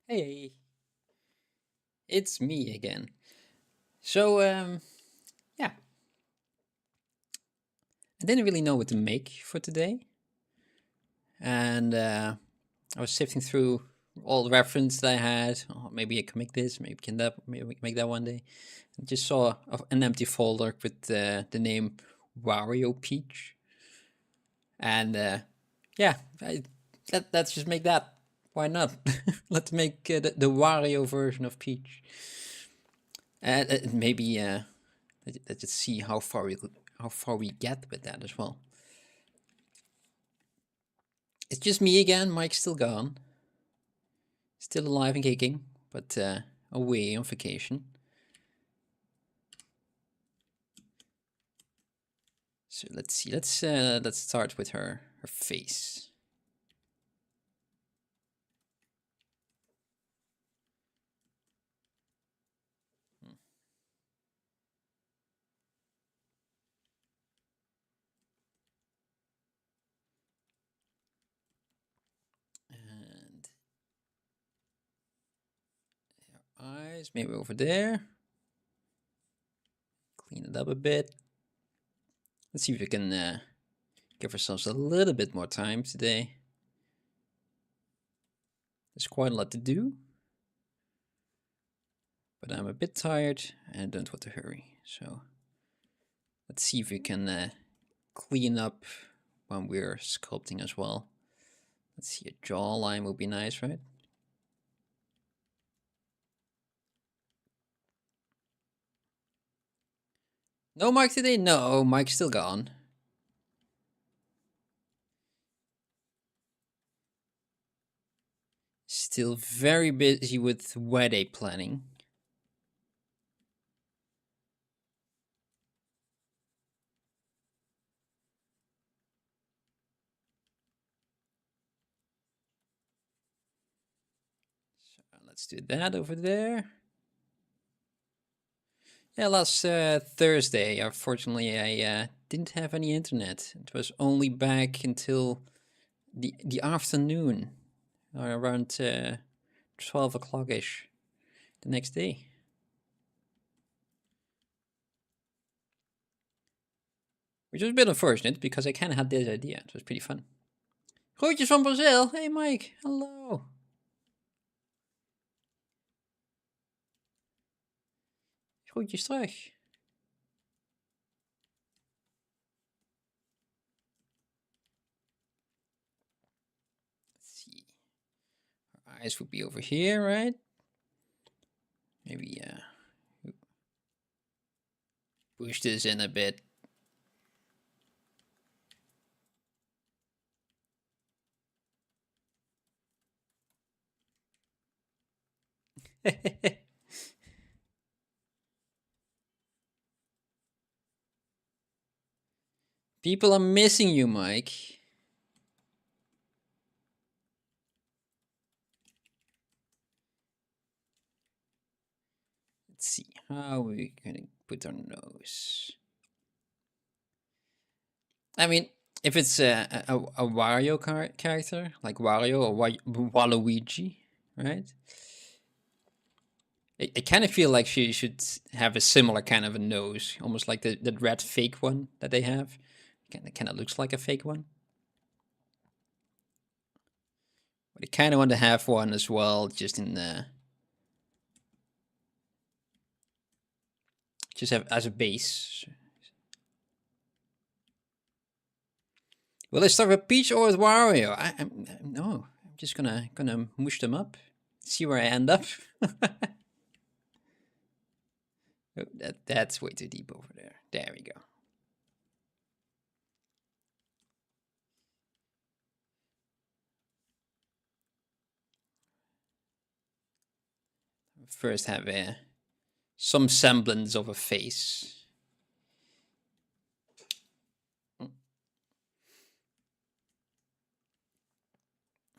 Hey, it's me again. So, yeah, I didn't really know what to make for today, and I was sifting through all the reference that I had. Oh, maybe I can make this, maybe we can make that one day. I just saw an empty folder with the name Wario Peach, and yeah, let's just make that. Why not? Let's make the Wario version of Peach. Maybe let's just see how far we get with that as well. It's just me again. Mike's still gone, still alive and kicking, but away on vacation. So let's see. Let's start with her face. And eyes, maybe over there. Clean it up a bit. Let's see if we can give ourselves a little bit more time today. There's quite a lot to do, but I'm a bit tired and I don't want to hurry. So let's see if we can clean up when we're sculpting as well. Let's see, a jawline would be nice, right? No Mike today? No, Mike's still gone. Still very busy with wedding planning. So let's do that over there. Yeah, last Thursday, unfortunately, I didn't have any internet. It was only back until the afternoon, or around 12 o'clock ish, the next day. Which was a bit unfortunate because I kind of had this idea. It was pretty fun. Groetjes van Brazil. Hey Mike, hello. Groetjes terug. Let's see. Our eyes would be over here, right? Maybe push this in a bit. People are missing you, Mike. Let's see, how are we gonna put our nose? I mean, if it's a Wario character, like Wario or Waluigi, right? I kind of feel like she should have a similar kind of a nose, almost like the red fake one that they have. It kind of looks like a fake one. But I kind of want to have one as well, just in the just have as a base. Will I start with Peach or with Wario? No. I'm just gonna mush them up, see where I end up. Oh, that's way too deep over there. There we go. First have some semblance of a face.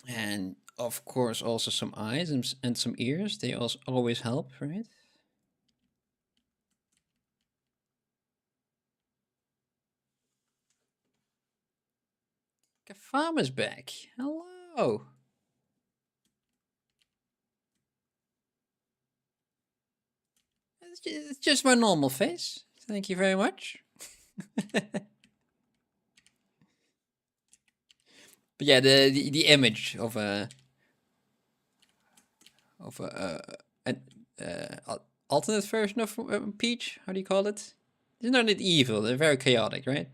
And of course also some eyes and some ears. They also always help, right? Farmer's back. Hello. It's just my normal face. Thank you very much. But yeah, the image of an alternate version of Peach. How do you call it? They're not evil. They're very chaotic, right?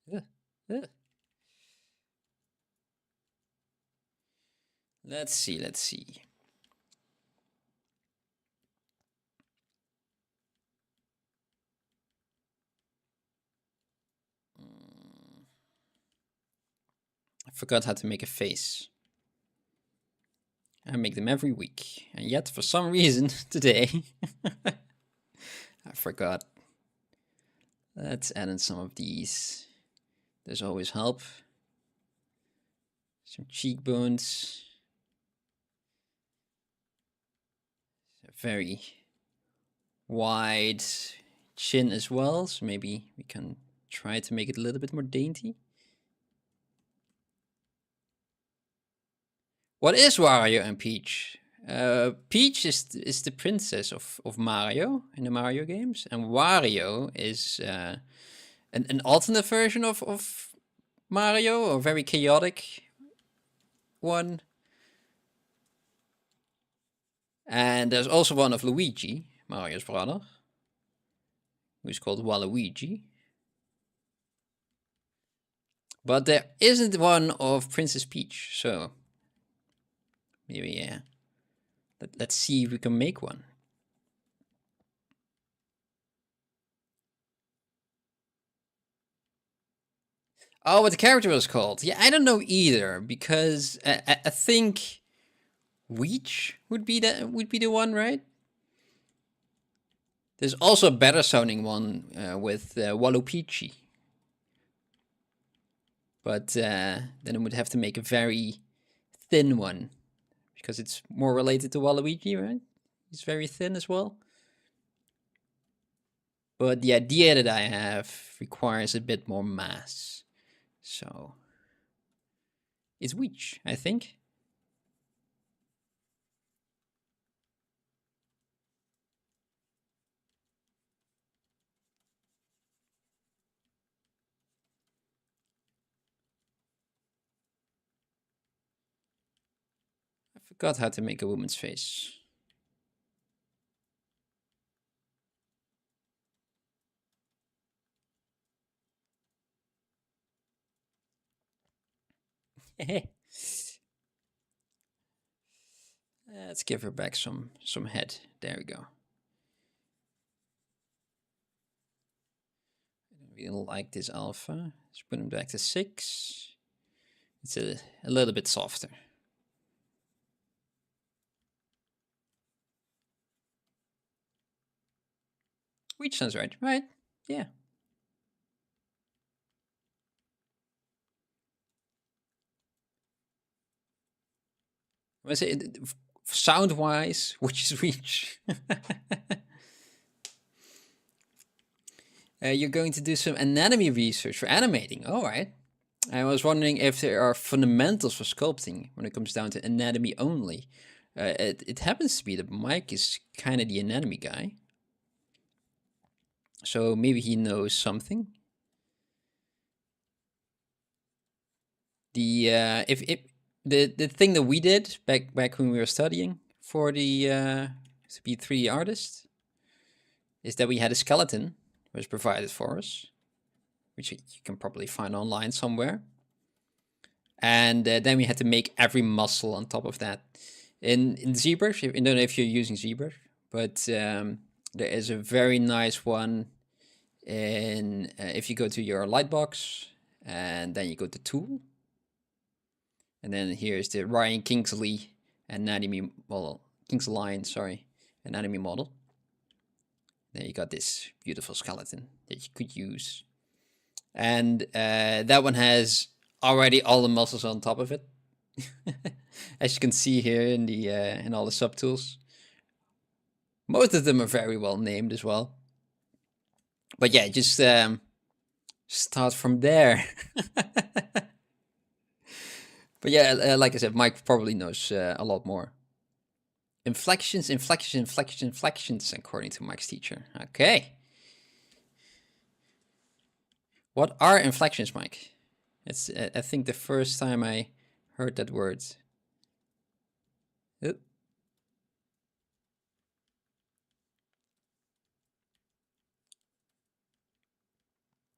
Yeah. Let's see. Let's see. I forgot how to make a face. I make them every week, and yet for some reason today I forgot. Let's add in some of these. There's always help. Some cheekbones. A very wide chin as well, so maybe we can try to make it a little bit more dainty. What is Wario and Peach? Peach is the princess of Mario in the Mario games, and Wario is an alternate version of Mario, a very chaotic one. And there's also one of Luigi, Mario's brother, who's called Waluigi. But there isn't one of Princess Peach, so maybe let's see if we can make one. Oh, what the character was called? Yeah, I don't know either, because I think Weech would be the one, right? There's also a better sounding one with Waluigi. But then I would have to make a very thin one, because it's more related to Waluigi, right? He's very thin as well. But the idea that I have requires a bit more mass. So it's Weech, I think. I forgot how to make a woman's face. Let's give her back some head. There we go. We don't like this alpha. Let's put him back to 6. It's a little bit softer. Which sounds right, right? Yeah. I say sound-wise, which is Reach. You're going to do some anatomy research for animating. All right. I was wondering if there are fundamentals for sculpting when it comes down to anatomy only. It happens to be that Mike is kind of the anatomy guy. So maybe he knows something. The the thing that we did back when we were studying for the to be 3D artist is that we had a skeleton was provided for us, which you can probably find online somewhere. And then we had to make every muscle on top of that. In ZBrush, I don't know if you're using ZBrush, but there is a very nice one. In if you go to your lightbox and then you go to Tool, and then here's the Ryan Kingsley anatomy model, anatomy model. There you got this beautiful skeleton that you could use. And that one has already all the muscles on top of it. As you can see here in the in all the subtools. Most of them are very well named as well. But yeah, just start from there. But yeah, like I said, Mike probably knows a lot more. Inflections, inflections, according to Mike's teacher. Okay. What are inflections, Mike? It's I think the first time I heard that word. Oop.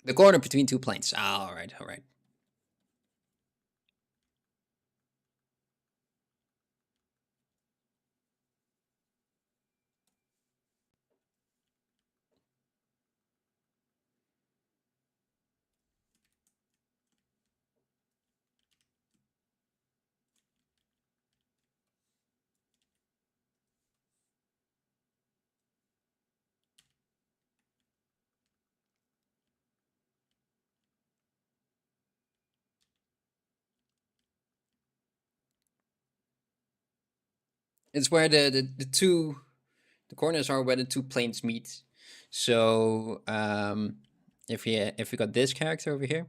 The corner between two planes. Ah, all right, all right. It's where the corners are where the two planes meet. So if we got this character over here,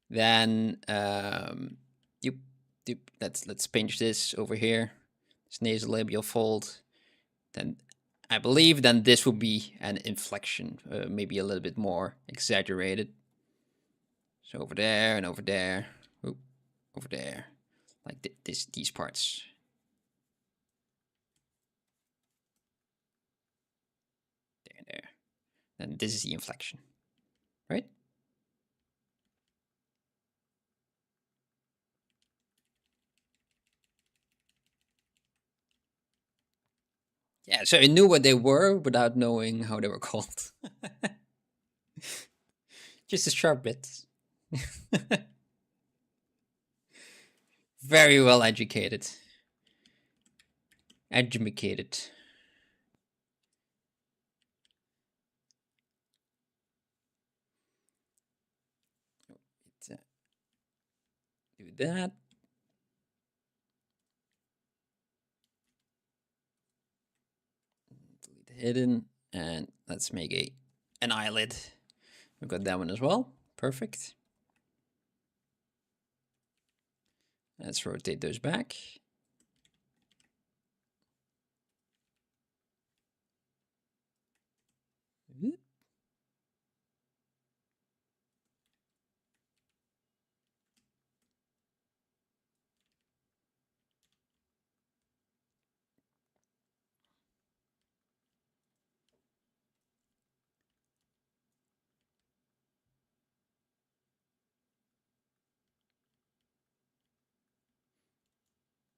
then you let's pinch this over here. This nasolabial fold. Then I believe then this will be an inflection, maybe a little bit more exaggerated. So over there and over there, oop, over there, like these parts. There and there. Then this is the inflection, right? Yeah, so I knew what they were without knowing how they were called. Just a sharp bit. Very well educated. Educated. Do that. Delete the hidden. And let's make an eyelid. We've got that one as well. Perfect. Let's rotate those back.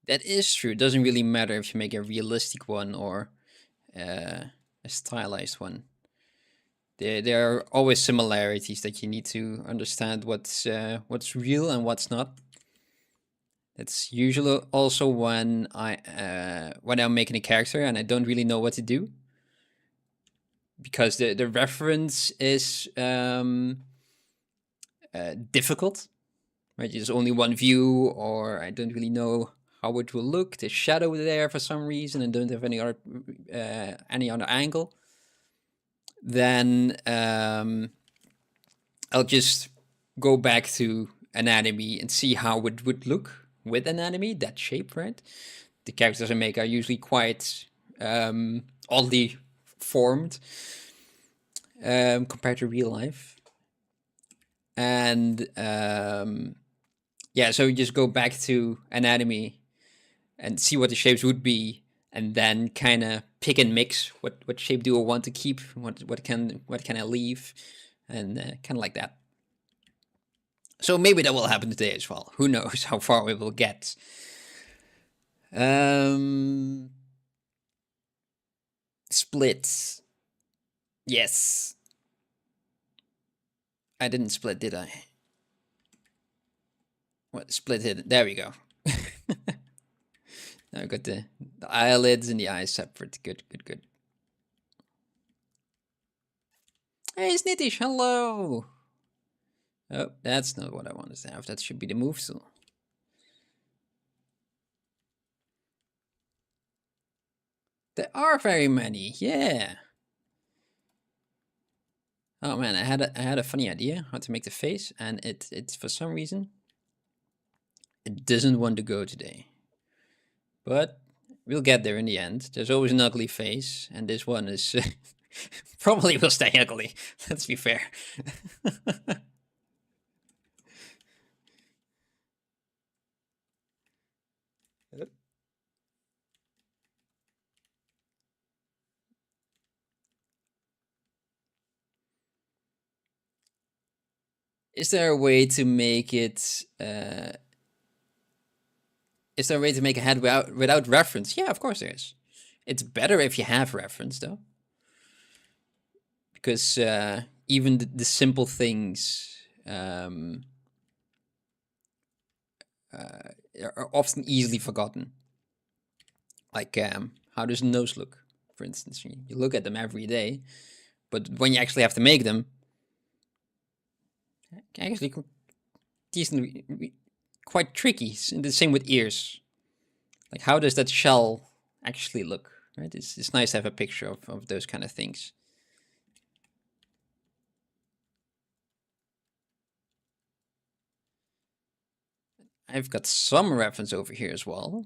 That is true. It doesn't really matter if you make a realistic one or a stylized one. There are always similarities that you need to understand what's real and what's not. That's usually also when I'm making a character and I don't really know what to do, because the reference is difficult, right? There's only one view, or I don't really know how it will look. There's shadow there for some reason and don't have any other angle. Then I'll just go back to anatomy and see how it would look with anatomy, that shape, right? The characters I make are usually quite oddly formed compared to real life. And yeah, so you just go back to anatomy and see what the shapes would be, and then kind of pick and mix what shape do I want to keep, what can I leave, and kind of like that. So maybe that will happen today as well. Who knows how far we will get. Split. Yes. I didn't split, did I? What, split it? There we go. Now I got the eyelids and the eyes separate. Good, good, good. Hey, Snittish, hello. Oh, that's not what I wanted to have. That should be the move tool. There are very many, yeah. Oh man, I had a funny idea how to make the face, and it's for some reason it doesn't want to go today. But we'll get there in the end. There's always an ugly face, and this one is probably will stay ugly. Let's be fair. Is there a way to make it? Is there a way to make a head without reference? Yeah, of course there is. It's better if you have reference though, because even the simple things are often easily forgotten. Like how does a nose look, for instance? You look at them every day, but when you actually have to make them, actually decently quite tricky. The same with ears. Like how does that shell actually look? Right? It's nice to have a picture of those kind of things. I've got some reference over here as well.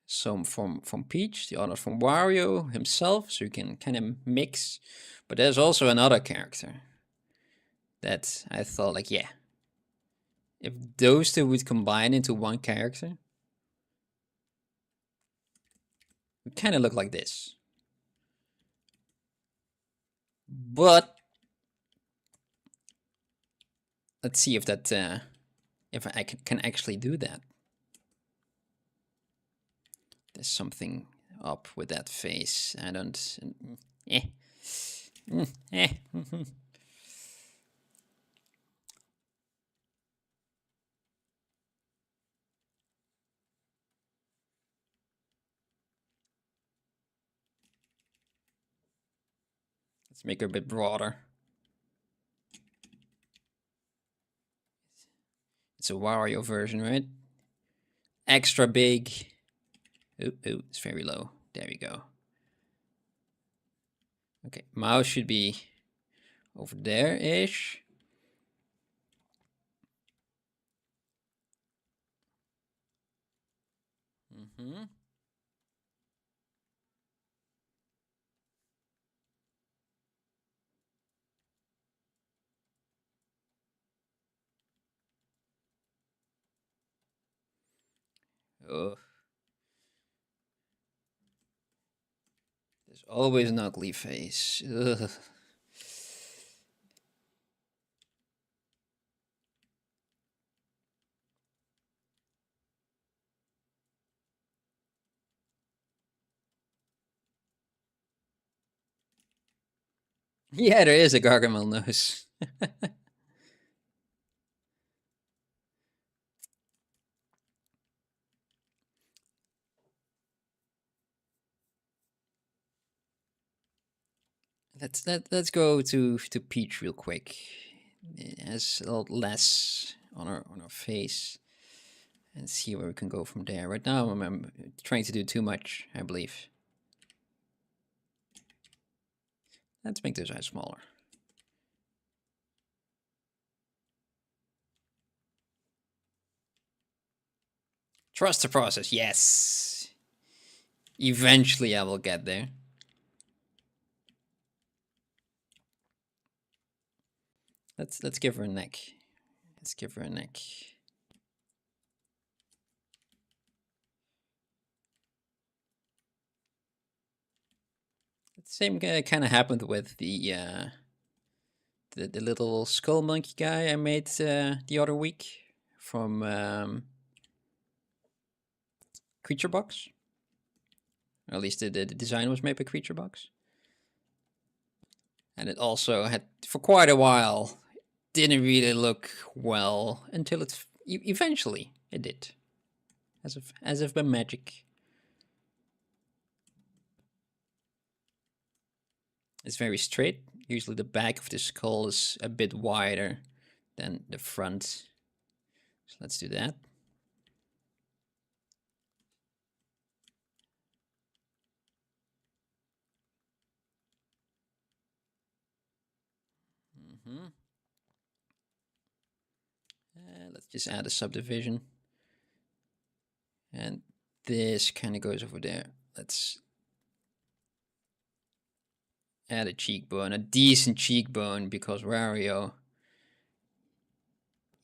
Some from Peach, the other from Wario himself, so you can kind of mix. But there's also another character that I thought, like, yeah, if those two would combine into one character, it would kind of look like this. But let's see if that if I can actually do that. There's something up with that face. I don't. Eh. Eh. Let's make her a bit broader. It's a Wario version, right? Extra big. Oh, it's very low. There we go. Okay, mouse should be over there-ish. Mm-hmm. Oh. There's always an ugly face. Ugh. Yeah, there is a Gargamel nose. Let's go to Peach real quick. It has a lot less on her face, and see where we can go from there. Right now, I'm trying to do too much, I believe. Let's make those eyes smaller. Trust the process. Yes. Eventually, I will get there. Let's give her a neck. Let's give her a neck. The same kind of happened with the little skull monkey guy I made the other week from Creature Box. Or at least the design was made by Creature Box. And it also had, for quite a while, didn't really look well until it eventually it did. As if by magic. It's very straight. Usually the back of the skull is a bit wider than the front. So let's do that. Mm-hmm. Let's just add a subdivision. And this kind of goes over there. Let's add a cheekbone, a decent cheekbone, because Wario,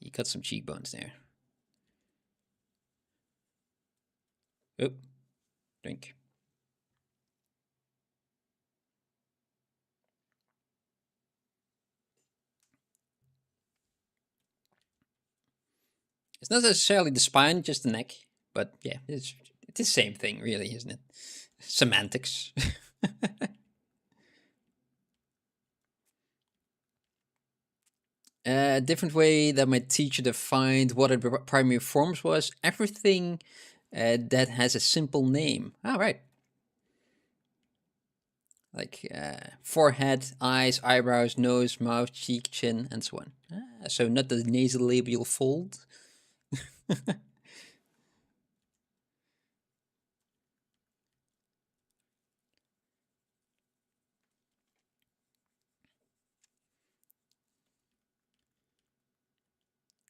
he got some cheekbones there. Oh, drink. It's not necessarily the spine, just the neck. But yeah, it's the same thing, really, isn't it? Semantics. A different way that my teacher defined what a primary forms was everything that has a simple name. All right. Like forehead, eyes, eyebrows, nose, mouth, cheek, chin, and so on. So not the nasolabial fold.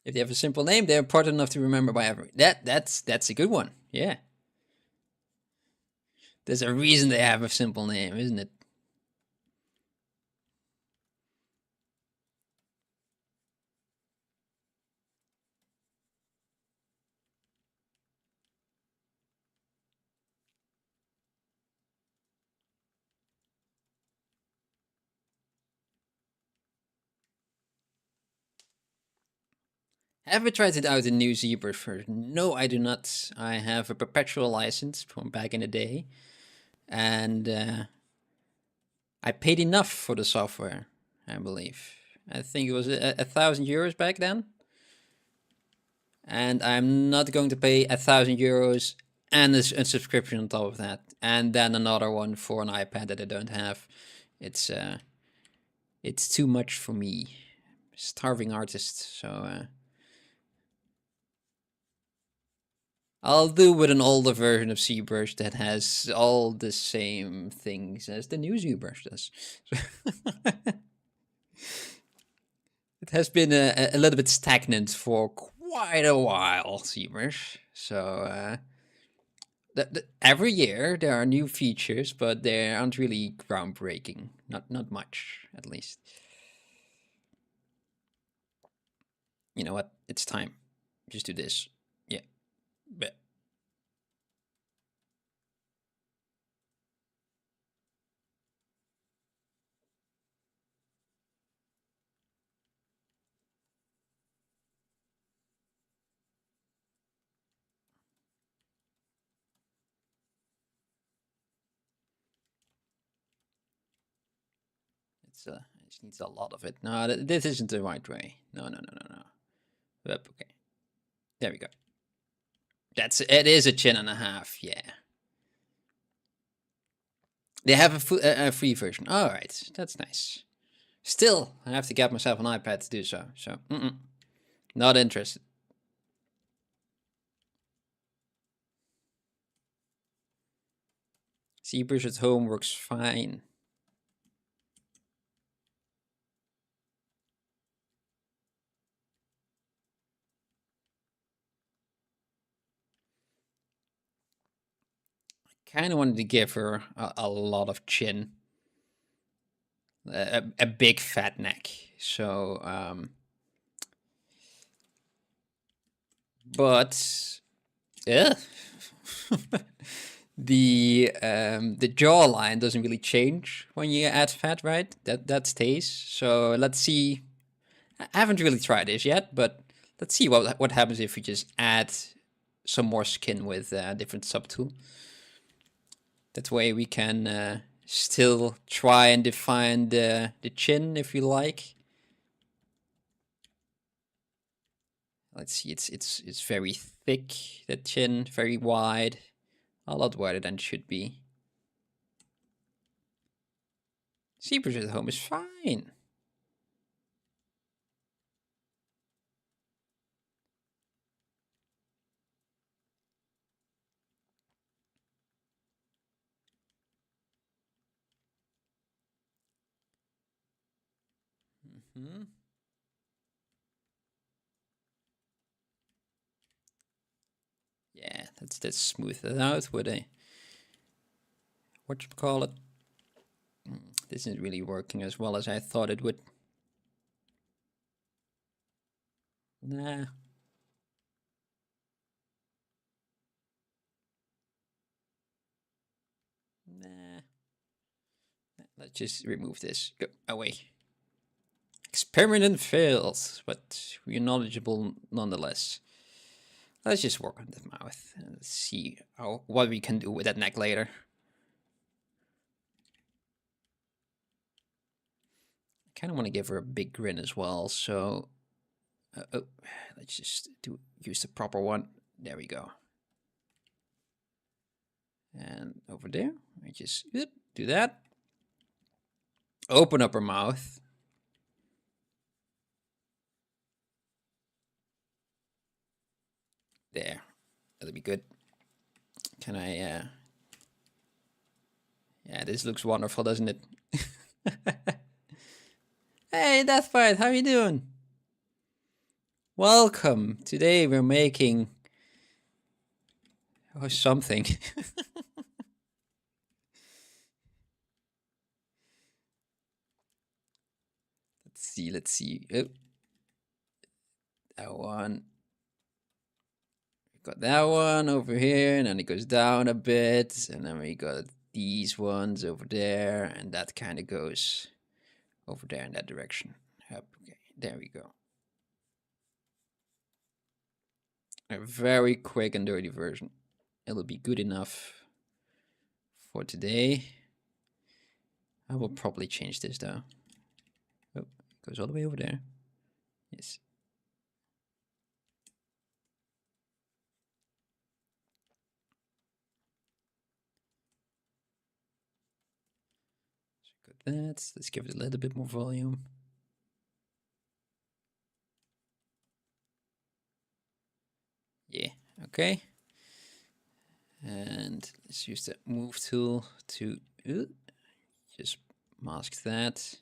If they have a simple name, they're important enough to remember by every. That's a good one. Yeah. There's a reason they have a simple name, isn't it? Have I tried it out in New ZBrush version? No, I do not. I have a perpetual license from back in the day, and I paid enough for the software, I believe. I think it was €1,000 back then. And I'm not going to pay €1,000 and a subscription on top of that, and then another one for an iPad that I don't have. It's too much for me. Starving artist, so I'll do with an older version of ZBrush that has all the same things as the new ZBrush does. It has been a little bit stagnant for quite a while, ZBrush. So every year there are new features, but they aren't really groundbreaking. Not much, at least. You know what? It's time. Just do this. Yeah. But it just needs a lot of it. No, this isn't the right way. No. Yep, okay. There we go. It is a chin and a half. Yeah. They have a free version. All right, that's nice. Still, I have to get myself an iPad to do so. So, not interested. ZBrush at home works fine. Kind of wanted to give her a lot of chin, a big fat neck. So, but yeah, the jawline doesn't really change when you add fat, right? That stays. So let's see. I haven't really tried this yet, but let's see what happens if we just add some more skin with a different subtool. That way we can still try and define the chin if you like. Let's see, it's very thick, the chin, very wide, a lot wider than it should be. ZBrush at home is fine. Mm-hmm. Yeah, let's smooth it out with a whatchamacallit. This isn't really working as well as I thought it would. Nah. Nah. Let's just remove this. Go away. Experiment fails, but we're knowledgeable nonetheless. Let's just work on the mouth and see what we can do with that neck later. I kind of want to give her a big grin as well, so let's just use the proper one. There we go. And over there, I just do that. Open up her mouth. There, that'll be good. Can I? Yeah, this looks wonderful, doesn't it? Hey, Deathbite, how you doing? Welcome. Today we're making something. Let's see. Oh, that one. Got that one over here, and then it goes down a bit, and then we got these ones over there, and that kind of goes over there in that direction. Yep, okay, there we go. A very quick and dirty version. It'll be good enough for today. I will probably change this though. Oh, it goes all the way over there. Yes. So got that. Let's give it a little bit more volume. Yeah, okay. And let's use the move tool to just mask that.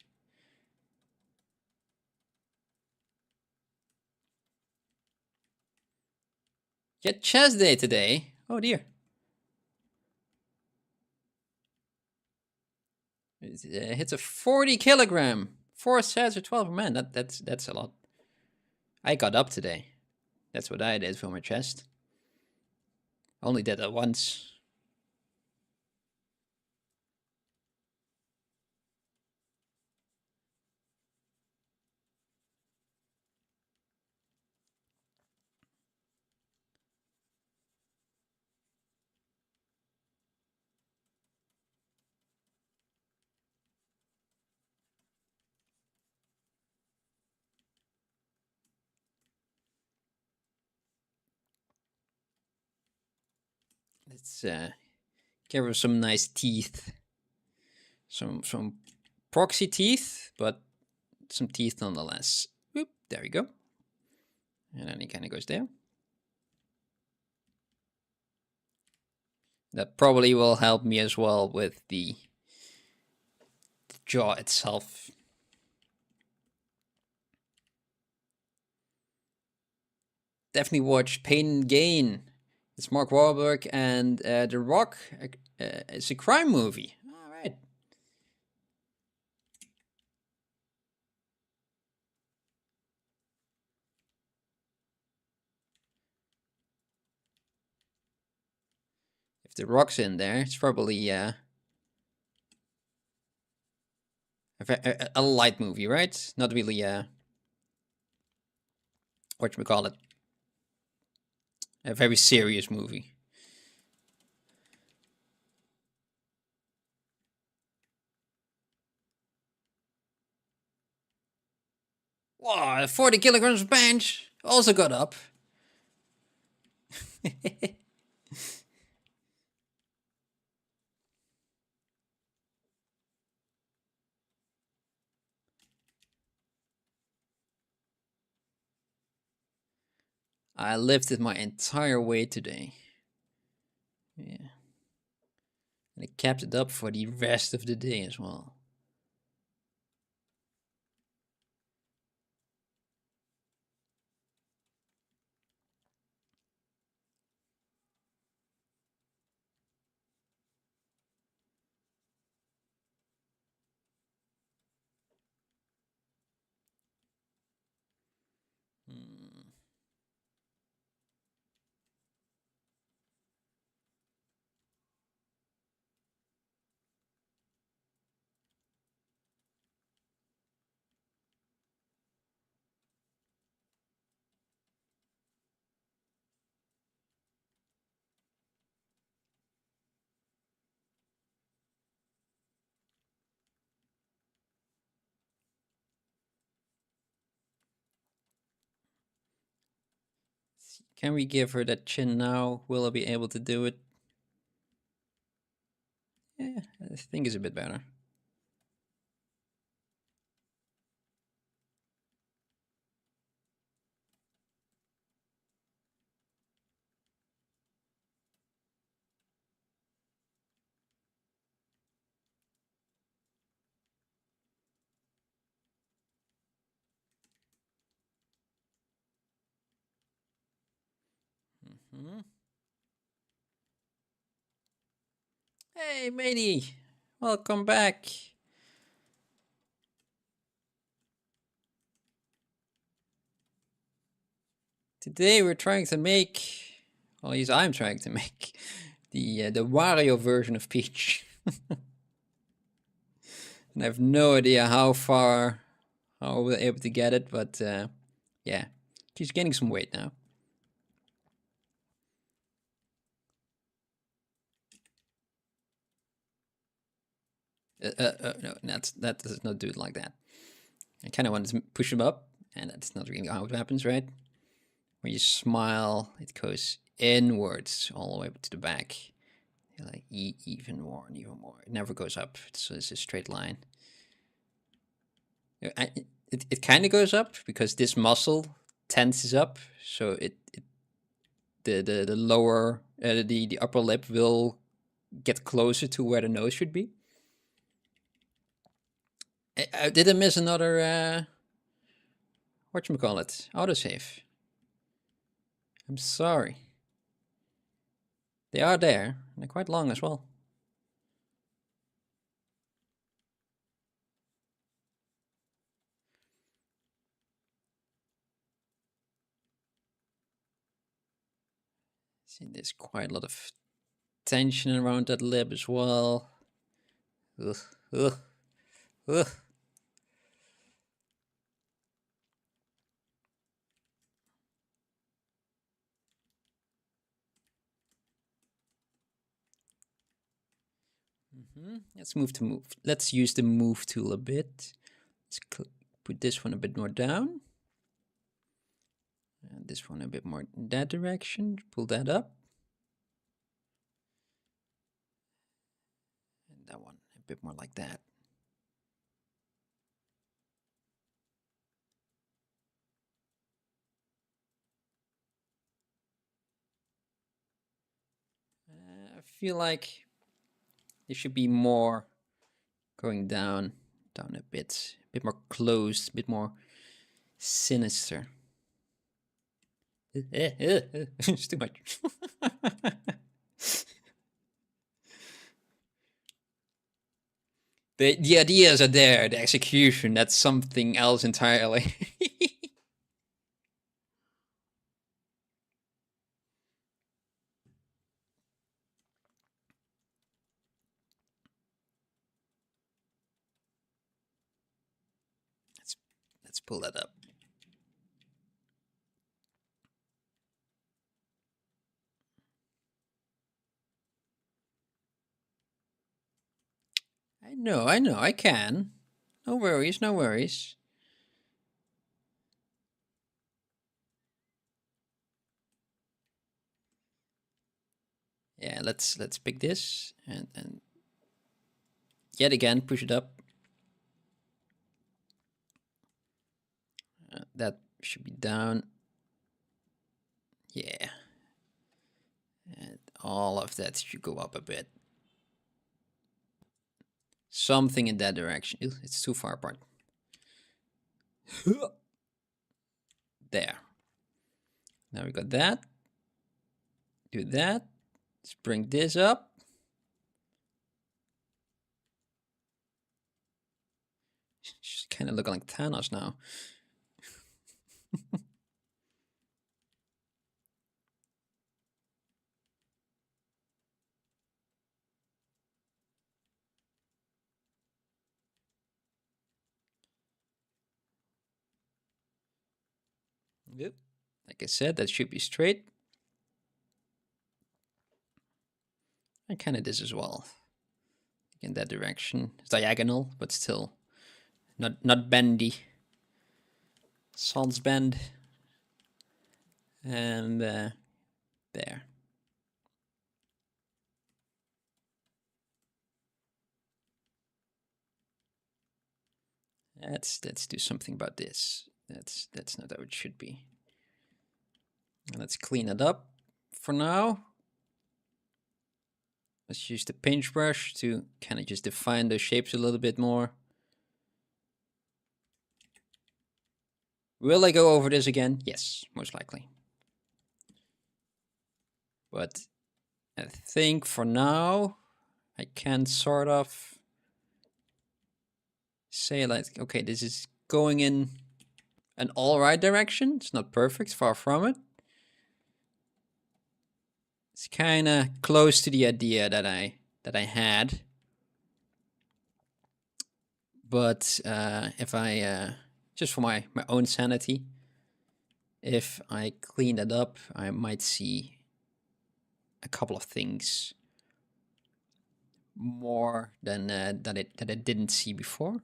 Get chest day today. Oh dear. It hits a 40 kilogram. 4 sets or 12 man. That's a lot. I got up today. That's what I did for my chest. Only did that once. Let's give her some nice teeth. Some proxy teeth, but some teeth nonetheless. Oop, there we go. And then he kind of goes there. That probably will help me as well with the jaw itself. Definitely watch Pain and Gain. It's Mark Wahlberg and The Rock. It's a crime movie. All right. If The Rock's in there, it's probably a light movie, right? Not really whatchamacallit, a very serious movie. Wow, 40 kilograms bench also got up. I lifted my entire weight today. Yeah. And I kept it up for the rest of the day as well. Can we give her that chin now? Will I be able to do it? Yeah, I think it's a bit better. Mm-hmm. Hey, matey! Welcome back! Today we're trying to make, well, at least I'm trying to make the Wario version of Peach. And I have no idea how far I will be able to get it, but yeah, she's gaining some weight now. No, that does not do it like that. I kind of wanted to push him up, and that's not really how it happens, right? When you smile, it goes inwards all the way to the back. You're like even more and even more. It never goes up, so it's a straight line. It kind of goes up because this muscle tenses up, so the lower the upper lip will get closer to where the nose should be. Did I miss another whatchamacallit? Autosave. I'm sorry. They are there, and they're quite long as well. See, there's quite a lot of tension around that lip as well. Ugh, ugh, ugh. Let's move. Let's use the move tool a bit. Let's put this one a bit more down. And this one a bit more in that direction. Pull that up. And that one a bit more like that. I feel like there should be more going down a bit more closed, a bit more sinister. It's too much. The ideas are there, the execution, that's something else entirely. Let's pull that up. I know, I can. No worries, no worries. Yeah, let's pick this and yet again push it up. That should be down. Yeah. And all of that should go up a bit. Something in that direction. Ew, it's too far apart. There. Now we got that. Do that. Let's bring this up. She's kind of looking like Thanos now. Yep. Like I said, that should be straight. And kind of this as well. In that direction. It's diagonal, but still not bendy. Sans bend. And there. Let's do something about this. That's not how it should be. Let's clean it up for now. Let's use the paintbrush to kind of just define those shapes a little bit more. Will I go over this again? Yes, most likely. But I think for now, I can sort of say like, okay, this is going in an all right direction. It's not perfect, far from it. It's kind of close to the idea that I had. But if I, just for my own sanity, if I clean it up, I might see a couple of things more than that I didn't see before.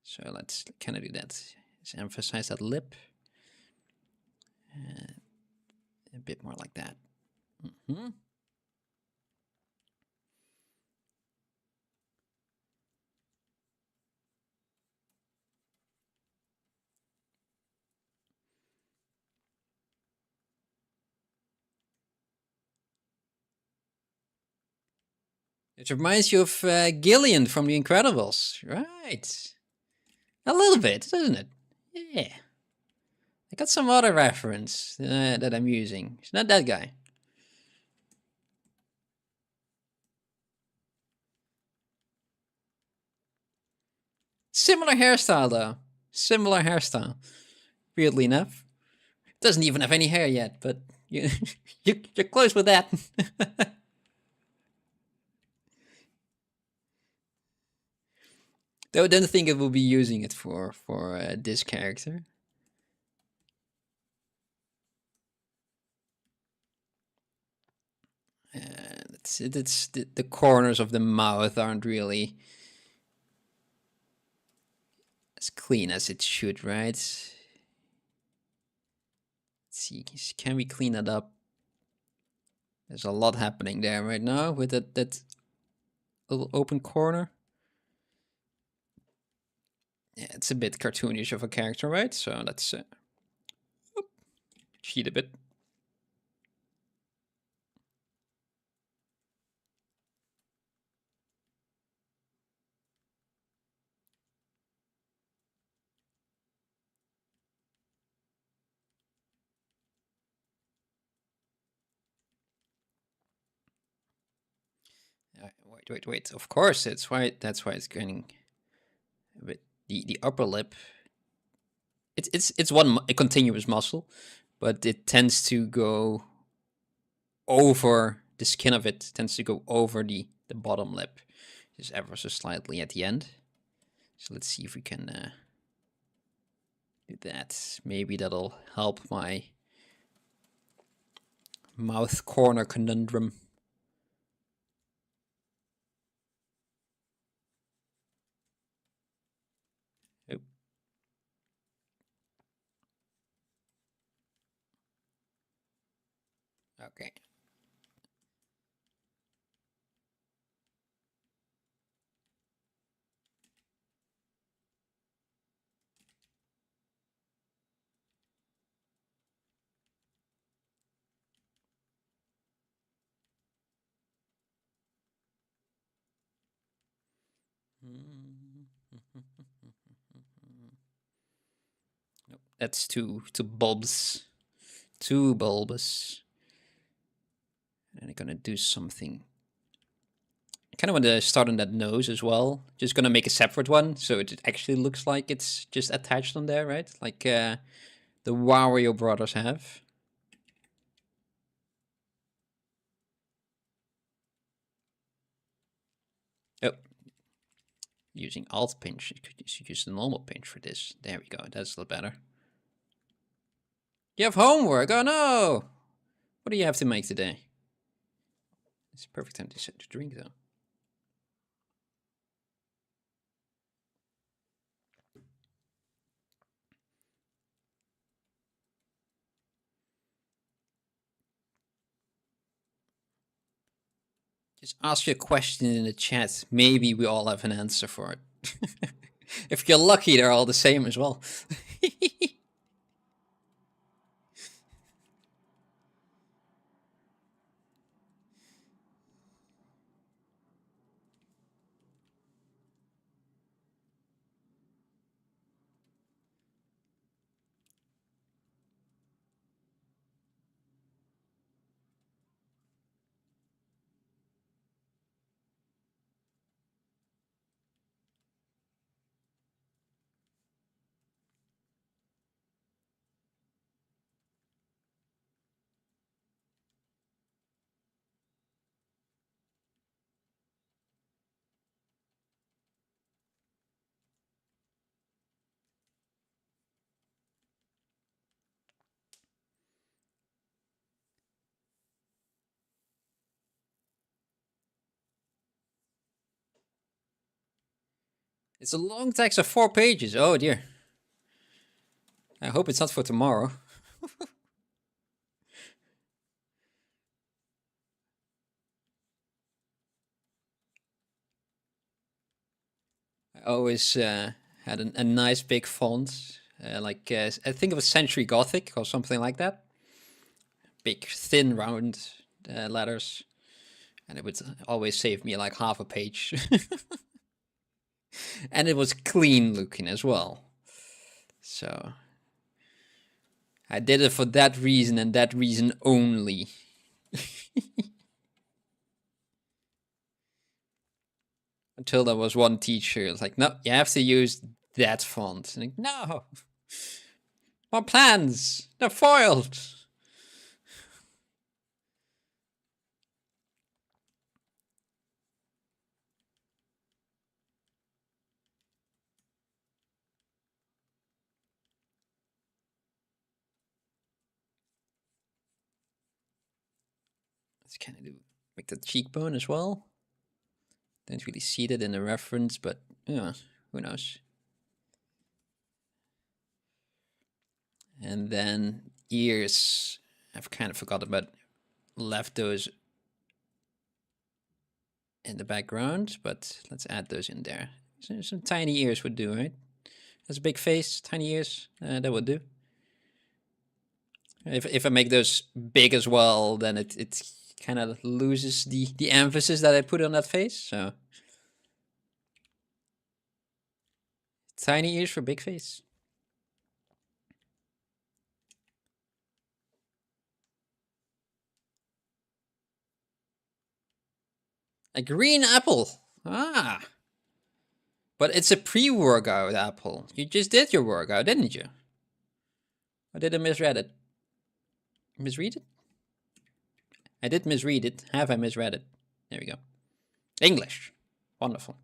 So let's kind of do that. Let's emphasize that lip. A bit more like that. It reminds you of Gillian from The Incredibles, right? A little bit, doesn't it? Yeah. I got some other reference that I'm using. It's not that guy. Similar hairstyle, though. Similar hairstyle. Weirdly enough. Doesn't even have any hair yet, but you're close with that. Though I don't think it will be using it for this character. It's the corners of the mouth aren't really as clean as it should, right? Let's see, can we clean it up? There's a lot happening there right now with that little open corner. Yeah, it's a bit cartoonish of a character, right? So let's cheat a bit. Wait. Of course, that's why it's getting a bit the upper lip. It's one a continuous muscle, but it tends to go over the skin of it. Tends to go over the bottom lip, just ever so slightly at the end. So let's see if we can do that. Maybe that'll help my mouth corner conundrum. Oh. Okay. Nope, that's too bulbous. Too bulbous. And I'm gonna do something. I kind of want to start on that nose as well. Just gonna make a separate one, so it actually looks like it's just attached on there, right? Like the Wario brothers have. Oh, using Alt Pinch. You could just use the normal pinch for this. There we go. That's a little better. You have homework. Oh no! What do you have to make today? It's a perfect time to drink, though. Just ask your question in the chat. Maybe we all have an answer for it. If you're lucky, they're all the same as well. It's a long text of 4 pages. Oh dear. I hope it's not for tomorrow. I always had a nice big font. I think it was Century Gothic or something like that. Big, thin, round letters. And it would always save me like half a page. And it was clean looking as well. So I did it for that reason and that reason only. Until there was one teacher, it's like, no, you have to use that font. And like, no, my plans, they're foiled. Let's kind of make the cheekbone as well. Don't really see that in the reference, but yeah, who knows. And then ears, I've kind of forgot about, left those in the background, but let's add those in there. So some tiny ears would do, right? Has a big face, tiny ears, that would do. If I make those big as well, then it kind of loses the emphasis that I put on that face. So tiny ears for big face. A green apple. Ah. But it's a pre-workout apple. You just did your workout, didn't you? Or did I misread it? Misread it? I did misread it. Have I misread it? There we go. English. Wonderful.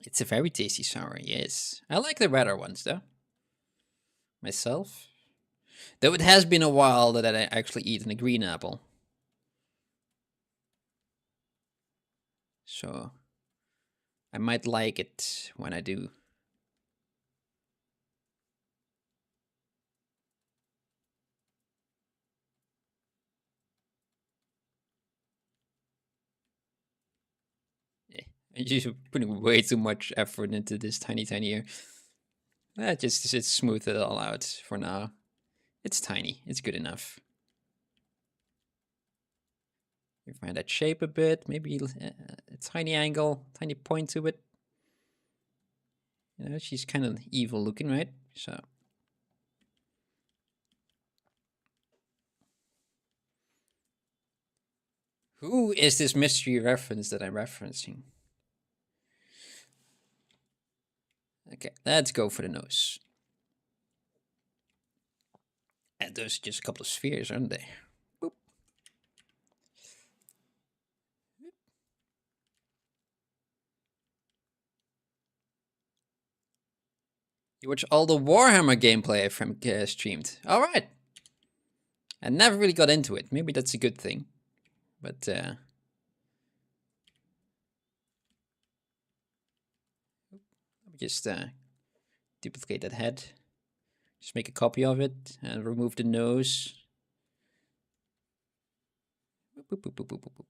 It's a very tasty sour, yes. I like the redder ones, though. Myself. Though it has been a while that I actually eaten a green apple. So I might like it when I do. Yeah, I'm just putting way too much effort into this tiny ear. Just smooth it all out for now. It's tiny. It's good enough. Refine that shape a bit. Maybe a tiny angle, tiny point to it. You know, she's kind of evil looking, right? So. Who is this mystery reference that I'm referencing? Okay, let's go for the nose. And those are just a couple of spheres, aren't they? Boop. You watch all the Warhammer gameplay from streamed. All right. I never really got into it. Maybe that's a good thing. But Just duplicate that head. Just make a copy of it and remove the nose. Boop, boop, boop, boop, boop, boop.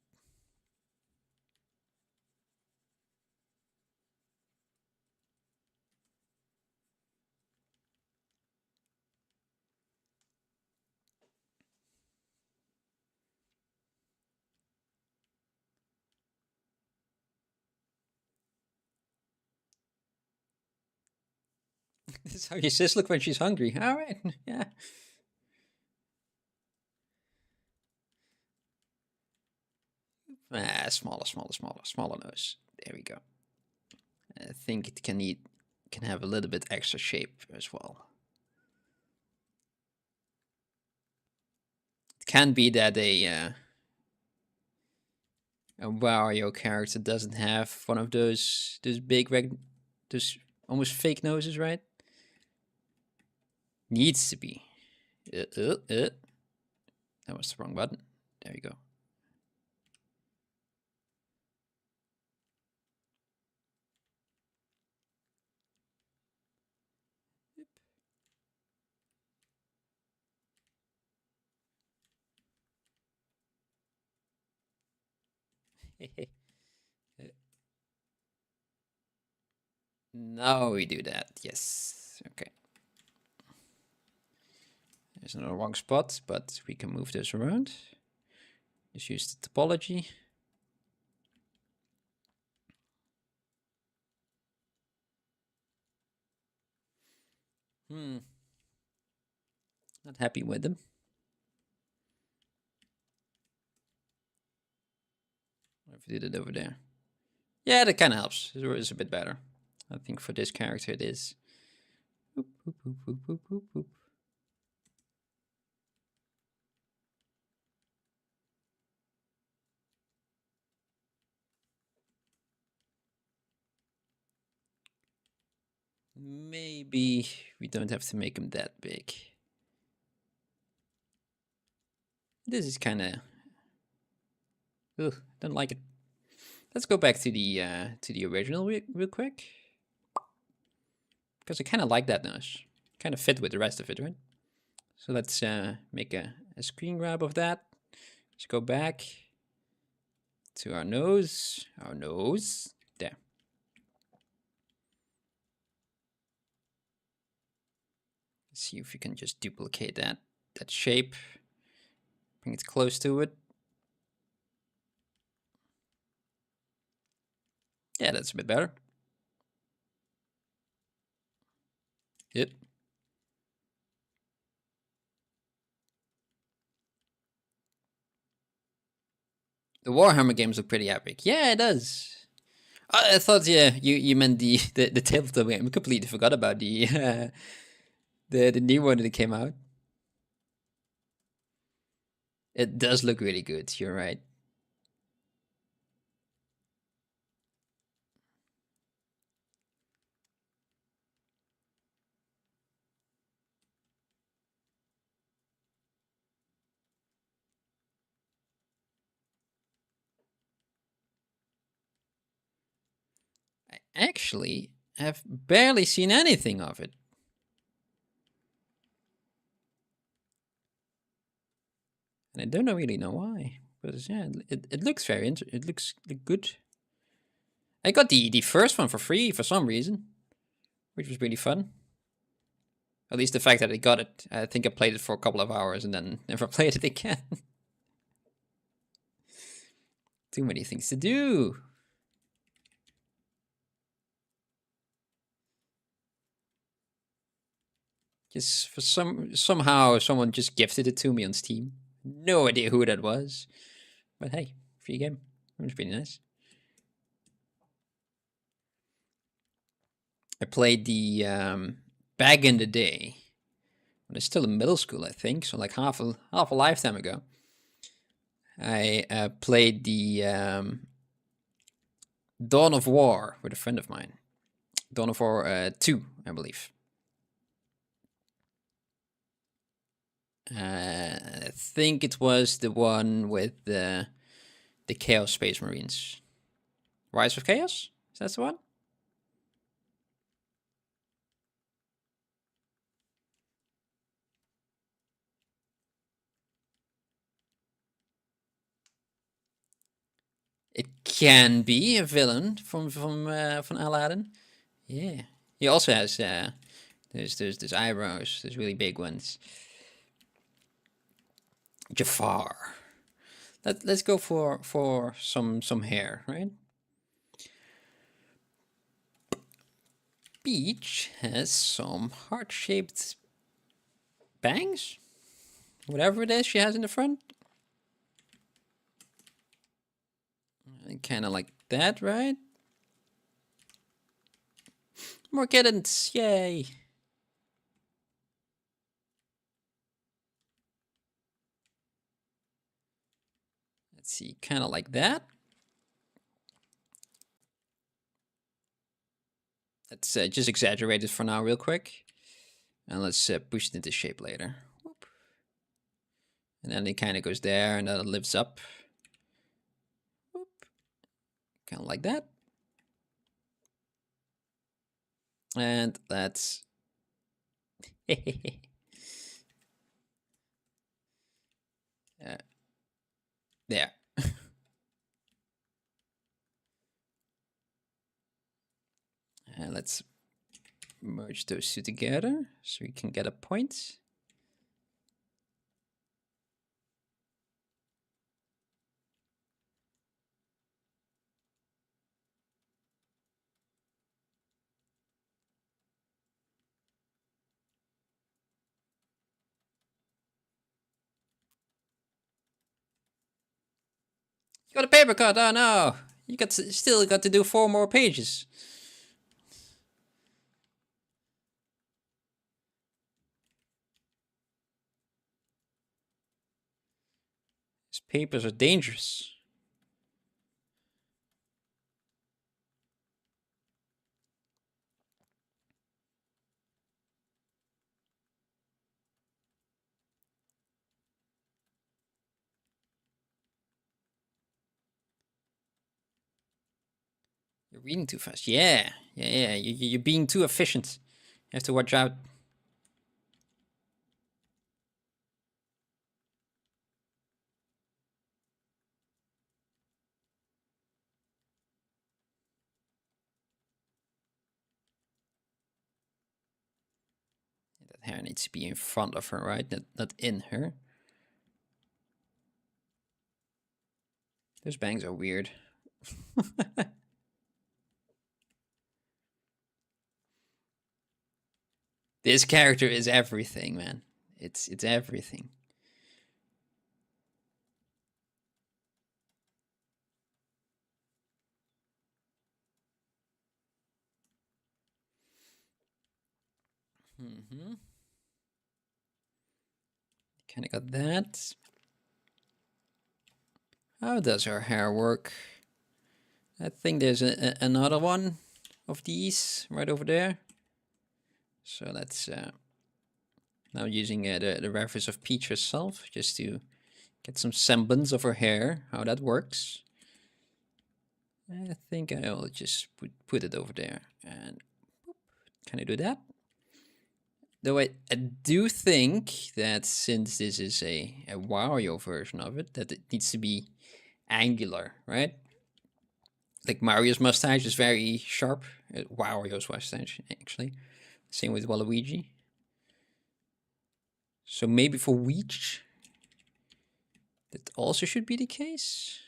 This is how your sis look when she's hungry. All right, yeah. Smaller nose. There we go. I think it can have a little bit extra shape as well. It can be that a Wario character doesn't have one of those big those almost fake noses, right? Needs to be. That was the wrong button. There you go. Now we do that. Yes. Okay. There's another wrong spot, but we can move this around. Just use the topology. Not happy with them. If we did it over there. Yeah, that kind of helps. It's a bit better. I think for this character it is. Boop, boop, boop, boop, boop, boop, boop. Maybe we don't have to make them that big. This is kind of... Ugh, don't like it. Let's go back to the original real quick. Because I kind of like that nose. Kind of fit with the rest of it, right? So let's make a screen grab of that. Let's go back to our nose. Our nose. There. Let's see if we can just duplicate that shape. Bring it close to it. Yeah, that's a bit better. Yep. The Warhammer games look pretty epic. Yeah, it does. I thought, yeah, you meant the tabletop game. I completely forgot about the the new one that came out. It does look really good. You're right. I actually have barely seen anything of it. And I don't really know why. But yeah, it looks very it looks good. I got the first one for free for some reason, which was really fun. At least the fact that I got it. I think I played it for a couple of hours and then never played it again. Too many things to do. Just for somehow someone just gifted it to me on Steam. No idea who that was. But hey, free game. It was pretty nice. I played the back in the day when I was still in middle school, I think, so like half a lifetime ago. I played the Dawn of War with a friend of mine. Dawn of War 2, I believe. I think it was the one with the Chaos Space Marines. Rise of Chaos? Is that the one? can be a villain from Aladdin. Yeah, he also has there's eyebrows. There's really big ones. Jafar. Let's go for some hair, right? Peach has some heart-shaped bangs, whatever it is she has in the front. Kind of like that, right? More kittens, yay! Let's see, kind of like that. Let's just exaggerate it for now real quick. And let's push it into shape later. Whoop. And then it kind of goes there and then it lifts up. Kind of like that. And let's... there. And let's merge those two together so we can get a point. You got a paper cut, oh no! You still got to do 4 more pages. These papers are dangerous. You're reading too fast. Yeah. You're being too efficient. You have to watch out. That hair needs to be in front of her, right? Not in her. Those bangs are weird. This character is everything, man. It's everything. Kind of got that. How does her hair work? I think there's another one of these right over there. So let's now using the reference of Peach herself just to get some semblance of her hair, how that works. I think I'll just put it over there and can I do that? Though I do think that since this is a Wario version of it, that it needs to be angular, right? Like Mario's mustache is very sharp. Wario's mustache, actually. Same with Waluigi. So maybe for Weech, that also should be the case.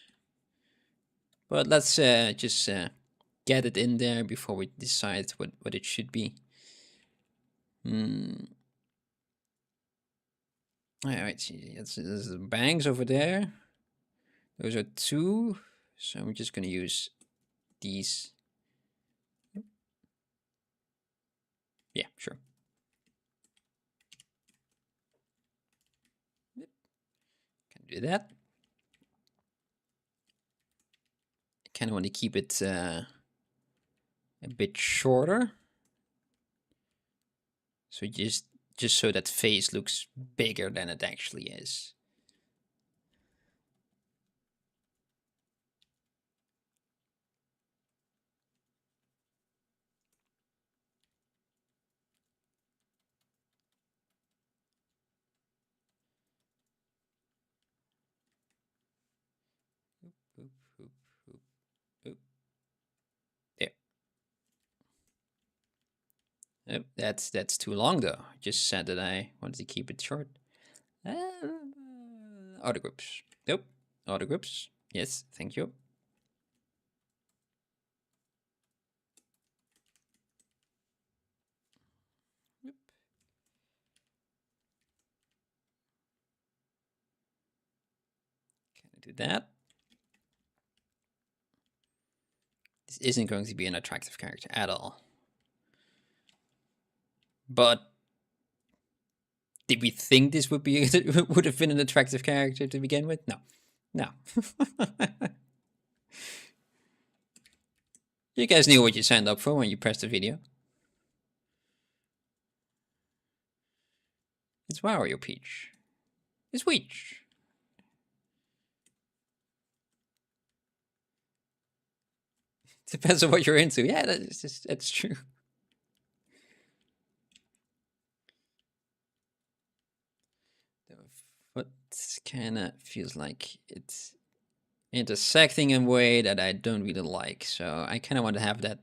But let's just get it in there before we decide what it should be. Alright, see, there's the bangs over there. Those are 2. So I'm just going to use these. Yeah, sure. Can do that. I kind of want to keep it a bit shorter. So just so that face looks bigger than it actually is. That's too long though. I just said that I wanted to keep it short. Uh, Auto groups. Nope. Auto groups. Yes, thank you. Yep. Can I do that? This isn't going to be an attractive character at all. But did we think this would have been an attractive character to begin with? No. No. You guys knew what you signed up for when you pressed the video. It's Wario Peach. It's Peach. Depends on what you're into. Yeah, that's true. The foot kind of feels like it's intersecting in a way that I don't really like. So I kind of want to have that.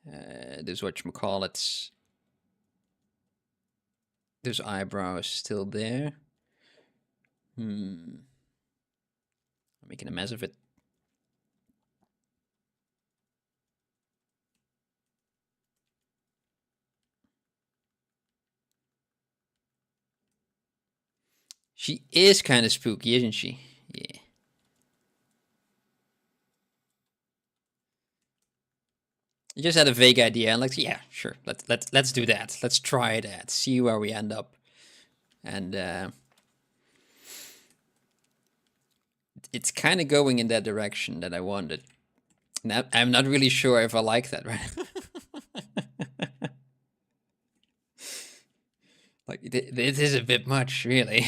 There's whatchamacallits. Those eyebrows still there. I'm making a mess of it. She is kind of spooky, isn't she? Yeah. I just had a vague idea, and like, yeah, sure, let's do that. Let's try that. See where we end up, and it's kind of going in that direction that I wanted. Now I'm not really sure if I like that, right? Like, this is a bit much, really.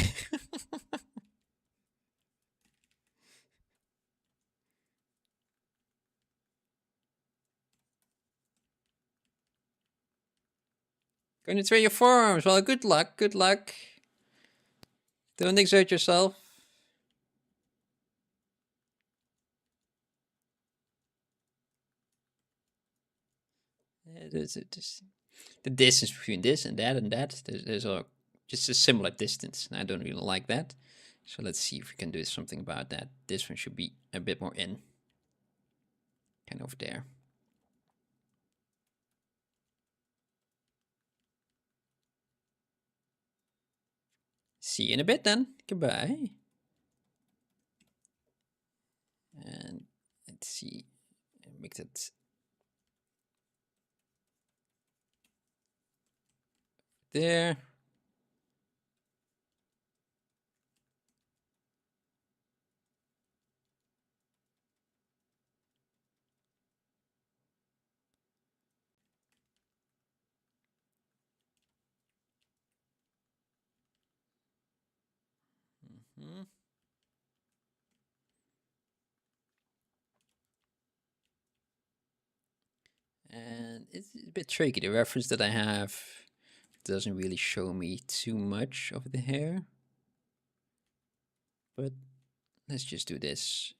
Going to try your forearms. Well, good luck. Good luck. Don't exert yourself. There's the distance between this and that. There's just a similar distance. And I don't really like that. So let's see if we can do something about that. This one should be a bit more in. Kind of over there. See you in a bit then. Goodbye. And let's see. Make that there. And it's a bit tricky. The reference that I have doesn't really show me too much of the hair. But let's just do this.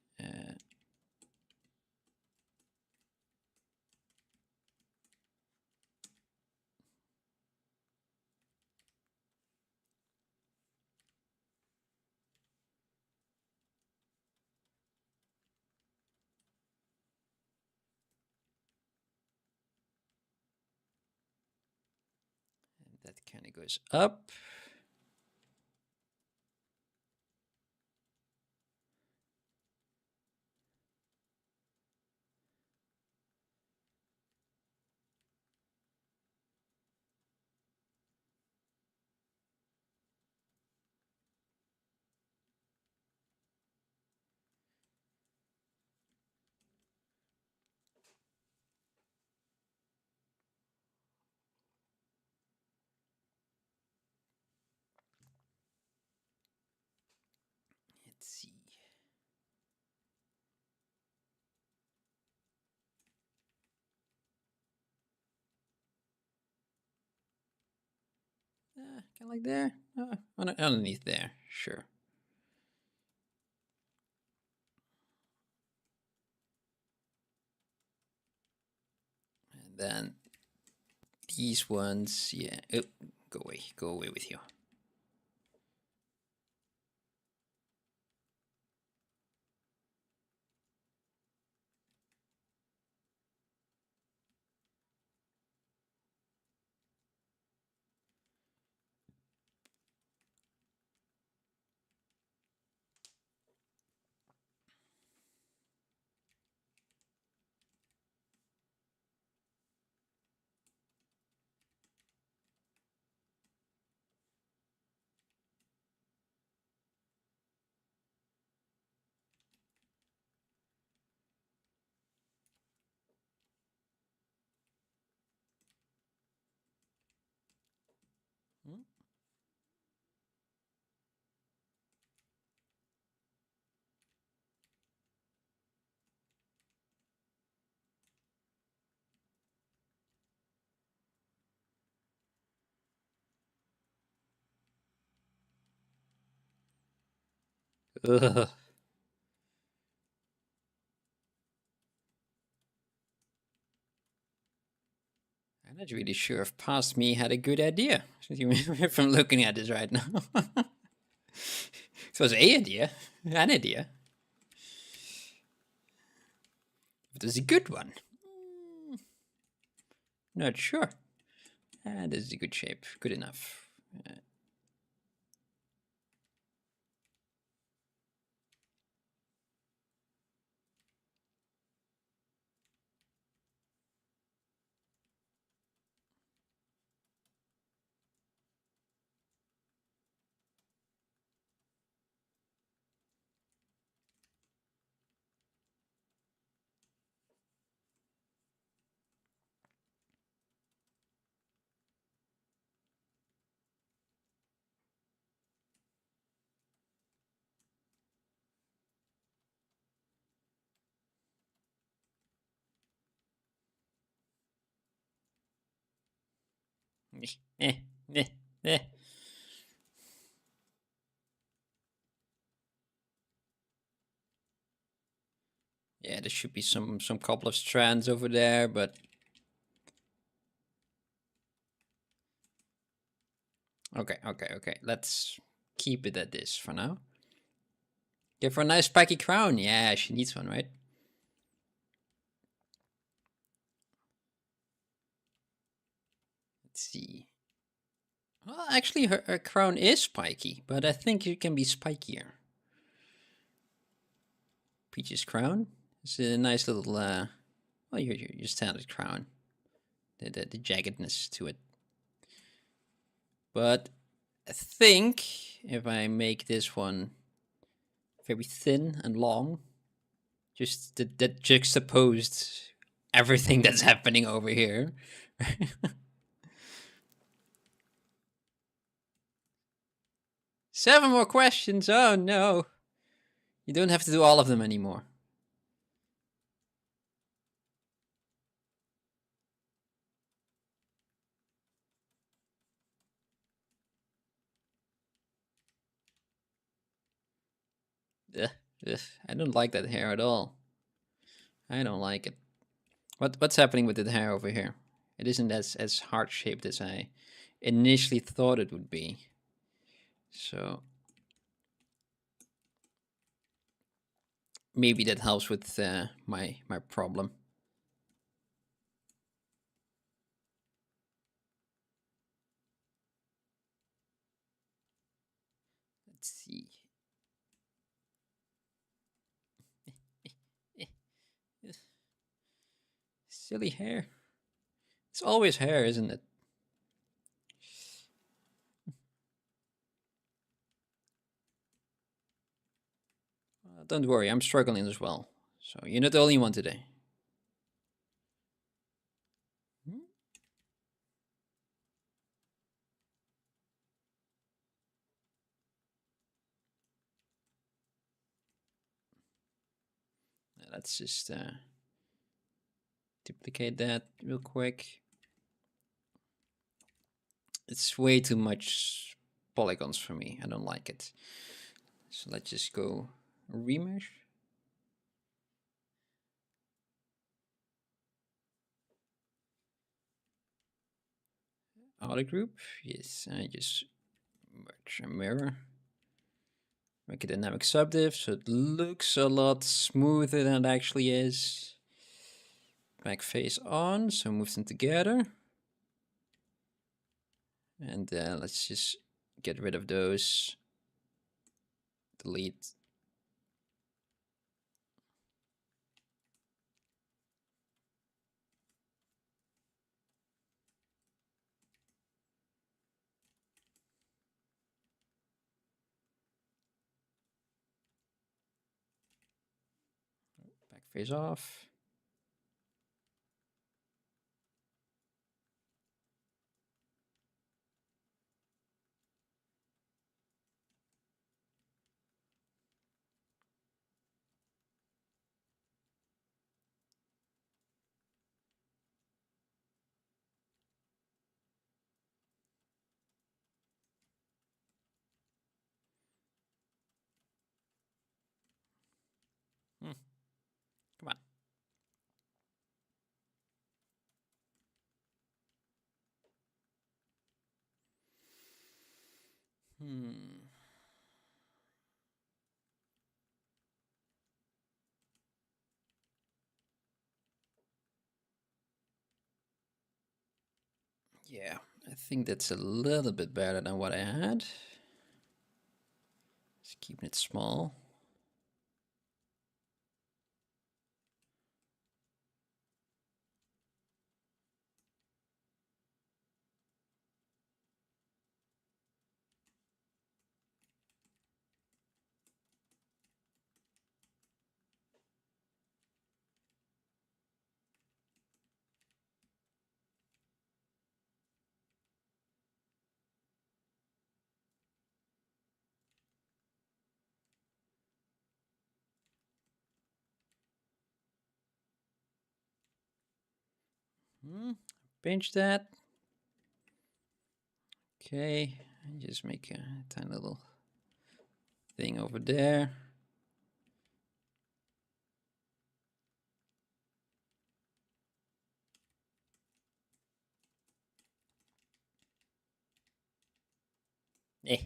That kind of goes up. Let's see. Kind of like there. Underneath there, sure. And Then these ones, yeah. Oh, go away with you. Ugh. I'm not really sure if past me had a good idea from looking at this right now. It was an idea. It was a good one. Not sure. This is a good shape. Good enough. Eh, eh, eh. Yeah, there should be some couple of strands over there, but okay. Let's keep it at this for now. Give her a nice spiky crown. Yeah, she needs one, right? Let's see. Well, actually, her crown is spiky, but I think it can be spikier. Peach's crown. It's a nice little, well, your standard crown. The jaggedness to it. But I think if I make this one very thin and long, just that juxtaposed everything that's happening over here. 7 more questions. Oh no. You don't have to do all of them anymore. Ugh, ugh. I don't like that hair at all. I don't like it. What's happening with the hair over here? It isn't as heart shaped as I initially thought it would be. So maybe that helps with my problem. Let's see. Silly hair. It's always hair, isn't it? Don't worry, I'm struggling as well. So you're not the only one today. Let's just duplicate that real quick. It's way too much polygons for me. I don't like it. So let's just go remesh. outer group. Yes, I just merge a mirror. Make a dynamic subdiv so it looks a lot smoother than it actually is. Back face on, so move them together. And let's just get rid of those. Delete. Back face off. Come on. Yeah, I think that's a little bit better than what I had. Just keeping it small. Pinch that. Okay, and just make a tiny little thing over there. Eh.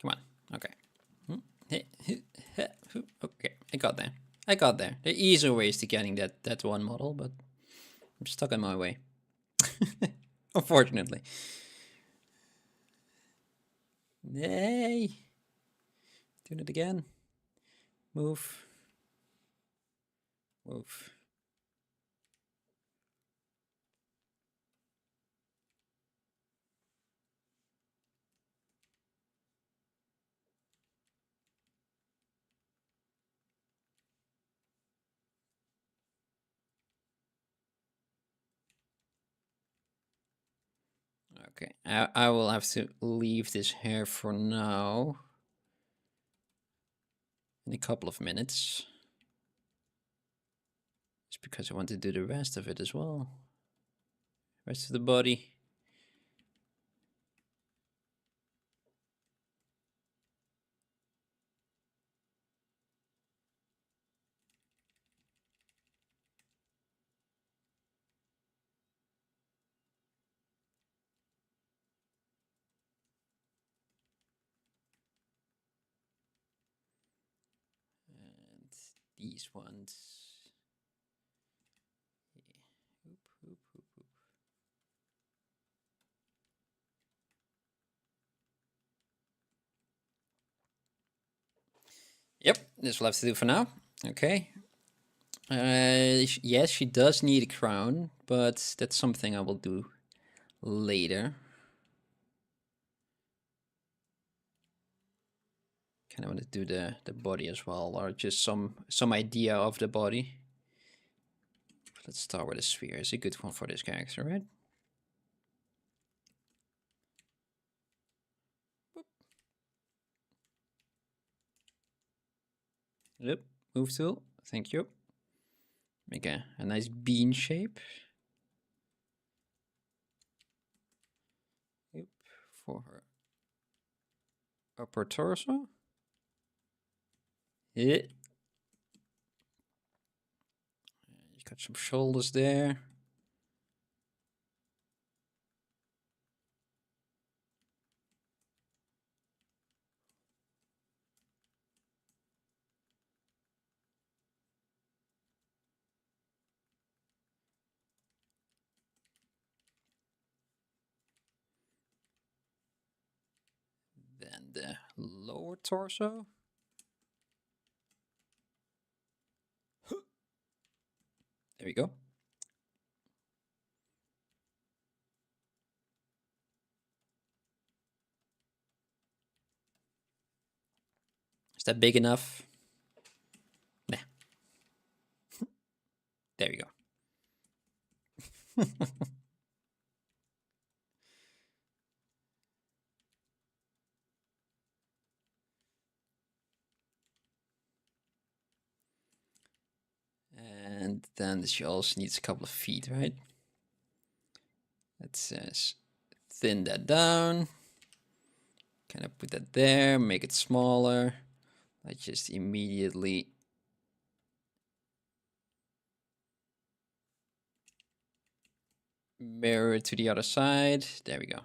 Come on. Okay. Okay, I got there. I got there. There are easier ways to getting that one model, but I'm stuck in my way. Unfortunately. Yay! Doing it again. Move. Move. Okay, I will have to leave this here for now. In a couple of minutes. It's because I want to do the rest of it as well. Rest of the body. And these ones. Yeah. Oop, oop, oop, oop. Yep, this will have to do for now. Okay. Yes, she does need a crown, but that's something I will do later. Kind of want to do the body as well, or just some idea of the body. Let's start with a sphere. It's a good one for this character, right? Boop. Yep, move tool. Thank you. Make a nice bean shape. Yep, for her upper torso. Yeah. You got some shoulders there. the lower torso. There we go. Is that big enough? Nah. There we go. And then she also needs a couple of feet, right? Let's thin that down. Kind of put that there, make it smaller. I just immediately mirror it to the other side. There we go.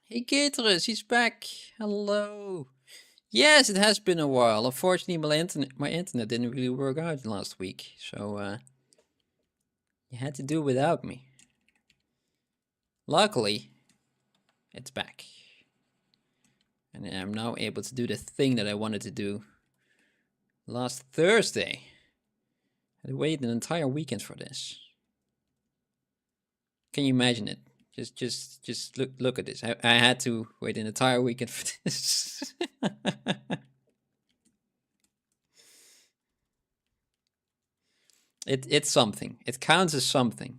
Hey Gatorus, he's back. Hello. Yes, it has been a while. Unfortunately, my internet didn't really work out last week, so you had to do without me. Luckily, it's back. And I'm now able to do the thing that I wanted to do last Thursday. I had to wait an entire weekend for this. Can you imagine it? Just look at this. I had to wait an entire weekend for this. It's something. It counts as something.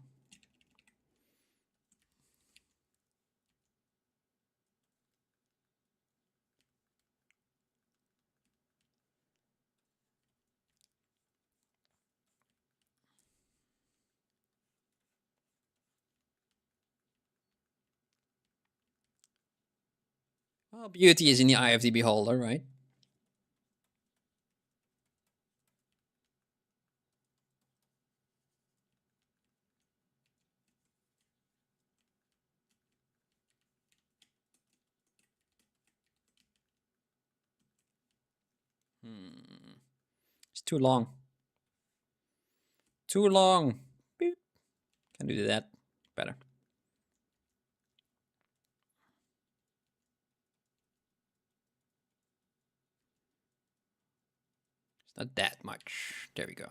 Well, beauty is in the eye of the beholder, right? It's too long. Too long. Beep. Can do that better. It's not that much. There we go.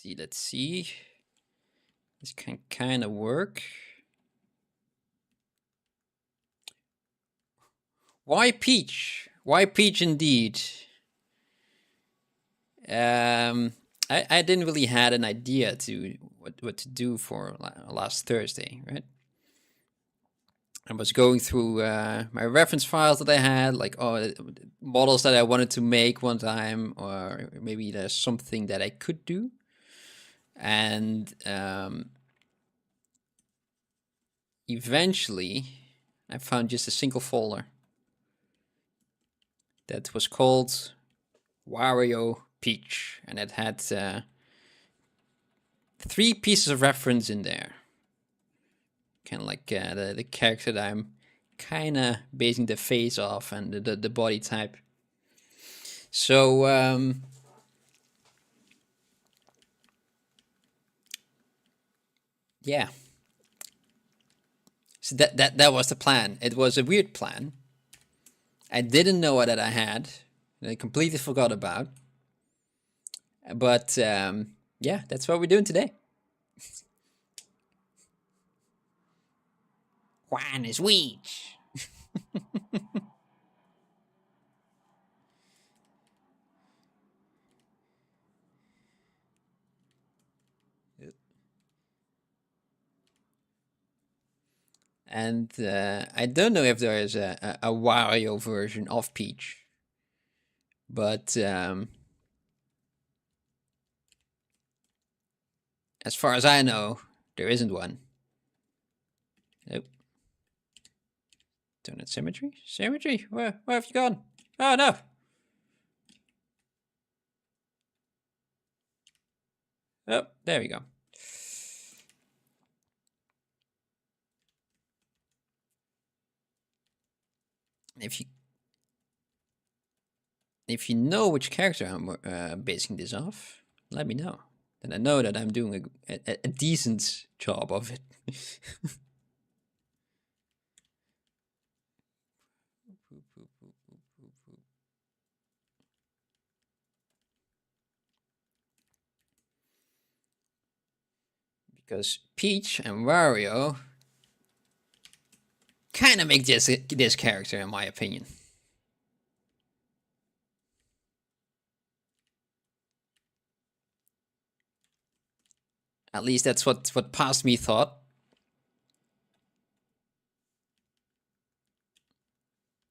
Let's see. This can kind of work. Why peach? Why peach indeed? I didn't really had an idea to what to do for last Thursday, right? I was going through my reference files that I had, like models that I wanted to make one time, or maybe there's something that I could do, and eventually I found just a single folder that was called Wario Peach, and it had 3 pieces of reference in there. Kind of like the character that I'm kind of basing the face off and the body type. So yeah. So that was the plan. It was a weird plan. I didn't know that I had. I completely forgot about. But yeah, that's what we're doing today. Juan is weech. And I don't know if there is a Wario version of Peach, but as far as I know, there isn't one. Nope. Donut symmetry? Symmetry? Where have you gone? Oh no! Oh, there we go. If you know which character I'm basing this off, let me know. Then I know that I'm doing a decent job of it. Because Peach and Wario kind of make this character, in my opinion. At least that's what past me thought.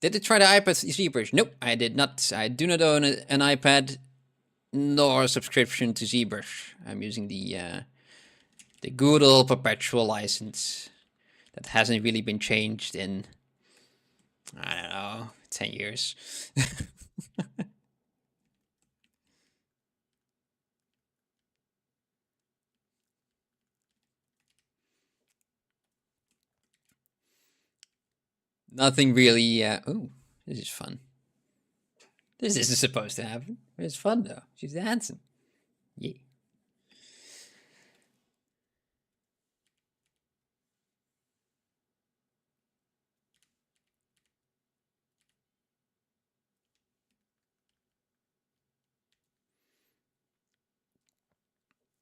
Did it try the iPad ZBrush? Nope, I did not. I do not own an iPad nor a subscription to ZBrush. I'm using the good old perpetual license that hasn't really been changed in, I don't know, 10 years. Nothing really. Oh, this is fun. This isn't supposed to happen. It's fun though. She's dancing. Yeah.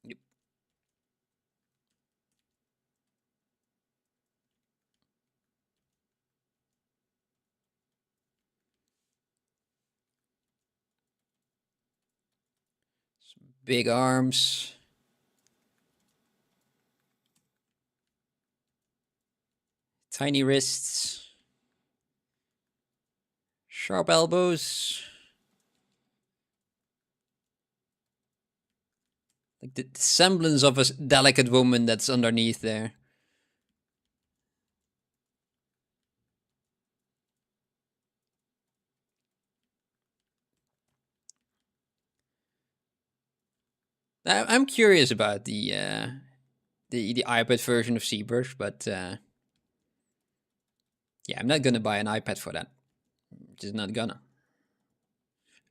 Yep. Some big arms. Tiny wrists. Sharp elbows. Like the semblance of a delicate woman that's underneath there. I'm curious about the iPad version of ZBrush, but yeah, I'm not gonna buy an iPad for that. Just not gonna.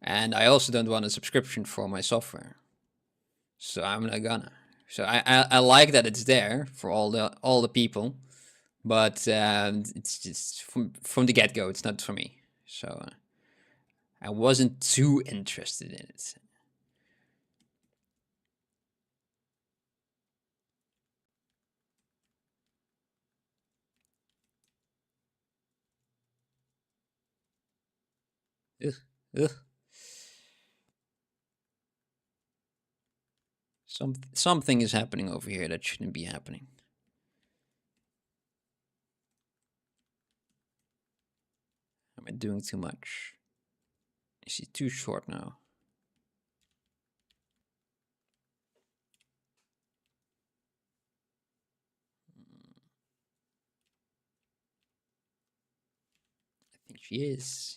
And I also don't want a subscription for my software, so I'm not gonna. So I like that it's there for all the people, but it's just from the get go, it's not for me. So I wasn't too interested in it. Ugh, ugh. Something is happening over here that shouldn't be happening. Am I doing too much? Is he too short now? I think she is.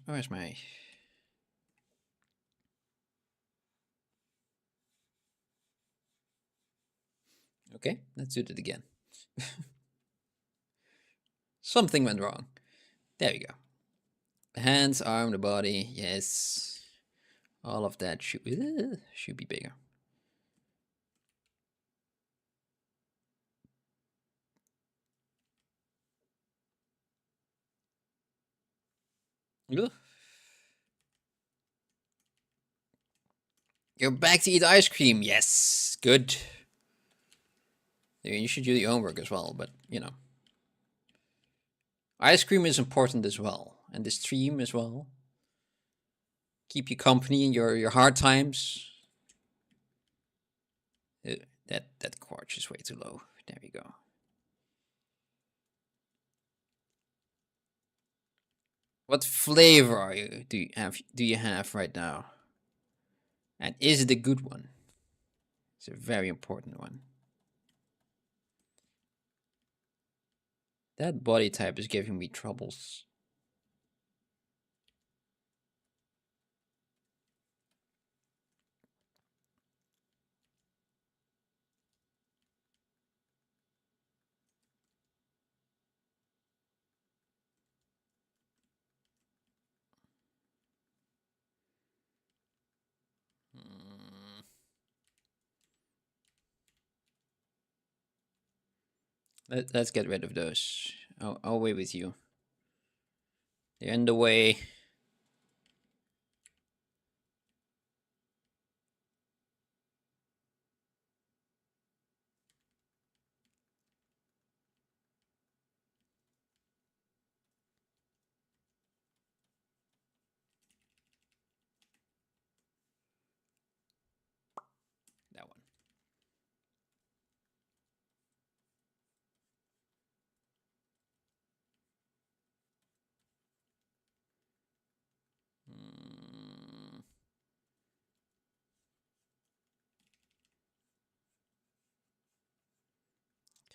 Where's my... Okay, let's do it again. Something went wrong. There we go. The hands, arm, the body, yes. All of that should be bigger. Ugh. You're back to eat ice cream. Yes, good. You should do your homework as well, but you know. Ice cream is important as well, and the stream as well. Keep you company in your hard times. That quartz is way too low. There we go. What flavor are you do you have right now? And is it a good one? It's a very important one. That body type is giving me troubles. Let's get rid of those. I'll wait with you. They're in the way. That one.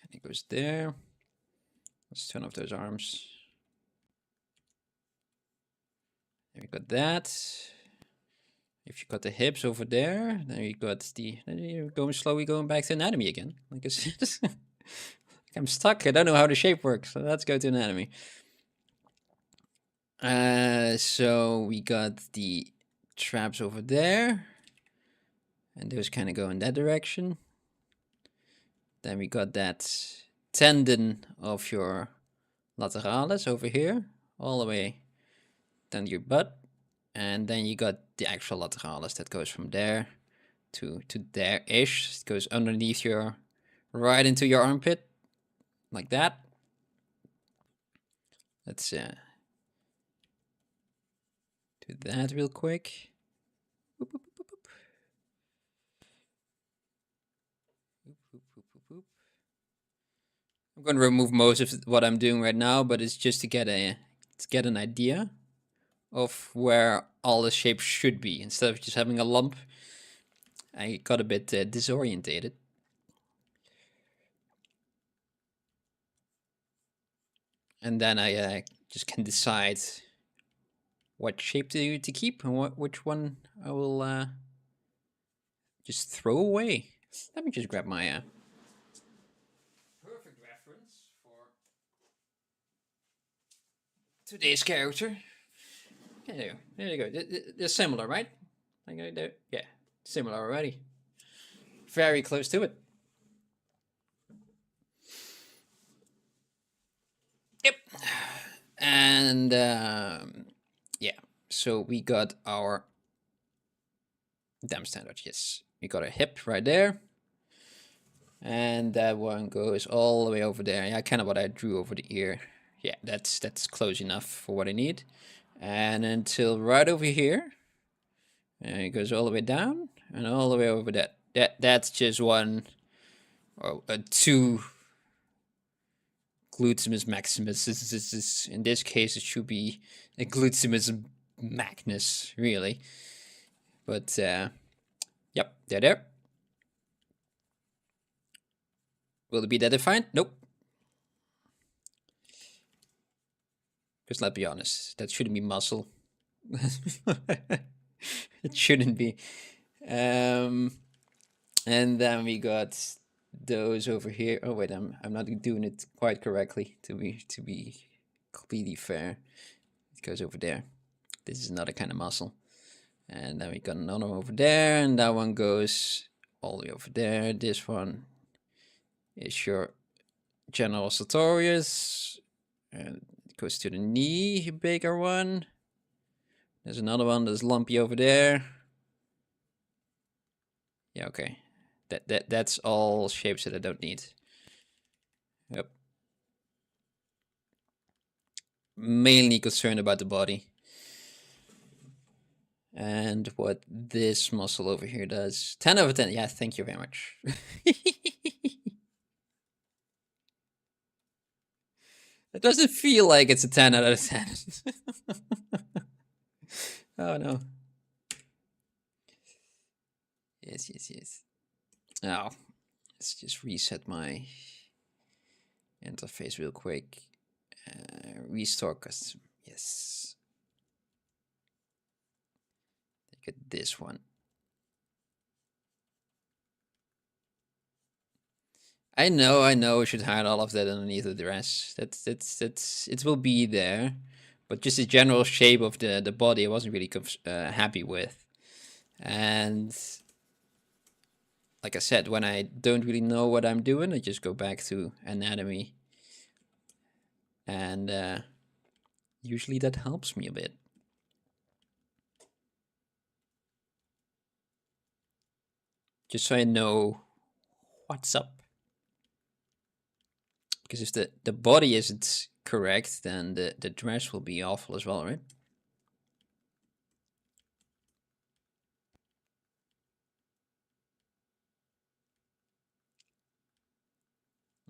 And it goes there. Let's turn off those arms. There we got that. If you got the hips over there, then you got the. Then you're going slowly going back to anatomy again. Like it's I'm stuck. I don't know how the shape works. So let's go to anatomy. So we got the traps over there, and those kind of go in that direction. Then we got that tendon of your lateralis over here, all the way down your butt, and then you got the actual lateralis that goes from there to there-ish. It goes underneath your, right into your armpit, like that. Let's do that real quick. Boop, boop, boop, boop, boop. Boop, boop, boop, boop. I'm going to remove most of what I'm doing right now, but it's just to get an idea of where all the shapes should be. Instead of just having a lump, I got a bit disorientated. And then I just can decide what shape to keep and which one I will just throw away. Let me just grab my perfect reference for today's character. There you go. They're similar, right? Yeah, similar already. Very close to it. Yep. And yeah, so we got our dam standard. Yes, we got a hip right there, and that one goes all the way over there. Yeah, kind of what I drew over the ear. Yeah, that's close enough for what I need. And until right over here, and it goes all the way down and all the way over that. That's just one or two glutimus maximus. In this case, it should be a glutimus magnus, really. But yep, they're there. Will it be that defined? Nope. Because let's be honest, that shouldn't be muscle. It shouldn't be. And then we got those over here. Oh wait, I'm not doing it quite correctly to be completely fair. It goes over there. This is another kind of muscle. And then we got another one over there, and that one goes all the way over there. This one is your general sartorius, and it goes to the knee, bigger one. There's another one that's lumpy over there. Yeah, okay. That's all shapes that I don't need. Yep. Mainly concerned about the body. And what this muscle over here does. 10 over 10. Yeah, thank you very much. It doesn't feel like it's a 10 out of 10. Oh no. Yes, yes, yes. Now, let's just reset my interface real quick. Restore custom. Yes. Look at this one. I know. We should hide all of that underneath the dress. That's. It will be there, but just the general shape of the body, I wasn't really happy with. And like I said, when I don't really know what I'm doing, I just go back to anatomy, and usually that helps me a bit. Just so I know what's up. Because if the body isn't correct, then the dress will be awful as well, right?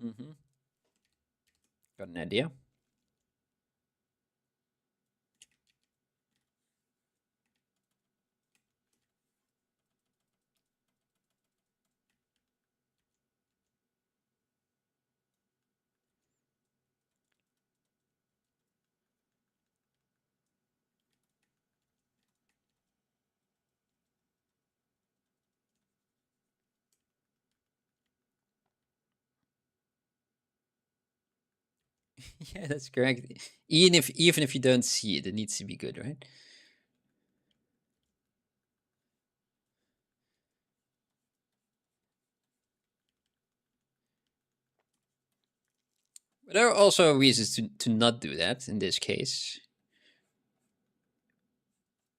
Mm-hmm. Got an idea? Yeah, that's correct. Even if you don't see it, it needs to be good, right? But there are also reasons to not do that in this case.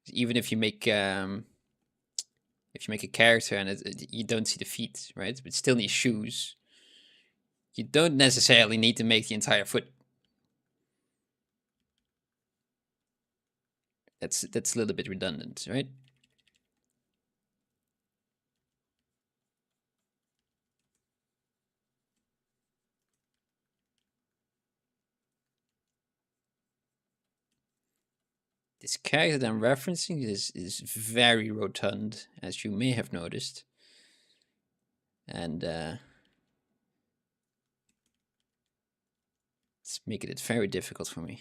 Even if you make a character and you don't see the feet, right? But still need shoes. You don't necessarily need to make the entire foot. That's a little bit redundant, right? This character that I'm referencing is very rotund, as you may have noticed. And it's making it very difficult for me.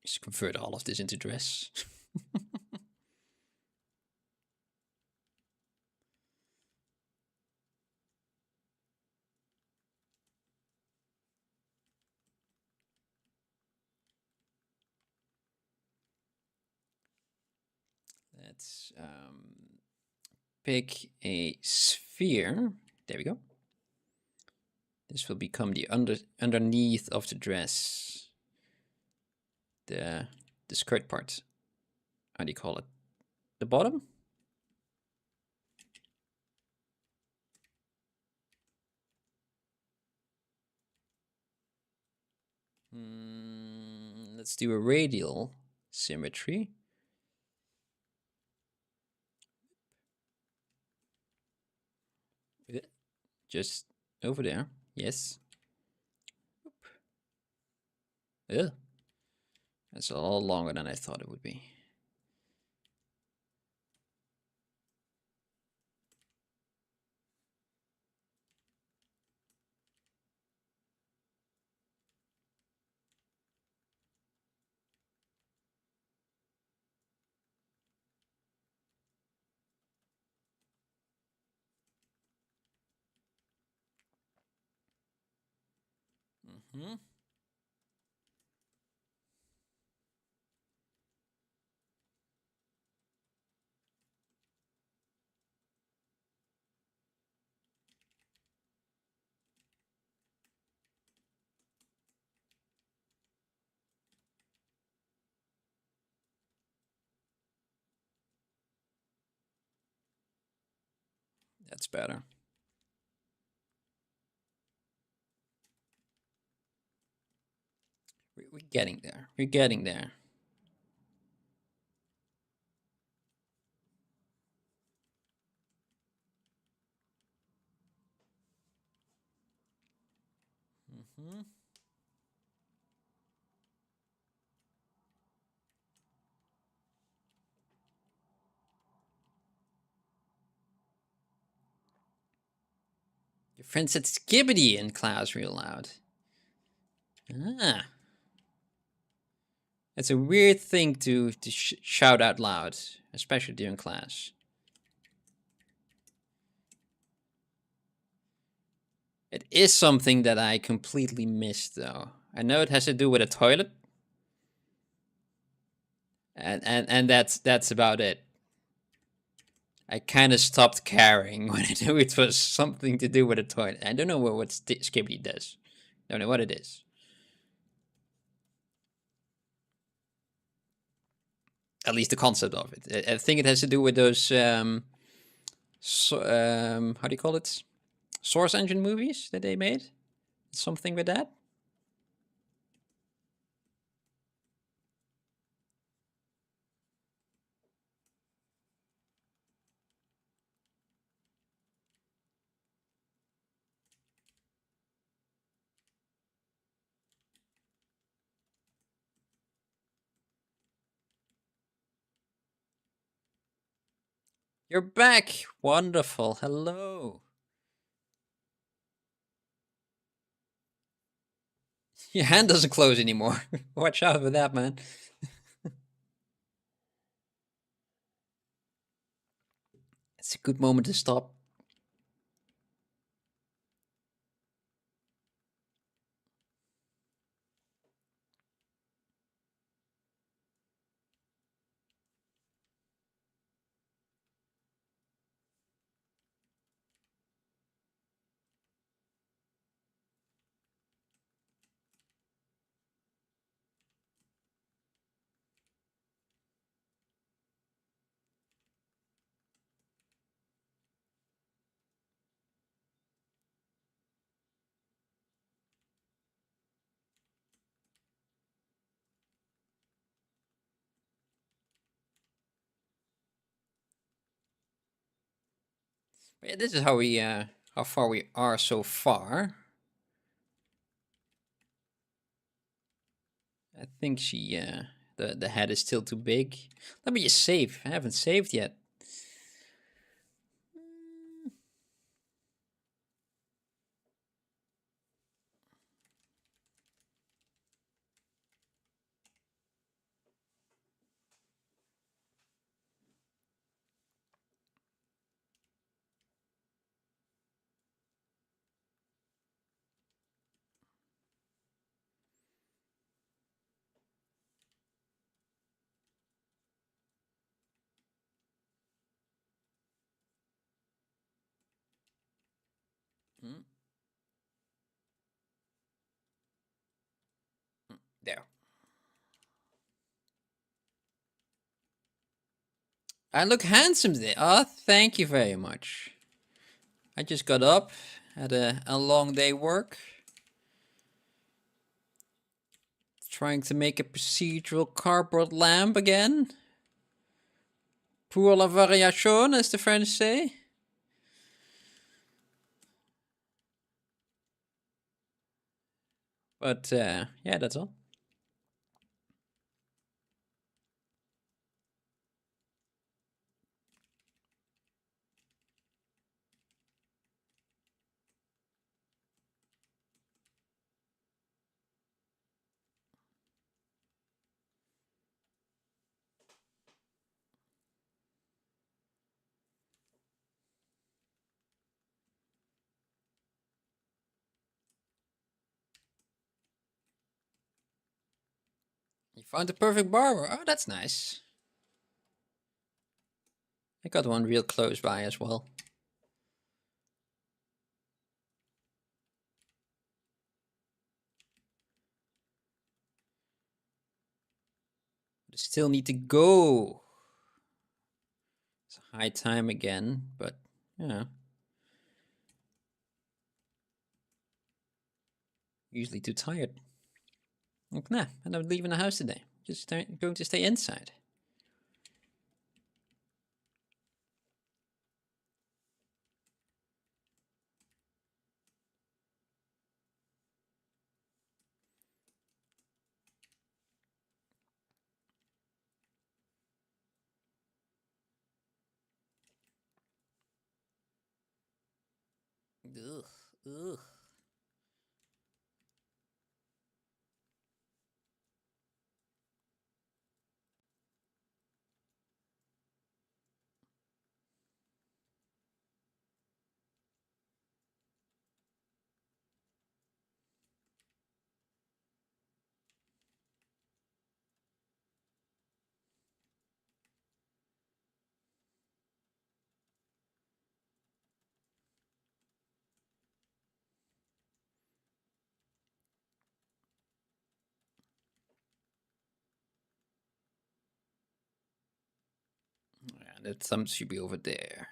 Just convert all of this into dress. Let's pick a sphere. There we go. This will become the underneath of the dress. The skirt part. How do you call it? The bottom? Let's do a radial symmetry. Just over there. Yes. Ugh. That's a lot longer than I thought it would be. Mm-hmm. That's better. We're getting there. We're getting there. Mm-hmm. Your friend said skibbity in class real loud. Ah. It's a weird thing to shout out loud, especially during class. It is something that I completely missed, though. I know it has to do with a toilet, and that's about it. I kind of stopped caring when I knew it was something to do with a toilet. I don't know what Skibbity does. I don't know what it is. At least the concept of it. I think it has to do with those how do you call it? Source engine movies that they made. Something with that. You're back. Wonderful. Hello. Your hand doesn't close anymore. Watch out for that, man. It's a good moment to stop. Yeah, this is how far we are so far. I think the head is still too big. Let me just save. I haven't saved yet. Mm. There. I look handsome today. Oh, thank you very much. I just got up, had a long day work. Trying to make a procedural cardboard lamp again. Pour la variation, as the French say. But yeah, that's all. You found the perfect barber. Oh, that's nice. I got one real close by as well. But I still need to go. It's high time again, but yeah. Usually too tired. Like, nah, I'm not leaving the house today. Just going to stay inside. Ugh, ugh. Yeah, that thumb should be over there.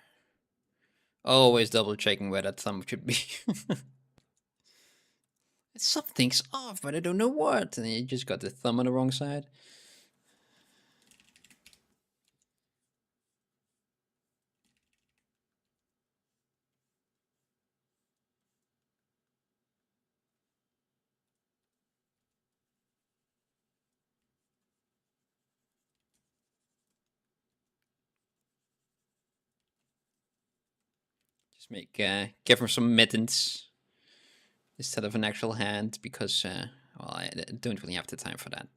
Always double checking where that thumb should be. Something's off, but I don't know what. And you just got the thumb on the wrong side. Just give him some mittens instead of an actual hand because, well, I don't really have the time for that.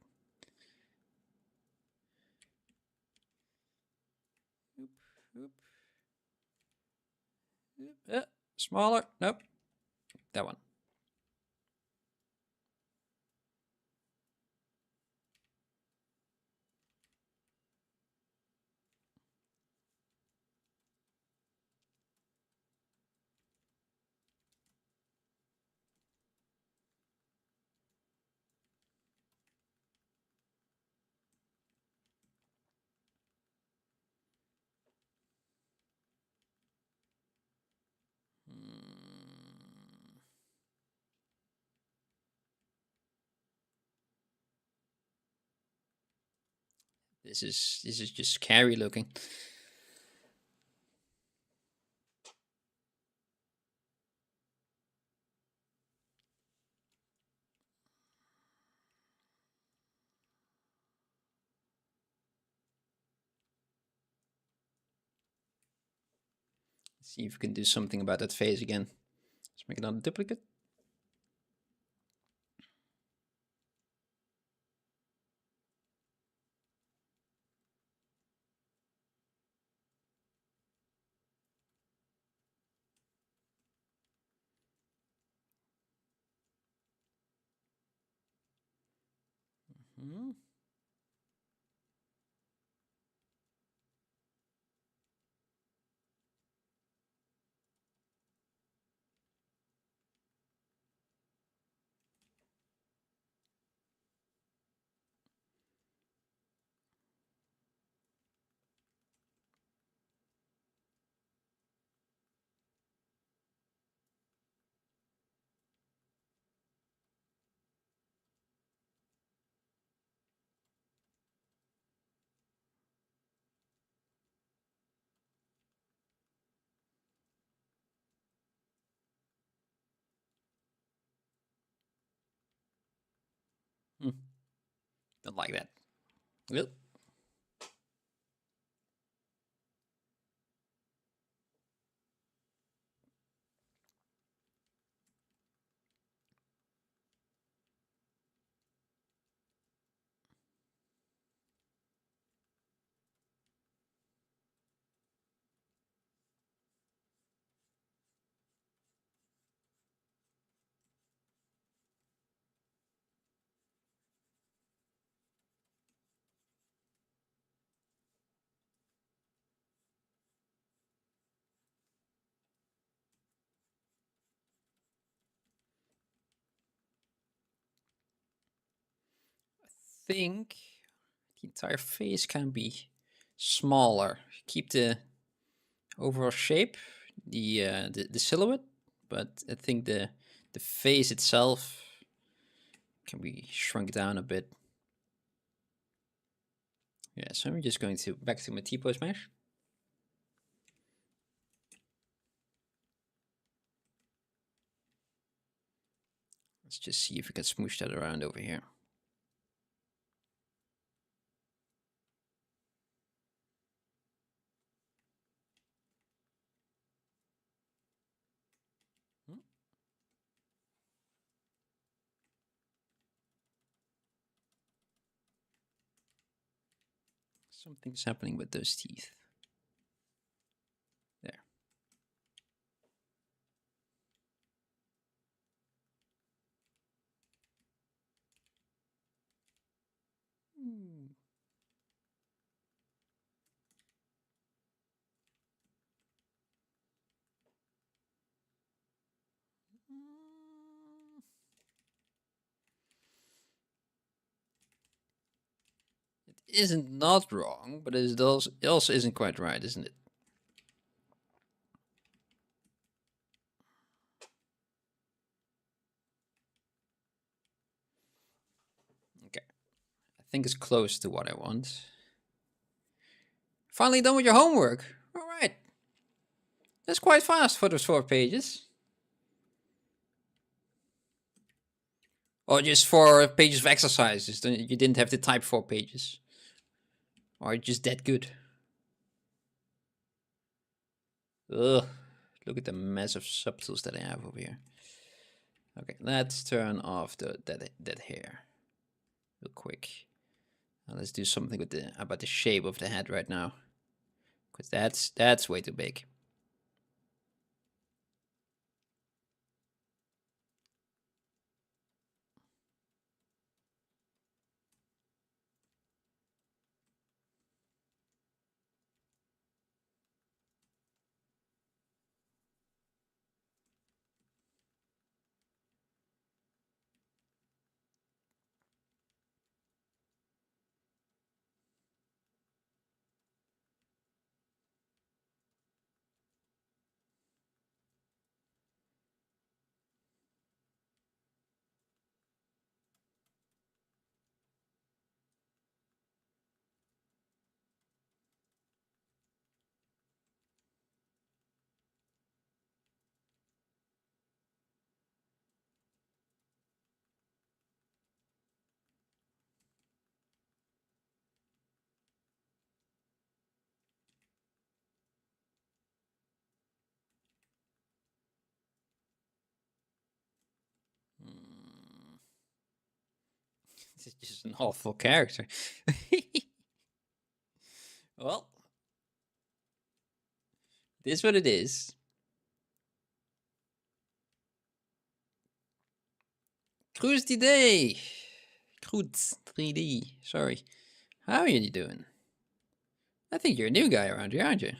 Oop, oop. Smaller. Nope. That one. This is just scary looking. See if we can do something about that face again. Let's make another duplicate. Hmm. Hmm. Don't like that. Well. Think the entire face can be smaller. Keep the overall shape, the silhouette, but I think the face itself can be shrunk down a bit. Yeah, so I'm just going to back to my T-pose mesh. Let's just see if we can smoosh that around over here. Something's happening with those teeth. There. It isn't not wrong, but it also isn't quite right, isn't it? Okay. I think it's close to what I want. Finally done with your homework. All right. That's quite fast for those 4 pages. Or just 4 pages of exercises. You didn't have to type 4 pages. Or just that good. Ugh. Look at the massive subtools that I have over here. Okay, let's turn off that hair real quick. Now let's do something with about the shape of the head right now, because that's way too big. This is just an awful character. Well, it is what it is. Cruise today. Cruise 3D. Sorry. How are you doing? I think you're a new guy around here, aren't you?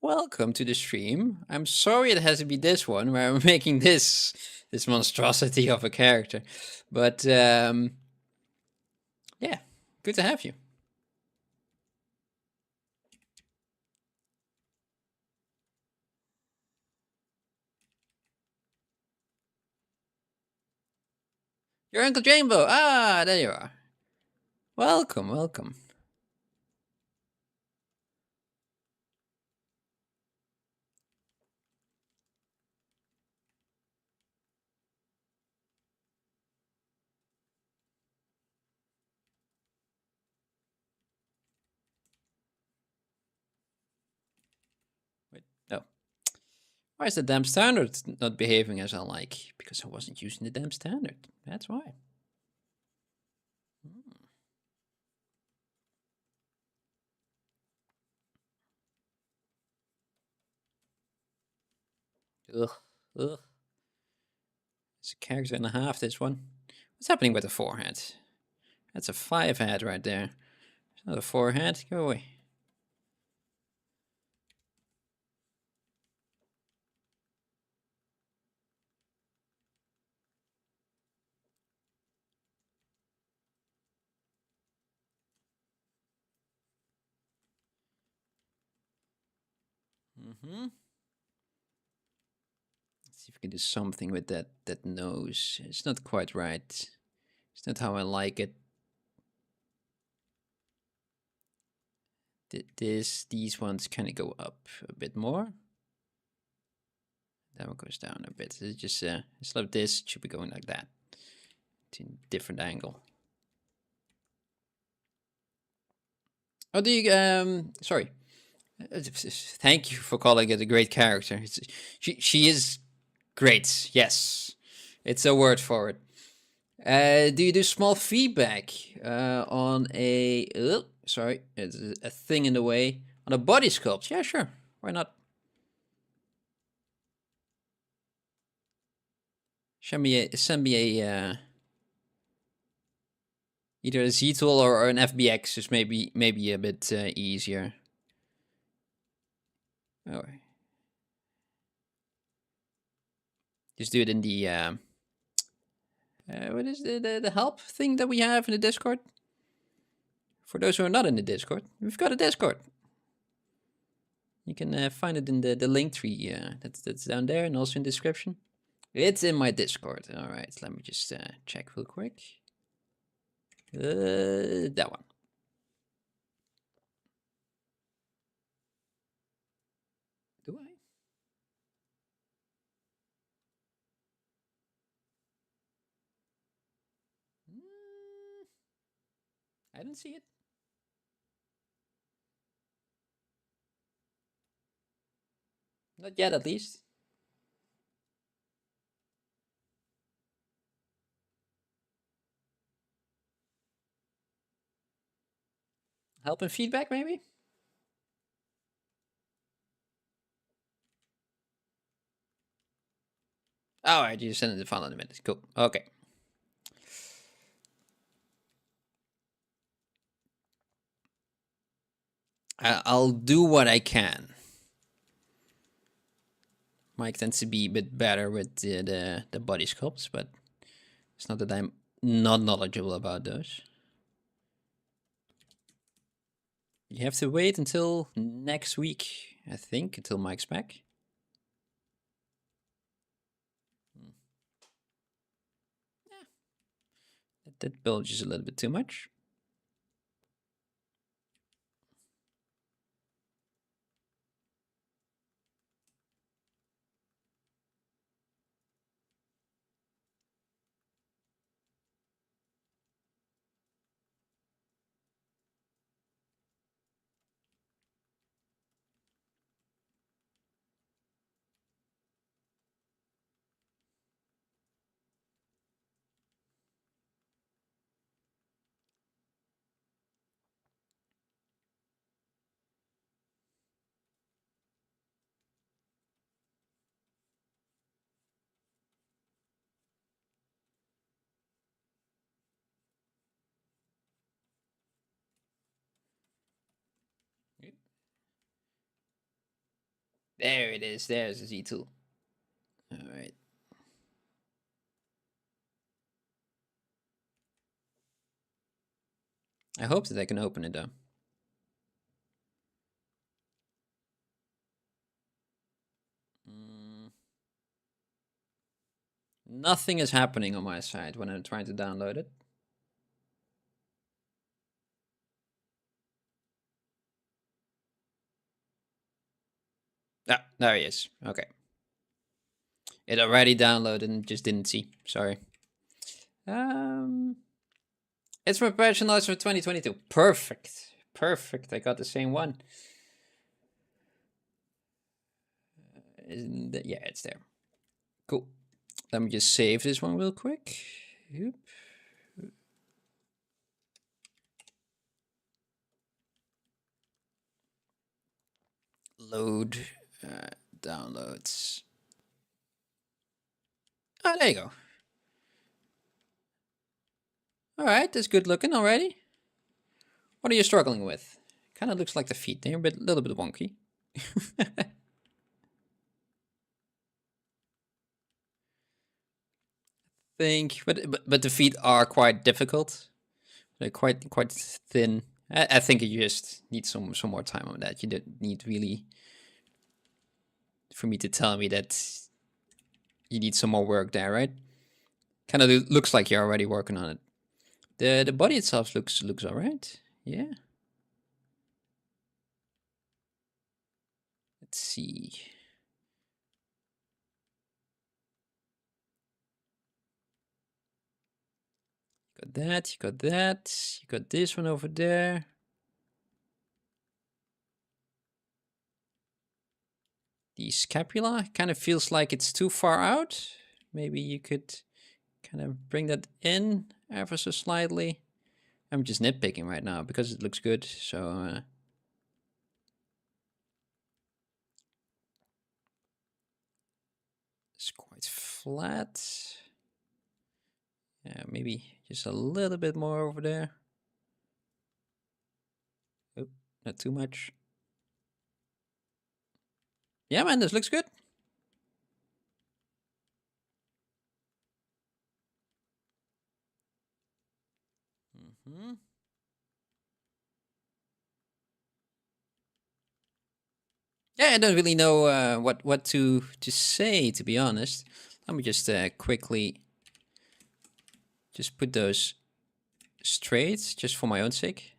Welcome to the stream. I'm sorry it has to be this one where I'm making this monstrosity of a character, but yeah, good to have you. You're Uncle Jambo. Ah, there you are. Welcome, welcome. Wait, no. Why is the damn standard not behaving as I like? Because I wasn't using the damn standard. That's why. Ugh, ugh. It's a character and a half, this one. What's happening with the forehead? That's a 5 head right there. It's not a 4 head. Go away. Let's See if we can do something with that nose. It's not quite right. It's not how I like it. These ones kind of go up a bit more. That one goes down a bit. It's just instead of this, it should be going like that. To a different angle. Oh, do you sorry. Thank you for calling it a great character. She is great. Yes, it's a word for it. Do you do small feedback on a? Sorry, it's a thing in the way on a body sculpt. Yeah, sure. Why not? Send me a either a Z tool or an FBX is maybe a bit easier. All right. Just do it in the what is the help thing that we have in the Discord? For those who are not in the Discord, we've got a Discord. You can find it in the link tree that's down there and also in the description. It's in my Discord. All right, let me just check real quick. That one. Do I? I don't see it. Not yet, at least. Help and feedback, maybe? All right, you send it the file in a minute. Cool. Okay. I'll do what I can. Mike tends to be a bit better with the body sculpts, but it's not that I'm not knowledgeable about those. You have to wait until next week, I think, until Mike's back. That bulges a little bit too much. There it is. There's the Z tool. All right. I hope that I can open it though. Nothing is happening on my side when I'm trying to download it. Ah, there he is. Okay. It already downloaded and just didn't see. Sorry. It's my preparation notes for 2022. Perfect. Perfect. I got the same one. Yeah, it's there. Cool. Let me just save this one real quick. Yep. Load downloads. Oh, there you go. All right, that's good looking already. What are you struggling with? Kind of looks like the feet. They're a little bit wonky. But the feet are quite difficult. They're quite thin. I think you just need some more time on that. You don't need really for me to tell me that you need some more work there, right? Kind of looks like you're already working on it. The body itself looks all right. Yeah. Let's see. Got that. You got that. You got this one over there. The scapula kind of feels like it's too far out. Maybe you could kind of bring that in ever so slightly. I'm just nitpicking right now because it looks good. So it's quite flat. Yeah, maybe just a little bit more over there. Oh, not too much. Yeah, man, this looks good. Mm-hmm. Yeah, I don't really know what to say, to be honest. Let me just quickly just put those straight, just for my own sake.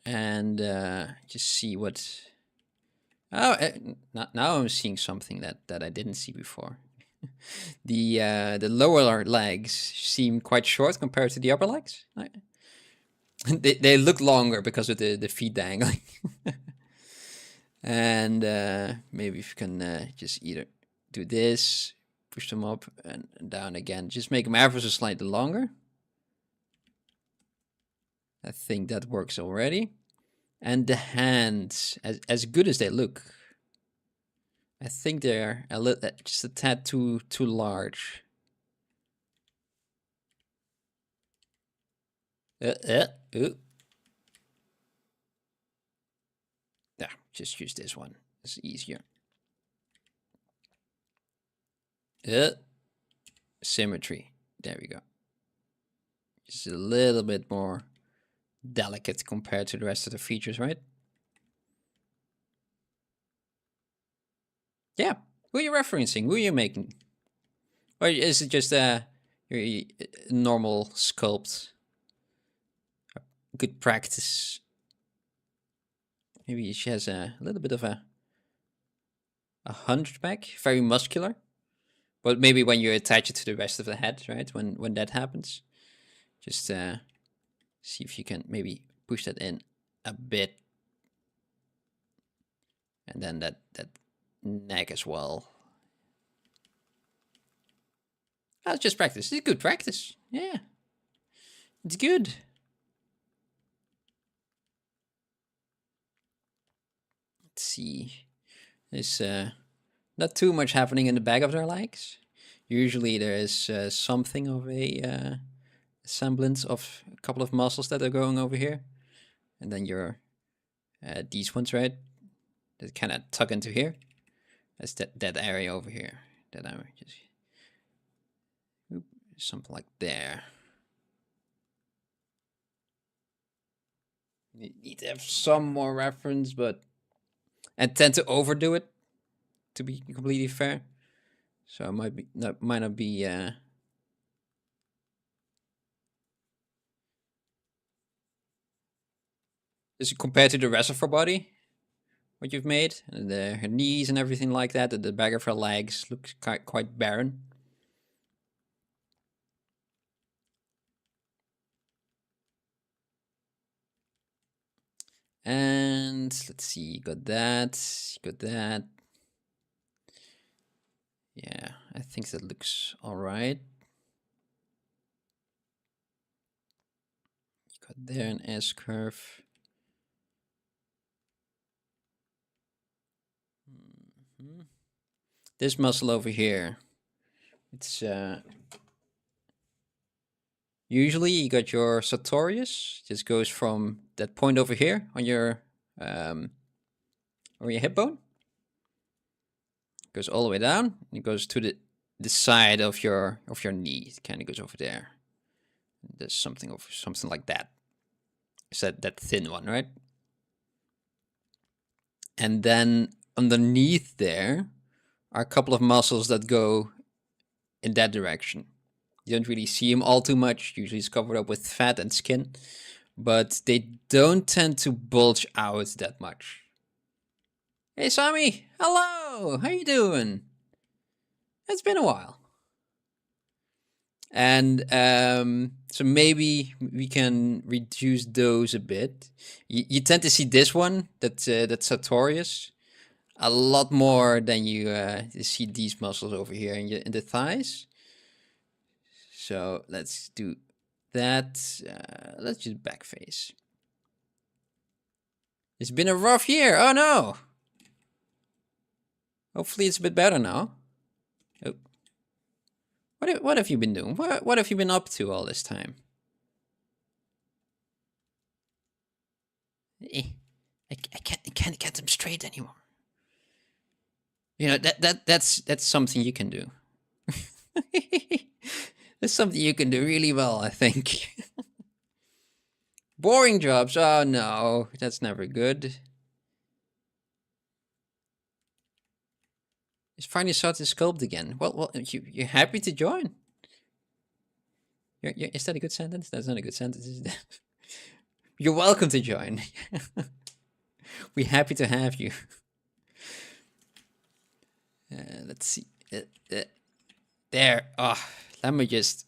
And just see what. Oh, now I'm seeing something that I didn't see before. The lower legs seem quite short compared to the upper legs. They look longer because of the feet dangling. And maybe if you can just either do this, push them up and down again. Just make them ever so slightly longer. I think that works already. And the hands, as good as they look, I think they're just a tad too large. Yeah, just use this one. It's easier. Symmetry. There we go. Just a little bit more delicate compared to the rest of the features, right? Yeah. Who are you referencing? Who are you making? Or is it just a normal sculpt? Good practice. Maybe she has a little bit of a hunchback, very muscular. But maybe when you attach it to the rest of the head, right? When that happens, just see if you can maybe push that in a bit, and then that neck as well. That's just practice. It's good practice. Yeah, it's good. Let's see. There's not too much happening in the back of their legs. Usually there is something of a semblance of a couple of muscles that are going over here, and then your these ones, right? That kind of tuck into here. That's that area over here that I'm just something like there. You need to have some more reference, but I tend to overdo it, to be completely fair. So it might not be just compared to the rest of her body, what you've made, and her knees and everything like that. The back of her legs looks quite barren. And let's see, got that, got that. Yeah, I think that looks all right. Got there an S curve. This muscle over here, it's usually you got your sartorius. Just goes from that point over here on your hip bone. Goes all the way down. And it goes to the side of your knee. It kind of goes over there. There's something like that. Is that thin one, right? And then underneath there are a couple of muscles that go in that direction. You don't really see them all too much. Usually it's covered up with fat and skin, but they don't tend to bulge out that much. Hey, Sammy. Hello. How you doing? It's been a while. And so maybe we can reduce those a bit. You tend to see this one, that's sartorius, a lot more than you see these muscles over here in the thighs. So let's do that. Let's just back face. It's been a rough year. Oh no. Hopefully it's a bit better now. Oh. What have you been doing? What have you been up to all this time? I can't get them straight anymore. You know, that's something you can do. That's something you can do really well, I think. Boring jobs. Oh no, that's never good. It's finally started to sculpt again. Well, you're happy to join. Is that a good sentence? That's not a good sentence, is it? You're welcome to join. We're happy to have you. Let's see. There. Oh, let me just...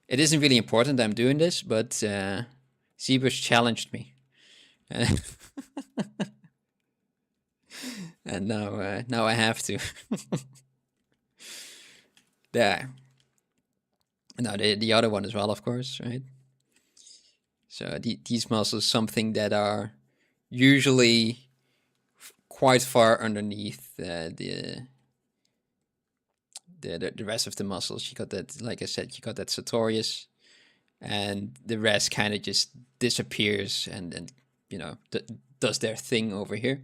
It isn't really important that I'm doing this, but ZBrush challenged me. And now I have to. There. Now the other one as well, of course, right? So these muscles, something that are usually quite far underneath the rest of the muscles. You got that, like I said, you got that sartorius, and the rest kind of just disappears and you know does their thing over here.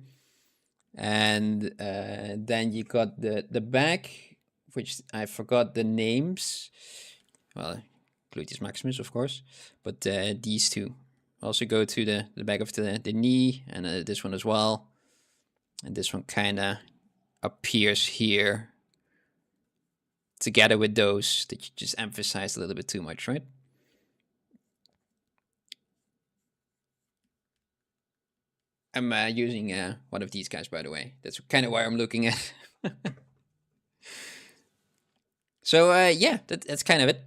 And then you got the back, which I forgot the names. Well, gluteus maximus, of course, but these two also go to the back of the knee, and this one as well. And this one kind of appears here together with those that you just emphasized a little bit too much, right? I'm using one of these guys, by the way. That's kind of why I'm looking at. So yeah, that's kind of it.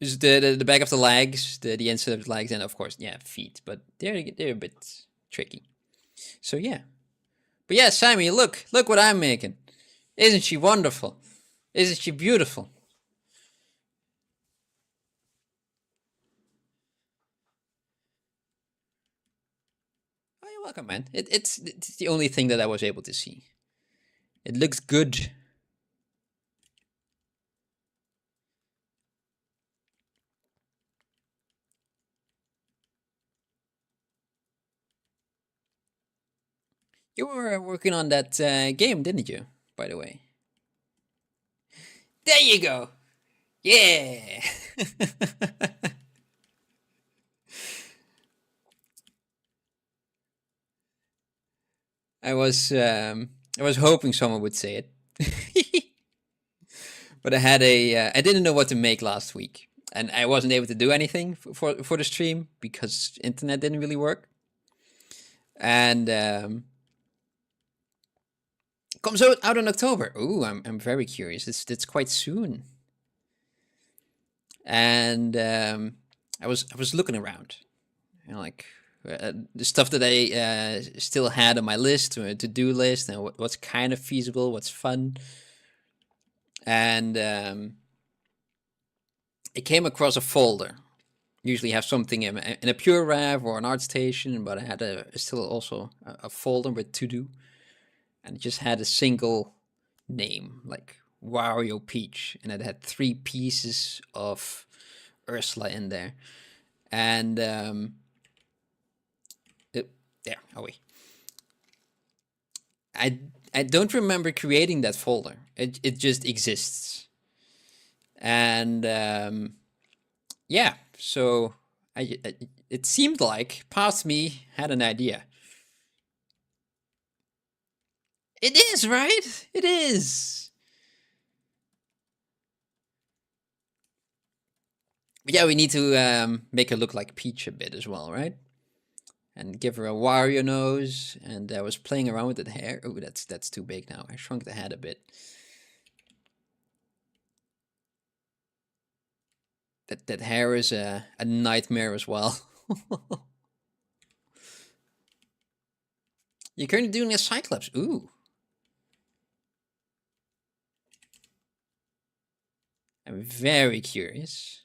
Just the back of the legs, the inside of the legs, and of course, yeah, feet. But they're a bit tricky. So yeah. But yeah, Sammy, look what I'm making. Isn't she wonderful? Isn't she beautiful? Oh, you're welcome, man. It's the only thing that I was able to see. It looks good. You were working on that game, didn't you? By the way. There you go. Yeah. I was hoping someone would say it. But I didn't know what to make last week, and I wasn't able to do anything for the stream because internet didn't really work. And it comes out in October. Ooh, I'm very curious. It's quite soon. And I was looking around, you know, like the stuff that I still had on my list, to-do list, and what's kind of feasible, what's fun. And I came across a folder. Usually have something in a Pure Rev or an ArtStation, but I had still also a folder with to do, and it just had a single name like Wario Peach, and it had 3 pieces of Ursula in there, and oh wait, I don't remember creating that folder. It just exists, and yeah, so it seemed like past me had an idea. It is, right? It is. But yeah, we need to make her look like Peach a bit as well, right? And give her a Wario nose. And I was playing around with the hair. Oh, that's too big now. I shrunk the head a bit. That hair is a nightmare as well. You're currently doing a Cyclops. Ooh. I'm very curious.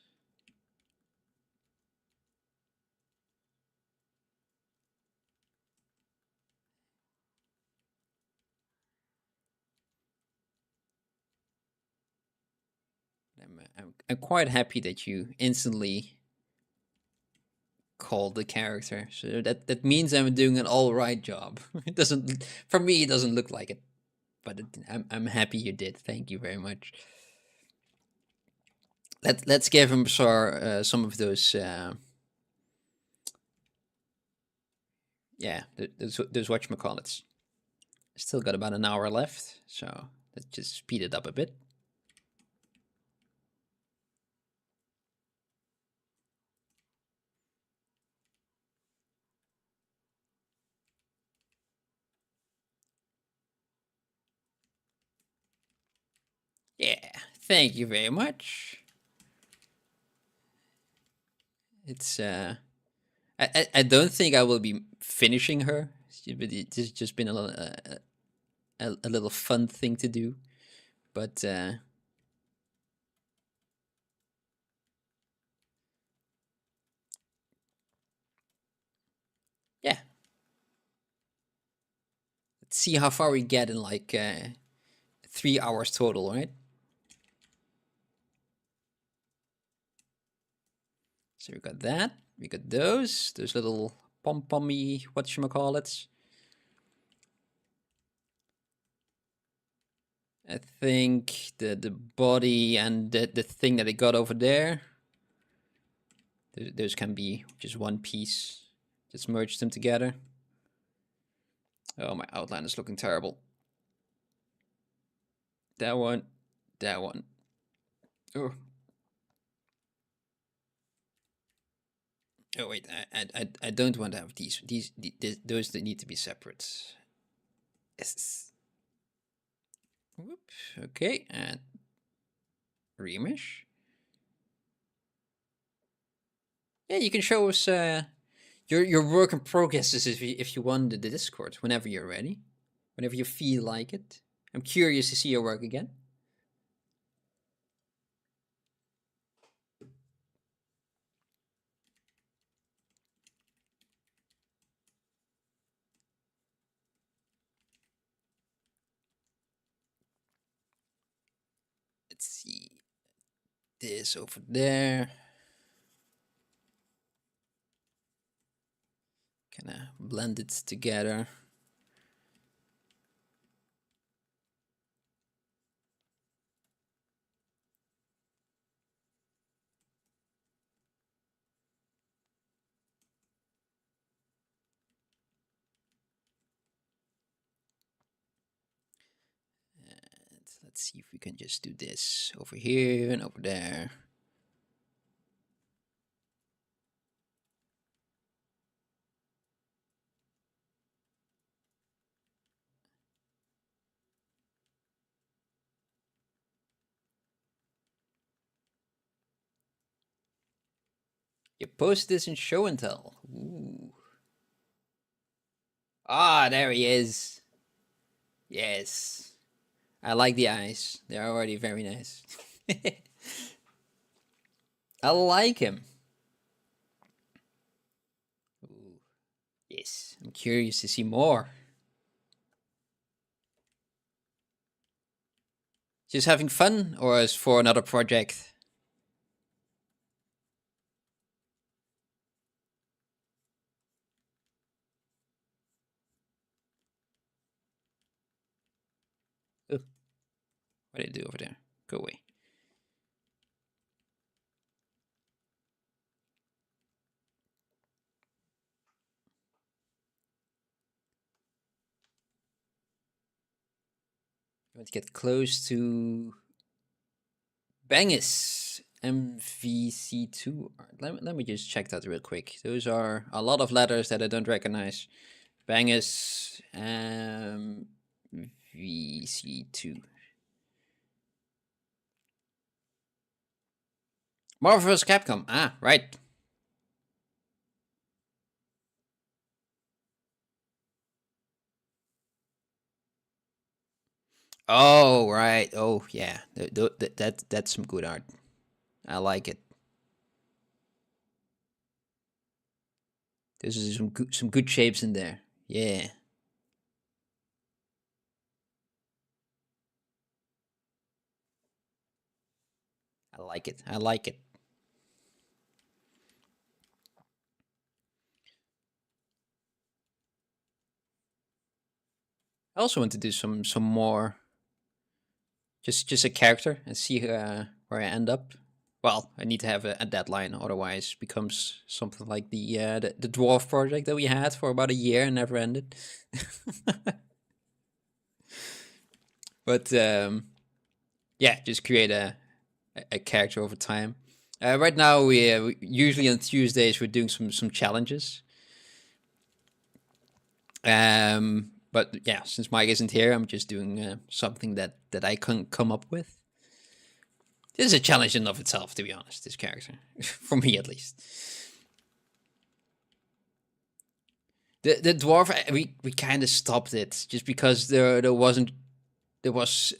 I'm quite happy that you instantly called the character. So that means I'm doing an all right job. It doesn't, for me, it doesn't look like it, but I'm happy you did. Thank you very much. Let's give him some of those. Yeah, those whatchamacallits. Still got about an hour left, so let's just speed it up a bit. Yeah, thank you very much. It's I don't think I will be finishing her, but it's just been a little fun thing to do. But yeah, let's see how far we get in like 3 hours total, right? So we got that. We got those little pom pommy whatchamacallits. I think the body and the thing that I got over there, those can be just one piece. Just merge them together. Oh, my outline is looking terrible. That one, that one. Oh, oh wait, I don't want to have those that need to be separate. Yes. Whoop. Okay, and remesh. Yeah, you can show us your work in progress if you want the Discord whenever you're ready, whenever you feel like it. I'm curious to see your work again. Let's see this over there. Kind of blend it together. And let's see if we can just do this over here and over there. You post this in show and tell. Ooh. Ah, there he is. Yes. I like the eyes. They're already very nice. I like him. Ooh. Yes. I'm curious to see more. Just having fun, or is for another project? Oh, what did I do over there? Go away. want to get close to Bangis MVC2. Let me just check that real quick. Those are a lot of letters that I don't recognize. Bangis MVC2. Marvel vs. Capcom. Ah, right. Oh, right. Oh, yeah. That's some good art. I like it. There's some good shapes in there. Yeah. I like it. I like it. I also want to do some more, just a character and see where I end up. Well, I need to have a deadline, otherwise it becomes something like the dwarf project that we had for about a year and never ended. But yeah, just create a character over time. Right now, we usually on Tuesdays we're doing some challenges. But yeah, since Mike isn't here, I'm just doing something that I can come up with. This is a challenge in of itself, to be honest. This character, for me at least. The dwarf, we kind of stopped it just because there wasn't there was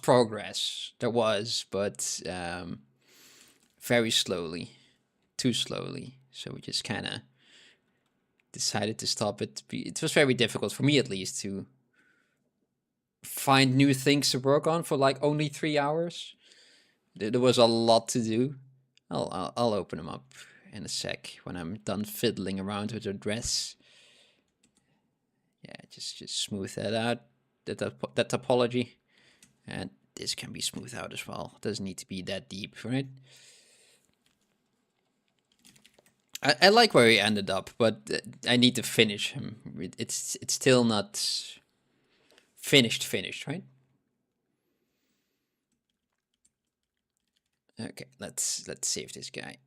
progress, but very slowly, too slowly. So we just kind of decided to stop it. It was very difficult for me, at least, to find new things to work on for like only 3 hours. There was a lot to do. I'll open them up in a sec when I'm done fiddling around with the dress. Yeah, just smooth that out. That topology, and this can be smoothed out as well. It doesn't need to be that deep, right? I like where he ended up, but I need to finish him. It's still not finished, right? Okay, let's save this guy.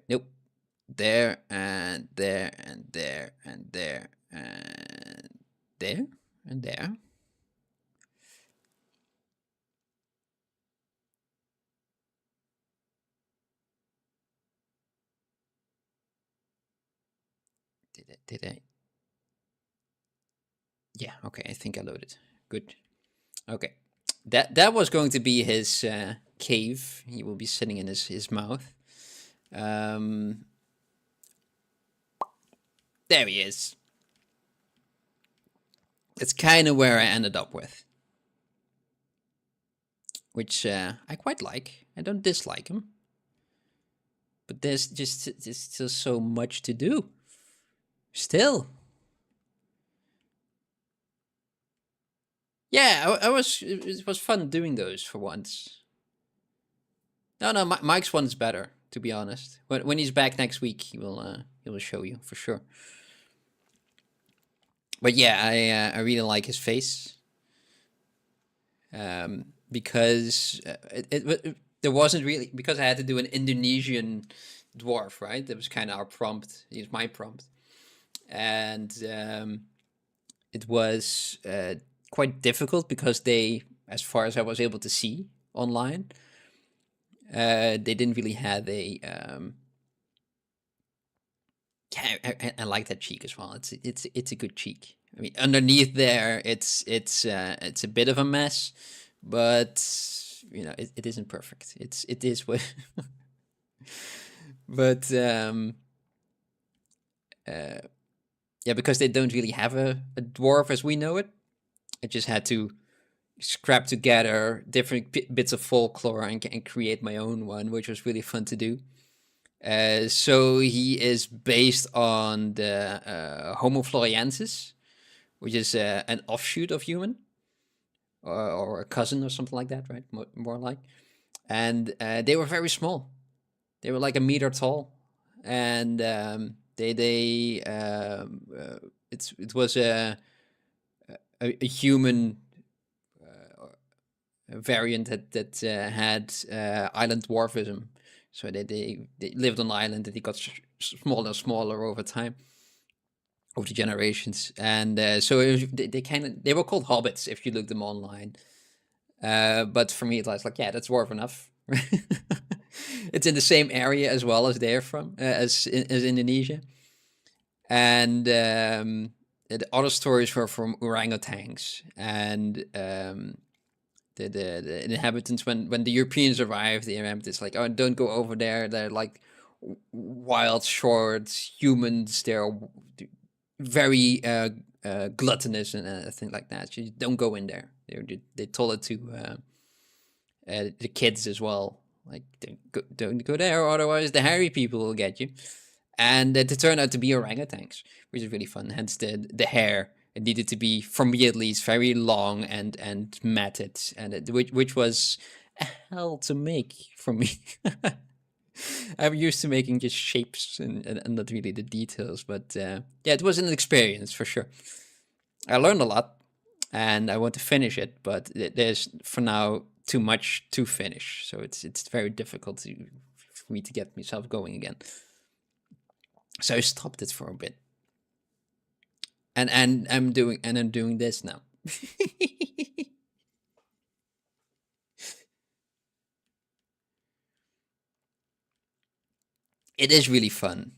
Nope. There and there and there and there and there and there. Did I? Yeah. Okay. I think I loaded. Good. Okay. That was going to be his cave. He will be sitting in his mouth. There he is. That's kind of where I ended up with, which I quite like. I don't dislike him, but there's just still so much to do. Still, yeah, it was fun doing those for once. No, Mike's one's better, to be honest. When he's back next week, he will show you for sure. But yeah, I really like his face, because there wasn't really, because I had to do an Indonesian dwarf, right? That was kind of our prompt. He's my prompt, and it was quite difficult because they, as far as I was able to see online, they didn't really have a. Yeah, I like that cheek as well. It's a good cheek. I mean, underneath there, it's a bit of a mess, but it isn't perfect. It is what. But yeah, because they don't really have a dwarf as we know it. I just had to scrap together different bits of folklore and create my own one, which was really fun to do. So he is based on the Homo floresiensis, which is an offshoot of human, or a cousin or something like that, right? More like. And they were very small. They were like a meter tall, and it was a human variant that had island dwarfism. So they lived on the island, and he got smaller and smaller over time, over the generations. And so it was, they were called hobbits if you look them online. But for me, it was like, yeah, that's dwarf enough. It's in the same area as well as they're from, as Indonesia. And the other stories were from orangutans, and the inhabitants, when the Europeans arrived, the inhabitants like, oh, don't go over there. They're like wild, short humans. They're very gluttonous and things like that. So you don't go in there. They told it to the kids as well. Like, don't go there, otherwise the hairy people will get you. And it turned out to be orangutans, which is really fun. Hence the hair. It needed to be, for me at least, very long and matted, and which was a hell to make for me. I'm used to making just shapes and not really the details, but yeah, it was an experience for sure. I learned a lot, and I want to finish it, but there's for now too much to finish, so it's very difficult for me to get myself going again. So I stopped it for a bit, and I'm doing this now. It is really fun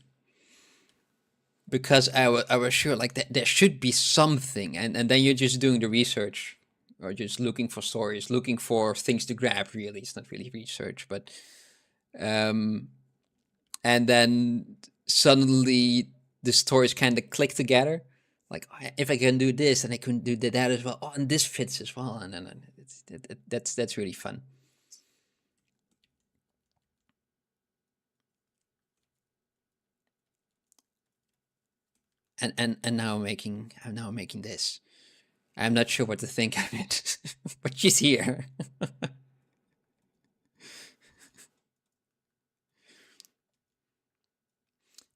because I was sure like that there should be something, and then you're just doing the research or just looking for stories, looking for things to grab. Really, it's not really research, but um, and then suddenly the stories kind of click together. Like, if I can do this, and I can do that as well. Oh, and this fits as well, and then that's really fun. And now I'm making this. I'm not sure what to think of it, but she's here.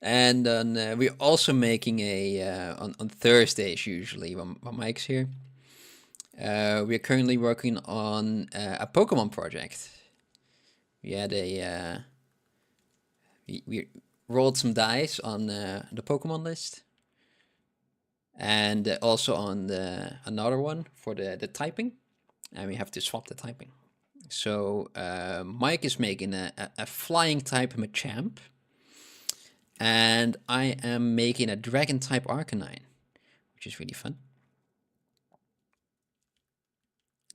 And we're also making a on Thursdays usually when Mike's here. We're currently working on a Pokemon project. We had we rolled some dice on the Pokemon list, and also on another one for the typing, and we have to swap the typing. So Mike is making a flying type Machamp, and I am making a dragon type Arcanine, which is really fun.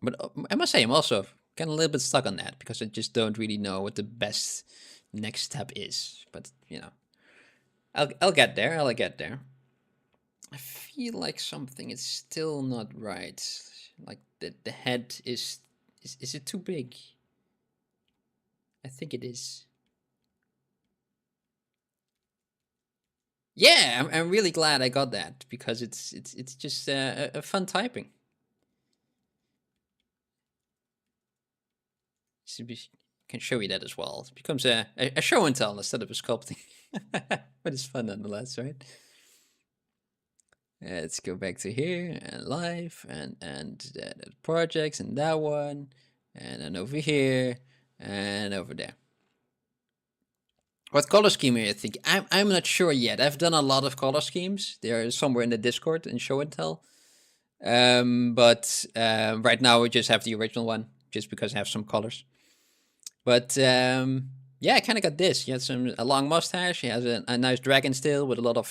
But I must say, I'm also kind of a little bit stuck on that because I just don't really know what the best next step is. But I'll get there. I'll get there. I feel like something is still not right. Like the head is it too big? I think it is. Yeah, I'm really glad I got that because it's just a fun typing. So can show you that as well. It becomes a show and tell instead of a sculpting, but it's fun nonetheless, right? Let's go back to here and live and the projects and that one, and then over here and over there. What color scheme are you thinking? I'm not sure yet. I've done a lot of color schemes. They're somewhere in the Discord in show and tell. But right now we just have the original one, just because I have some colors. But yeah, I kind of got this. He has a long mustache. He has a nice dragon's tail with a lot of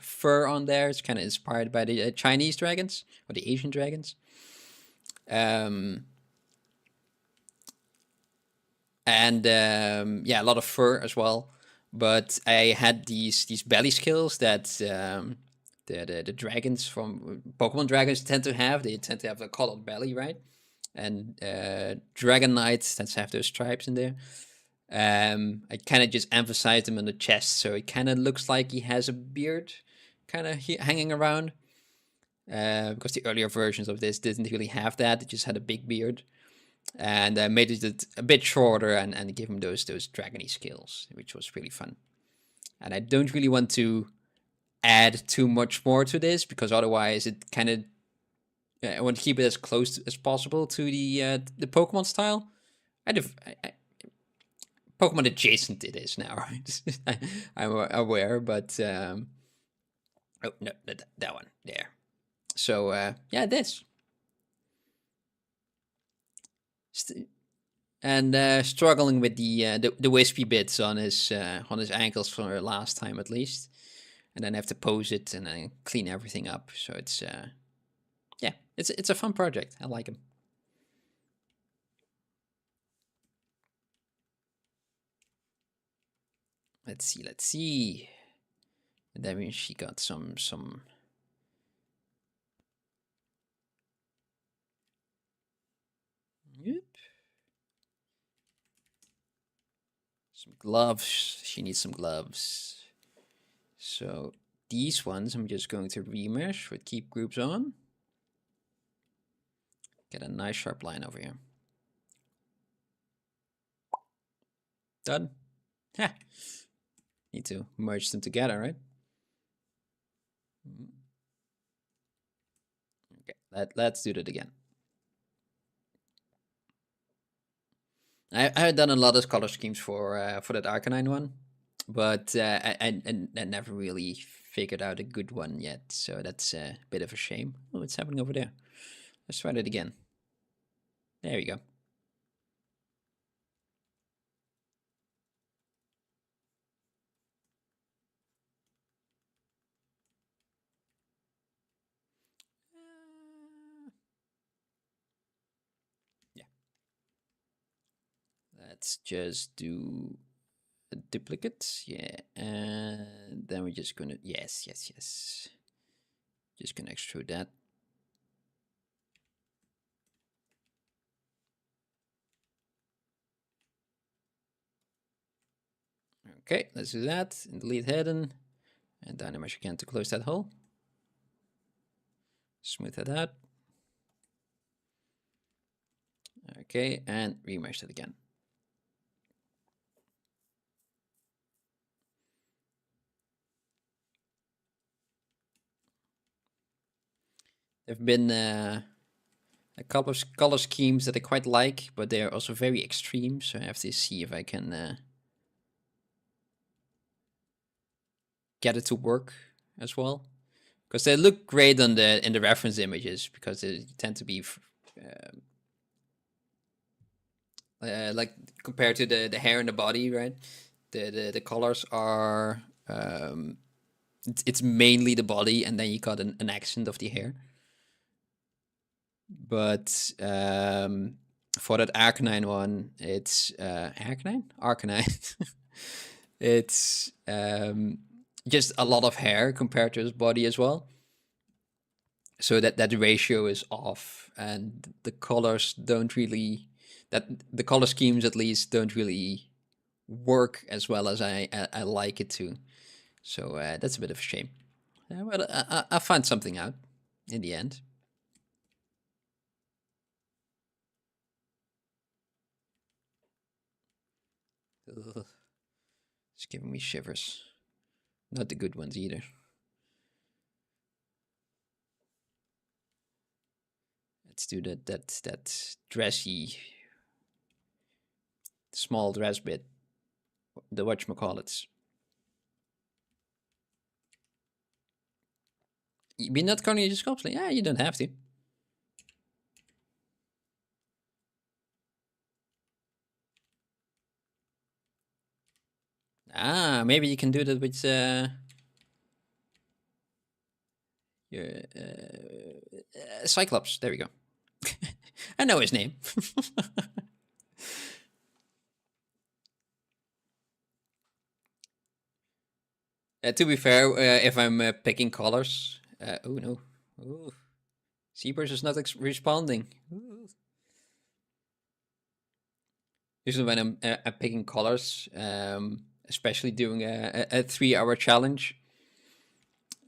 fur on there. It's kind of inspired by the Chinese dragons or the Asian dragons. And yeah, a lot of fur as well. But I had these belly skills that the dragons from Pokemon dragons tend to have. They tend to have a colored belly, right? And Dragon Knights tends to have those stripes in there. I kind of just emphasized him on the chest, so it kind of looks like he has a beard kind of hanging around. Because the earlier versions of this didn't really have that; it just had a big beard. And I made it a bit shorter and give him those dragony skills, which was really fun. And I don't really want to add too much more to this, because otherwise it kind of, I want to keep it as close as possible to the Pokemon style. Pokemon adjacent it is now, right? I'm aware, but oh no, that one there. So yeah, this. And struggling with the wispy bits on his ankles for last time at least, and then have to pose it and then clean everything up. So it's yeah, it's a fun project. I like him. Let's see. And then she got some. Yep. Some gloves. She needs some gloves. So these ones I'm just going to remesh with keep groups on. Get a nice sharp line over here. Done. Ha. Need to merge them together, right? Okay, let's do that again. I had done a lot of color schemes for that Arcanine one, but I never really figured out a good one yet. So that's a bit of a shame. Oh, what's happening over there? Let's try that again. There we go. Yeah. Let's just do a duplicate. Yeah. And then we're just gonna, yes. Just gonna extrude that. Okay, let's do that. And delete hidden. And Dynamesh again to close that hole. Smooth that out. Okay, and remesh it again. There have been a couple of color schemes that I quite like, but they are also very extreme, so I have to see if I can get it to work as well. Because they look great on in the reference images, because they tend to be like compared to the hair and the body, right? The colors are it's mainly the body, and then you got an accent of the hair. But for that Arcanine one, it's Arcanine. It's just a lot of hair compared to his body as well. So that ratio is off, and the colors don't really, that the color schemes at least don't really work as well as I like it to. So that's a bit of a shame. But I'll find something out in the end. Ugh. It's giving me shivers. Not the good ones either. Let's do that dressy small dress bit. The whatchamacallits. Be not calling your sculpts? Yeah, you don't have to. Ah, maybe you can do that with your Cyclops. There we go. I know his name. To be fair, if I'm picking colors, oh no, ooh, Zebras is not responding. Ooh. Usually when I'm picking colors, especially doing a 3-hour challenge,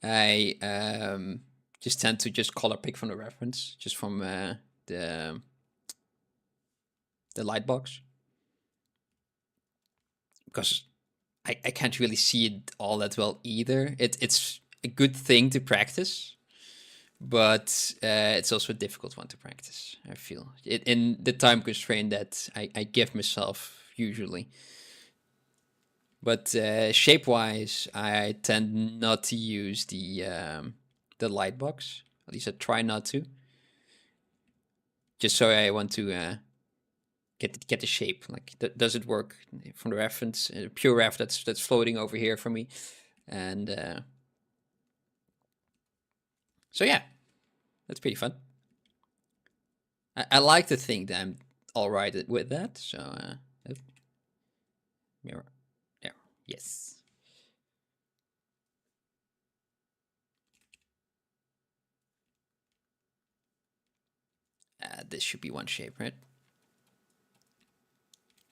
I just tend to just color pick from the reference, just from the light box, because I can't really see it all that well either. It's a good thing to practice, but it's also a difficult one to practice. I feel it in the time constraint that I give myself usually. But shape wise, I tend not to use the light box. At least I try not to. Just so I want to get the shape. Like, does it work from the reference? Pure ref that's floating over here for me, and so yeah, that's pretty fun. I like to think that I'm all right with that. So mirror, there, yes. This should be one shape, right?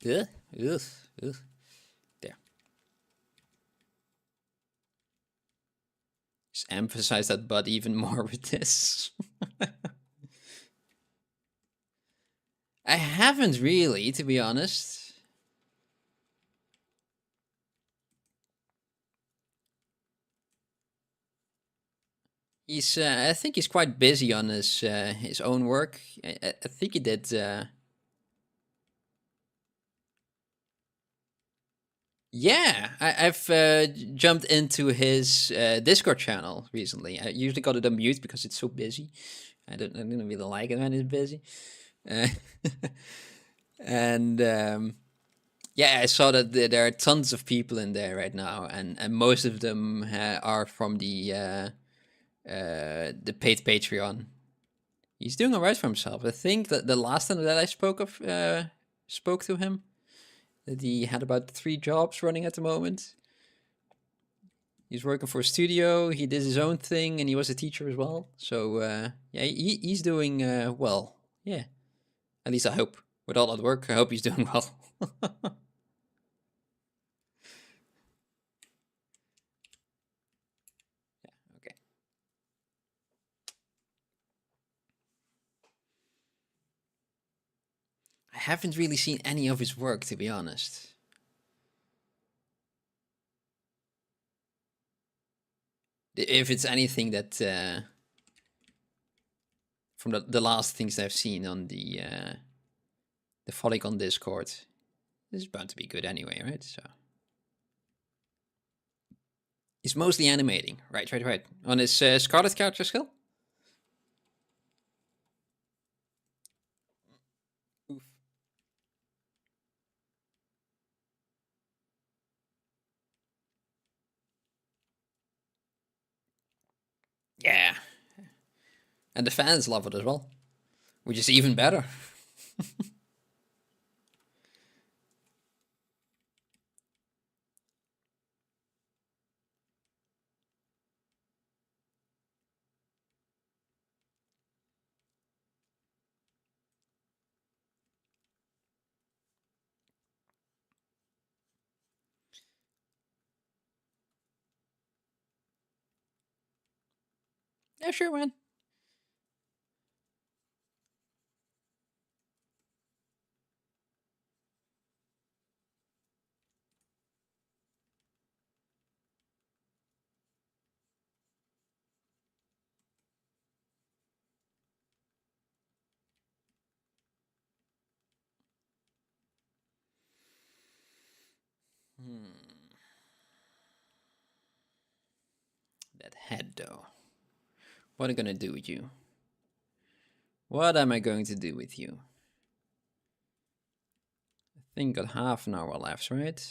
Ugh, ugh, ugh. There. Just emphasize that butt even more with this. I haven't really, to be honest. I think he's quite busy on his own work. I think he did. Yeah, I've jumped into his Discord channel recently. I usually got it on mute because it's so busy. I don't really like it when it's busy. Uh, and yeah, I saw that there are tons of people in there right now, and most of them are from the paid Patreon. He's doing alright for himself. I think that the last time that I spoke to him, that he had about 3 jobs running at the moment. He's working for a studio. He did his own thing, and he was a teacher as well. So yeah, he's doing well. Yeah, at least I hope. With all that work, I hope he's doing well. Okay. I haven't really seen any of his work, to be honest. If it's anything that from the last things I've seen on the Polygon Discord, this is bound to be good anyway, right? So he's mostly animating, right. On his Scarlet character skill. Oof. Yeah, and the fans love it as well, which is even better. Yeah, sure, man. Hmm. That head, though. What am I gonna do with you? What am I going to do with you? I think got half an hour left, right?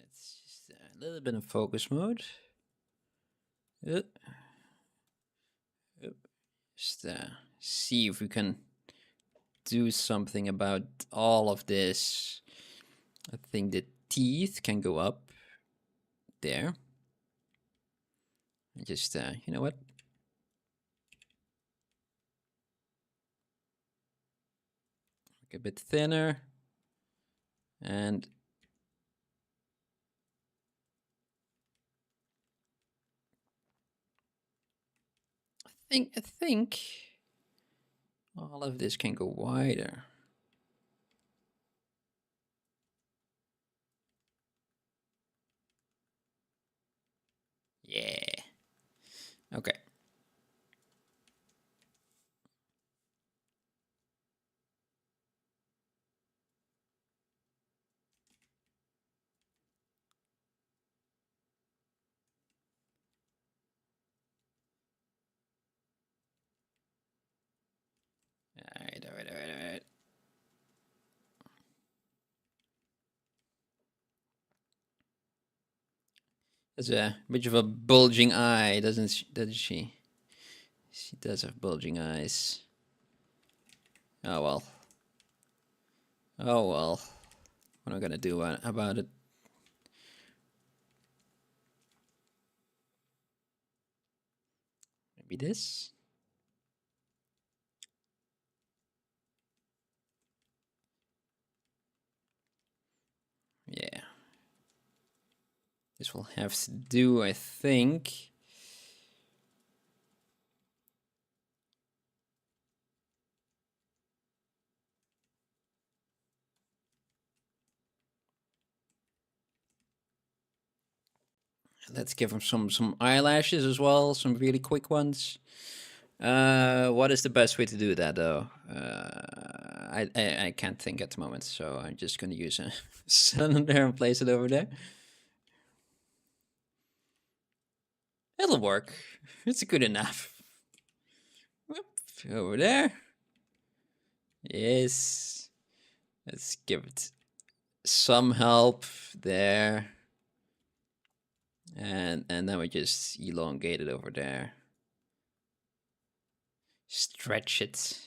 It's just a little bit of focus mode. Uh, Just see if we can do something about all of this. I think the teeth can go up there. Just, you know what? Make a bit thinner. And I think all of this can go wider. Yeah. Okay. All right. There's a bit of a bulging eye, doesn't she? She does have bulging eyes. Oh well. Oh well. What am I gonna do about it? Maybe this? Yeah. This will have to do, I think. Let's give him some eyelashes as well, some really quick ones. What is the best way to do that though? I can't think at the moment, so I'm just gonna use a cylinder and place it over there. It'll work. It's good enough. Whoop, over there. Yes. Let's give it some help there. And then we just elongate it over there. Stretch it.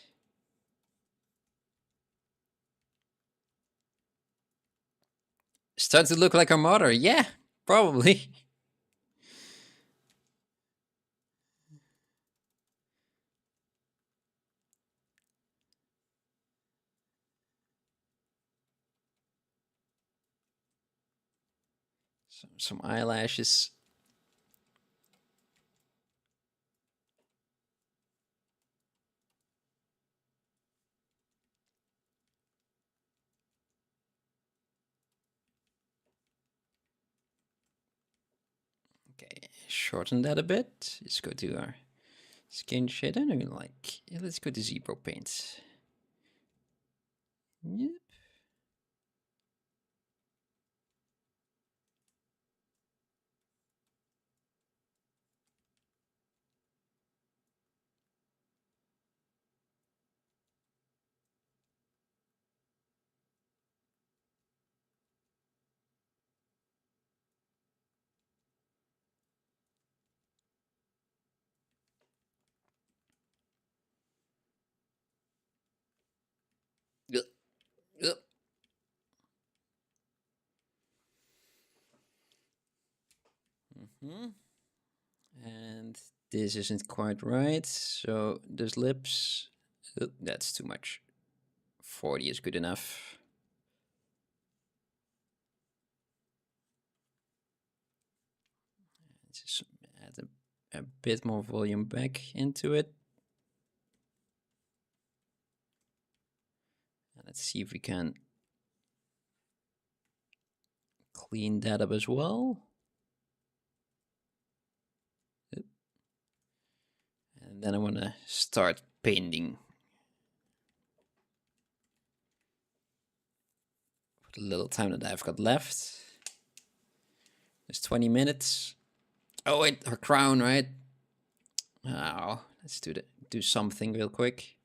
Starts to look like our mother. Yeah, probably. Some eyelashes. Okay, shorten that a bit. Let's go to our skin shade. I don't like. Yeah, let's go to zebra paint. Yep. Yep. Yep. Mm-hmm. And this isn't quite right. So those lips. Oh, that's too much. 40 is good enough. Just add a bit more volume back into it. And let's see if we can clean that up as well. And then I want to start painting. For the little time that I've got left. It's 20 minutes. Oh wait, her crown, right? Oh, let's do something real quick.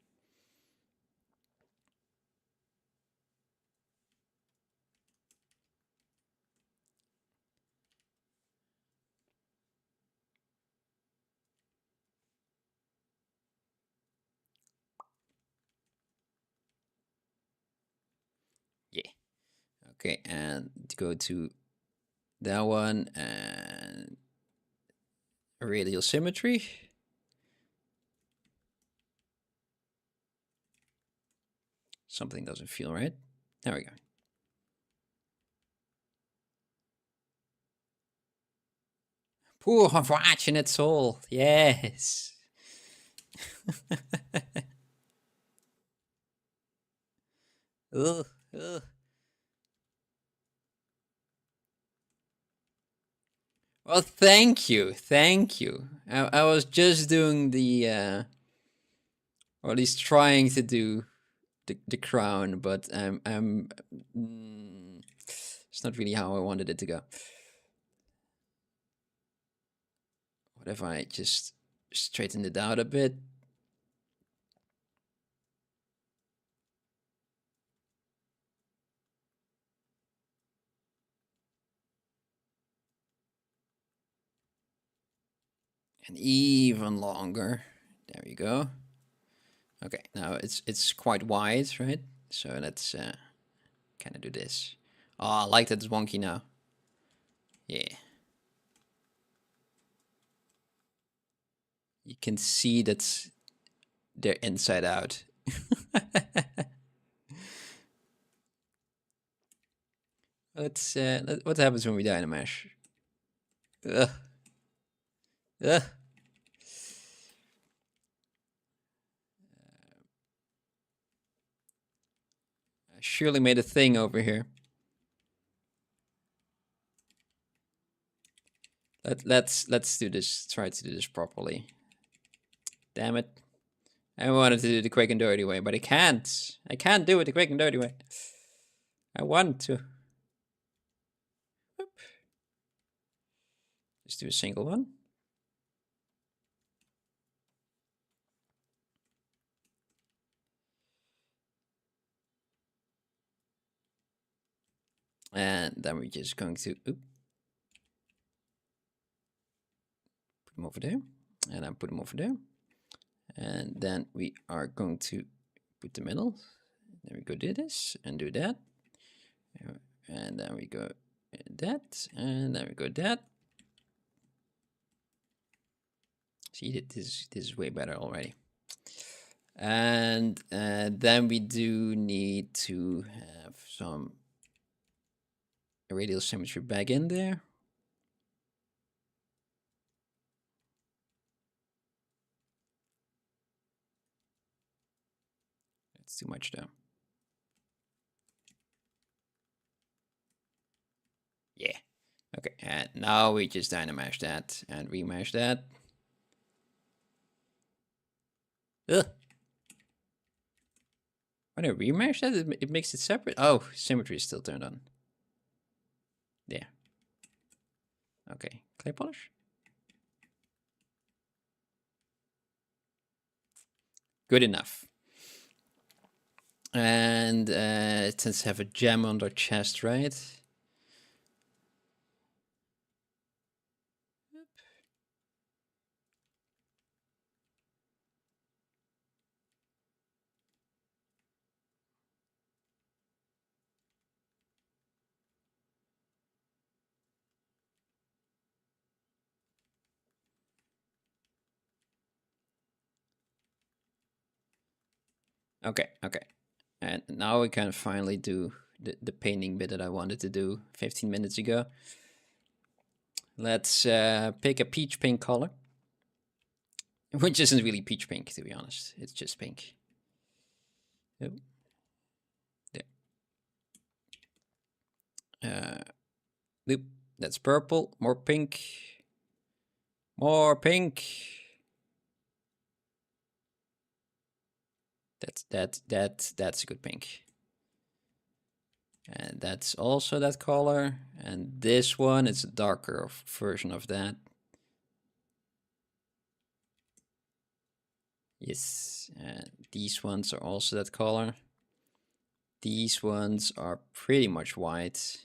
Okay, and go to that one and radial symmetry. Something doesn't feel right. There we go. Poor unfortunate soul. Yes. Ugh, ugh. Well, thank you, thank you. I was just doing the, or at least trying to do the crown, but it's not really how I wanted it to go. What if I just straighten it out a bit? And even longer. There we go. Okay, now it's quite wide, right? So let's kind of do this. Oh, I like that it's wonky now. Yeah. You can see that they're inside out. Let's what happens when we dynamesh? Ugh. Ugh. I surely made a thing over here. Let's do this. Try to do this properly. Damn it! I wanted to do the quick and dirty way, but I can't. I can't do it the quick and dirty way. I want to. Oop. Just do a single one. And then we're just going to put them over there. And then put them over there. And then we are going to put the middle. Then we go do this and do that. And then we go that. And then we go that. See, this is way better already. And then we do need to have some radial symmetry back in there. That's too much though. Yeah. Okay, and now we just dynamesh that and remesh that. Ugh. When I remesh that, it makes it separate. Oh, symmetry is still turned on. Yeah. Okay, clay polish. Good enough. And it tends to have a gem on their chest, right? Okay, okay. And now we can finally do the painting bit that I wanted to do 15 minutes ago. Let's pick a peach pink color. Which isn't really peach pink, to be honest. It's just pink. Yep. There. Loop. That's purple. More pink. More pink. That's a good pink. And that's also that color. And this one is a darker version of that. Yes, and these ones are also that color. These ones are pretty much white.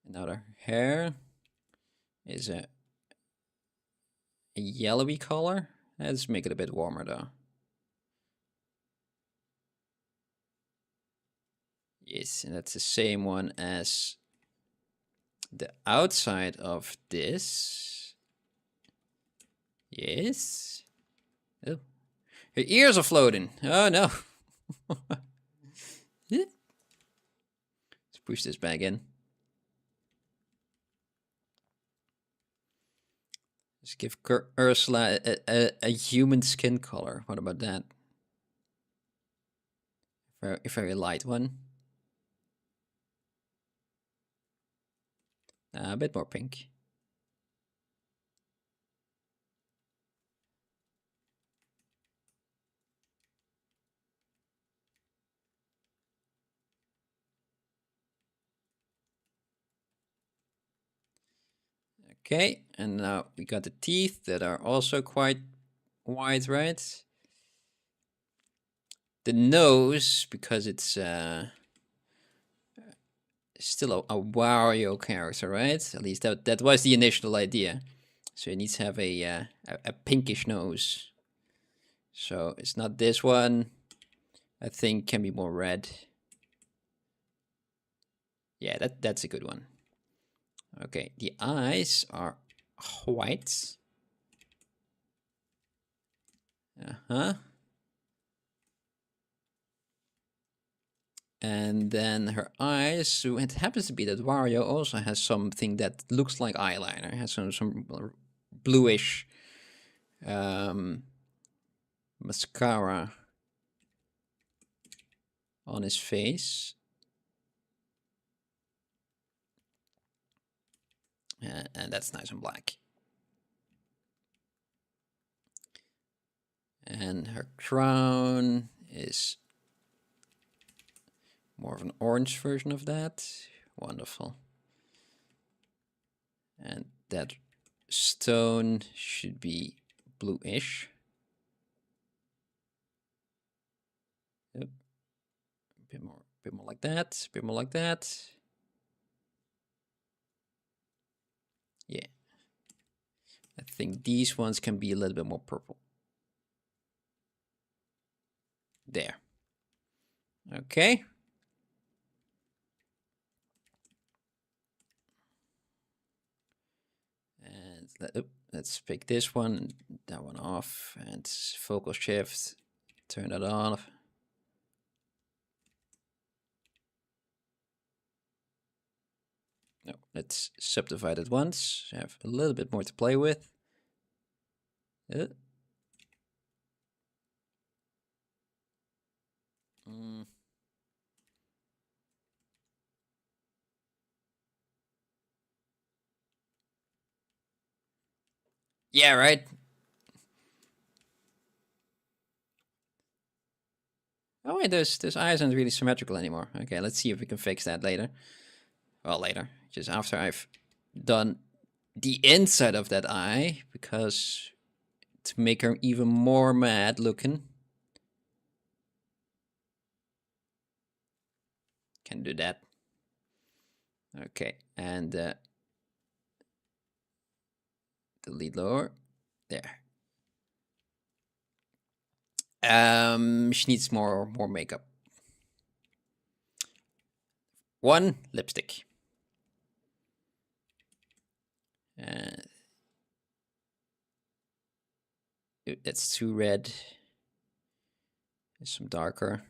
Another hair is a yellowy color. Let's make it a bit warmer though. Yes, and that's the same one as the outside of this. Yes. Oh, her ears are floating. Oh no. Let's push this back in. Let's give Ursula a human skin color. What about that? A very light one. A bit more pink. Okay, and now we got the teeth that are also quite wide, right? The nose, because it's still a Wario character, right? At least that was the initial idea. So it needs to have a pinkish nose. So it's not this one. I think can be more red. Yeah, that's a good one. Okay, the eyes are white. Uh-huh. And then her eyes, so it happens to be that Wario also has something that looks like eyeliner. It has some bluish mascara on his face. And that's nice and black. And her crown is more of an orange version of that. Wonderful. And that stone should be bluish. Yep. Bit more like that. A bit more like that. Yeah. I think these ones can be a little bit more purple. There. Okay. And let's pick this one, that one off, and focal shift, turn that off. No, let's subdivide it once, have a little bit more to play with. Yeah, right. Oh wait, those eyes aren't really symmetrical anymore. Okay, let's see if we can fix that later. Well, later, just after I've done the inside of that eye, because to make her even more mad looking. Can do that. Okay, and the lead lower. There. She needs more makeup. One lipstick. That's too red. There's some darker.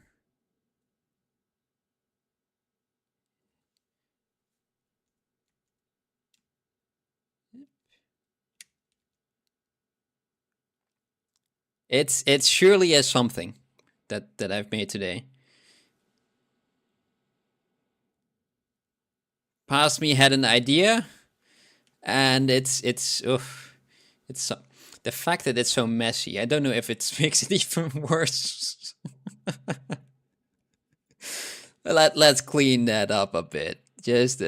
It's surely as something that I've made today. Past me had an idea, and it's so, the fact that it's so messy. I don't know if it makes it even worse. Let's clean that up a bit. Just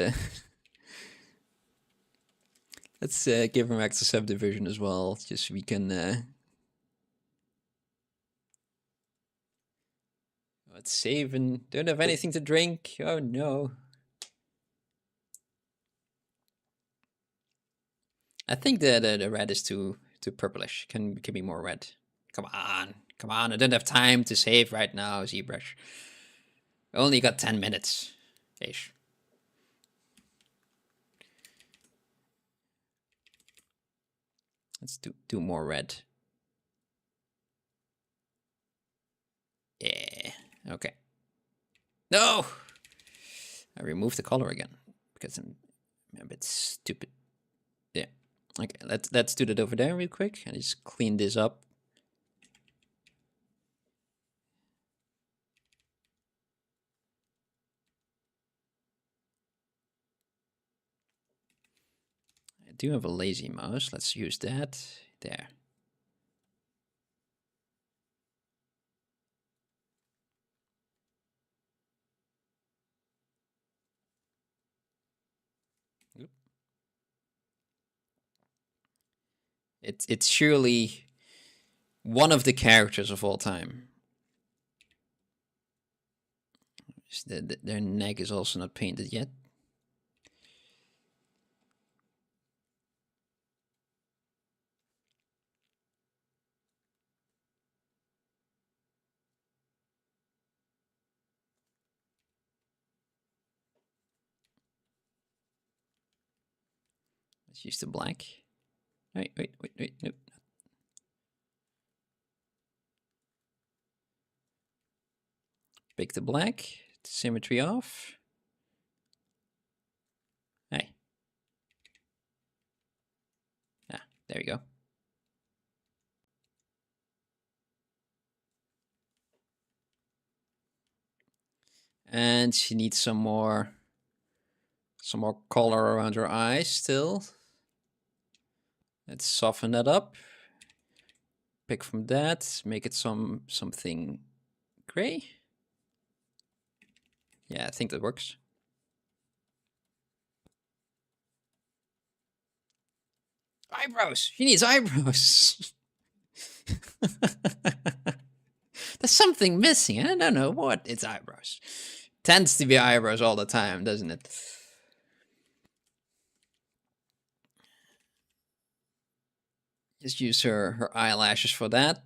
let's give him extra subdivision as well, just so we can. Let's save and don't have anything to drink. Oh no. I think the red is too purplish. Can be more red. Come on. I don't have time to save right now, ZBrush. Only got 10 minutes ish. Let's do more red. Yeah. Okay. No! I removed the color again because I'm a bit stupid. Yeah. Okay, let's do that over there real quick and just clean this up. I do have a lazy mouse. Let's use that. There. It's surely one of the characters of all time. Their neck is also not painted yet. Let's use the black. Wait, nope. Pick the black, symmetry off. Hey. Ah, there we go. And she needs some more color around her eyes still. Let's soften that up. Pick from that, make it something gray. Yeah, I think that works. Eyebrows! She needs eyebrows! There's something missing. I don't know what. It's eyebrows. Tends to be eyebrows all the time, doesn't it? Just use her eyelashes for that.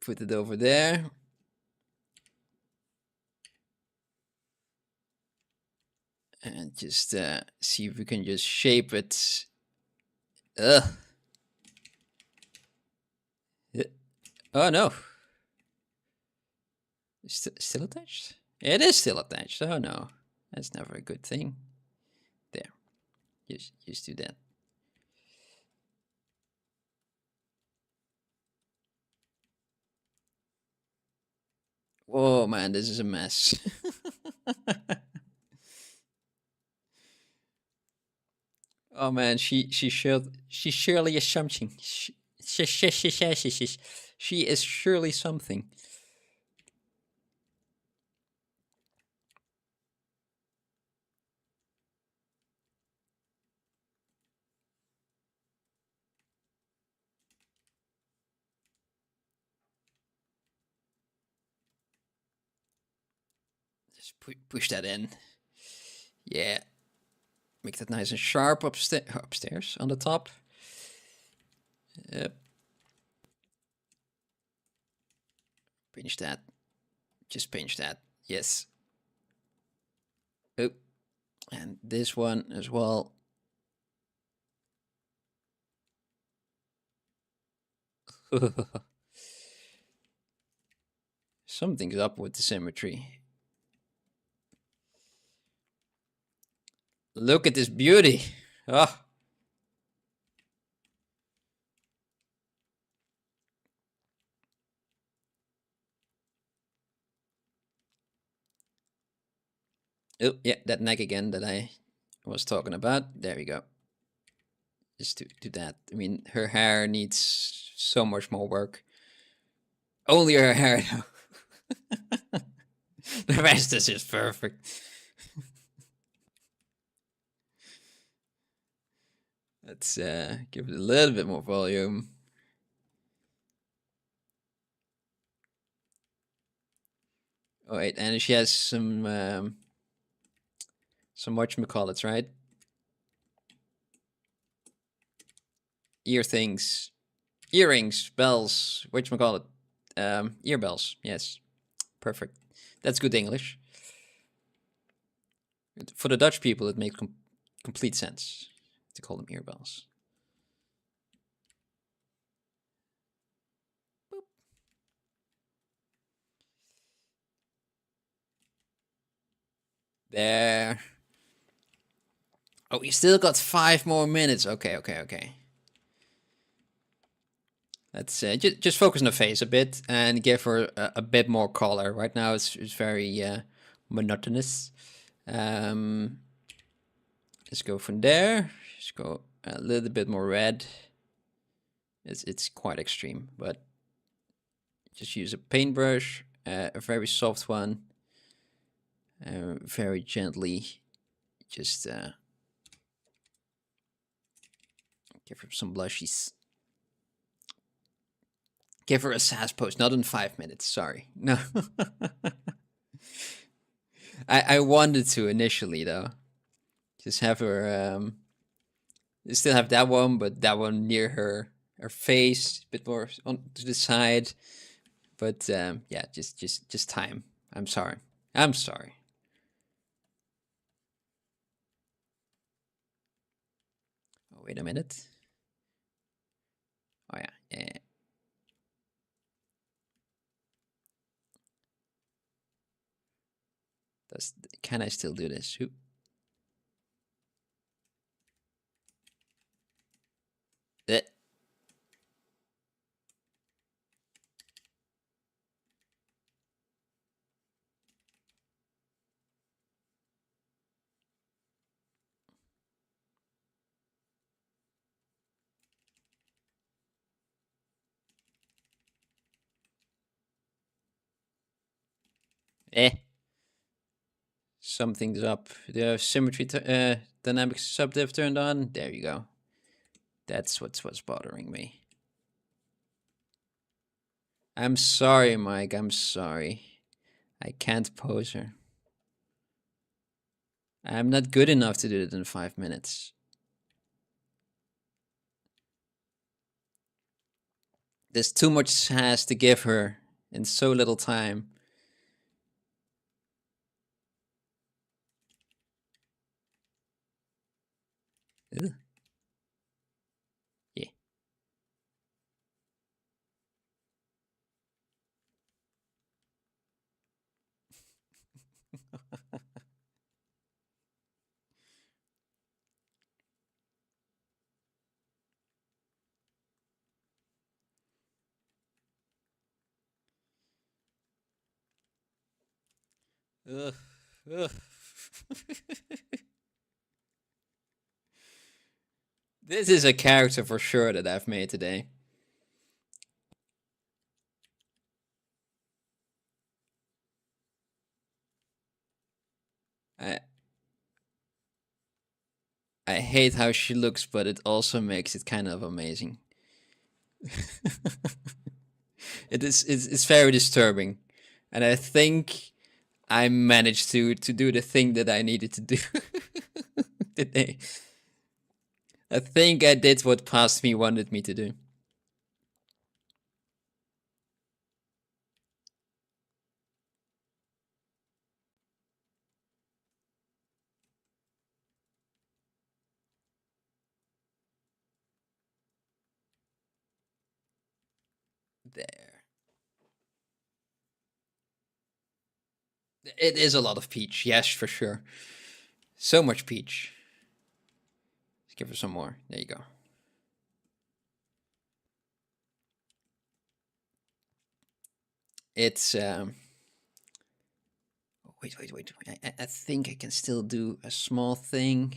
Put it over there. And just see if we can just shape it. Ugh. Oh no. Still attached? It is still attached. Oh no. That's never a good thing. There. Just do that. Whoa, man, this is a mess. Oh man, she surely is something. She is surely something. Just push that in. Yeah. Make that nice and sharp upstairs on the top. Yep. Pinch that. Just pinch that. Yes. Oh. And this one as well. Something's up with the symmetry. Look at this beauty. Oh. Oh, yeah, that neck again that I was talking about. There we go. Just to do that. I mean, her hair needs so much more work. Only her hair, though. The rest is just perfect. Let's give it a little bit more volume. Oh wait, and she has some whatchamacallits, right? Earrings, bells, whatchamacallit, ear bells, yes. Perfect. That's good English. For the Dutch people, it makes complete sense to call them earbells. Boop. There. Oh, we still got 5 more minutes. Okay, okay, okay. Let's just focus on the face a bit and give her a bit more color. Right now it's very monotonous. Let's go from there. Just go a little bit more red. It's quite extreme, but just use a paintbrush, a very soft one, very gently. Just give her some blushies. Give her a sass pose, not in 5 minutes. Sorry, no. I wanted to initially though. Just have her still have that one, but that one near her face, a bit more on to the side. But yeah, just time. I'm sorry. I'm sorry. Oh, wait a minute. Oh yeah, yeah. Can I still do this? Oop. Eh. Eh. Something's up. The symmetry dynamics subdiv turned on. There you go. That's what's bothering me. I'm sorry, Mike. I'm sorry. I can't pose her. I'm not good enough to do it in 5 minutes. There's too much sass to give her in so little time. Ugh. Yeah. Ugh. Ugh. This is a character for sure that I've made today. I I hate how she looks, but it also makes it kind of amazing. It's very disturbing, and I think I managed to do the thing that I needed to do today. I think I did what past me wanted me to do. There. It is a lot of peach, yes, for sure. So much peach. Let's give her some more. There you go. It's wait. I think I can still do a small thing.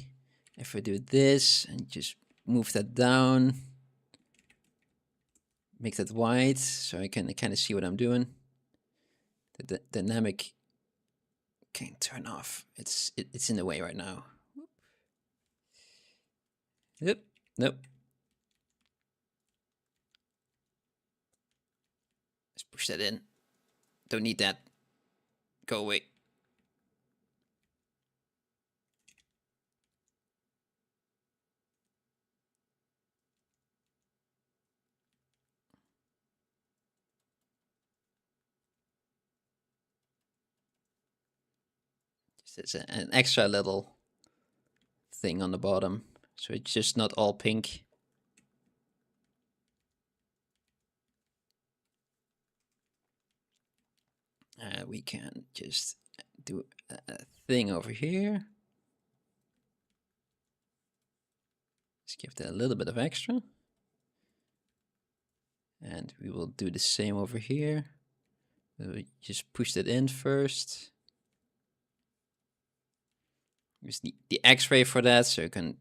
If I do this and just move that down, make that white, so I can kind of see what I'm doing. The dynamic can't turn off. It's in the way right now. Yep. Nope. Let's push that in. Don't need that. Go away. There's an extra little thing on the bottom, so it's just not all pink. We can just do a thing over here. Let's give that a little bit of extra. And we will do the same over here. We just push that in first. Use the X-ray for that, so you can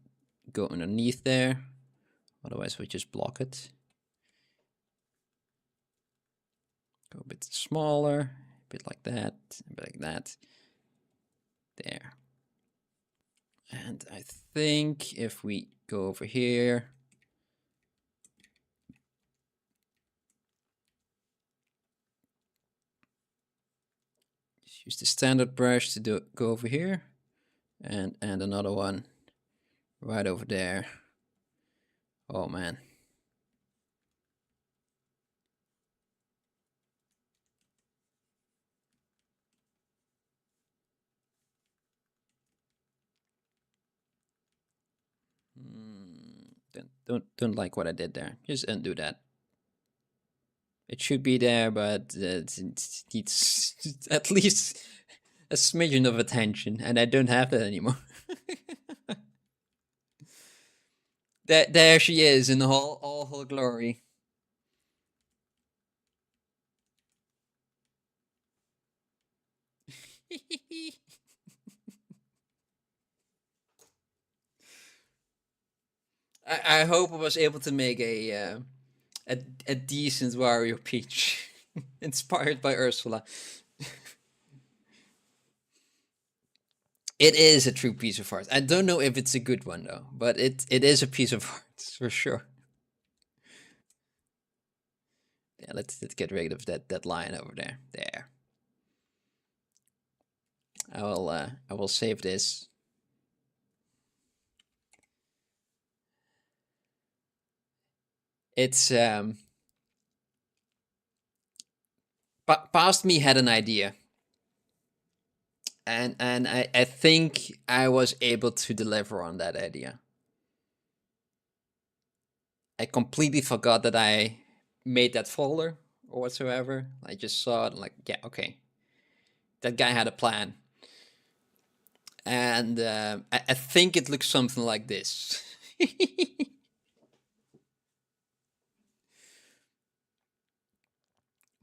go underneath there. Otherwise, we just block it. Go a bit smaller, a bit like that, a bit like that. There. And I think if we go over here, just use the standard brush to go over here, and another one right over there. Oh man. Don't like what I did there. Just undo that. It should be there, but it needs at least a smidgen of attention, and I don't have that anymore. There she is in all her glory. I hope I was able to make a decent Wario Peach, inspired by Ursula. It is a true piece of art. I don't know if it's a good one though, but it is a piece of art for sure. Yeah, let's get rid of that line over there. There. I will save this. It's past me had an idea, and I think I was able to deliver on that idea. I completely forgot that I made that folder or whatsoever. I just saw it and like, yeah, okay, that guy had a plan, and I think it looks something like this.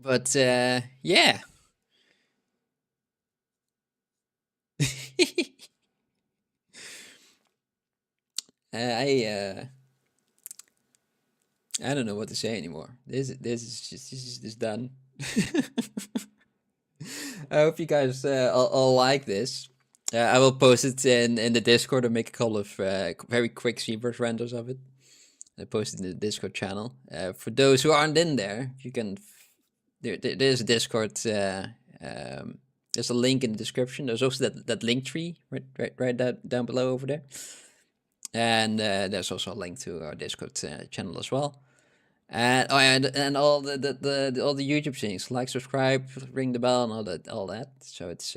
But yeah. I don't know what to say anymore. This is just done. I hope you guys all like this. I will post it in the Discord or make a couple of very quick ZBrush renders of it. I post it in the Discord channel. For those who aren't in there, you can. There's a Discord. There's a link in the description. There's also that link tree right down below over there. And there's also a link to our Discord channel as well. And all the all the YouTube things, like, subscribe, ring the bell, and all that. So it's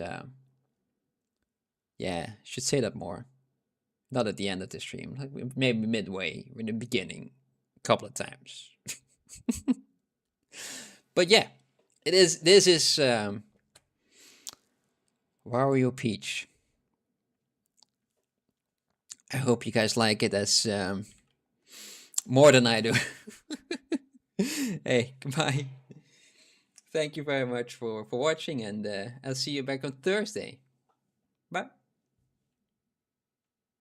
yeah, should say that more. Not at the end of the stream, like maybe midway, in the beginning, a couple of times. But yeah, it is. This is Wario Peach. I hope you guys like it as more than I do. Hey, goodbye. Thank you very much for watching, and I'll see you back on Thursday. Bye.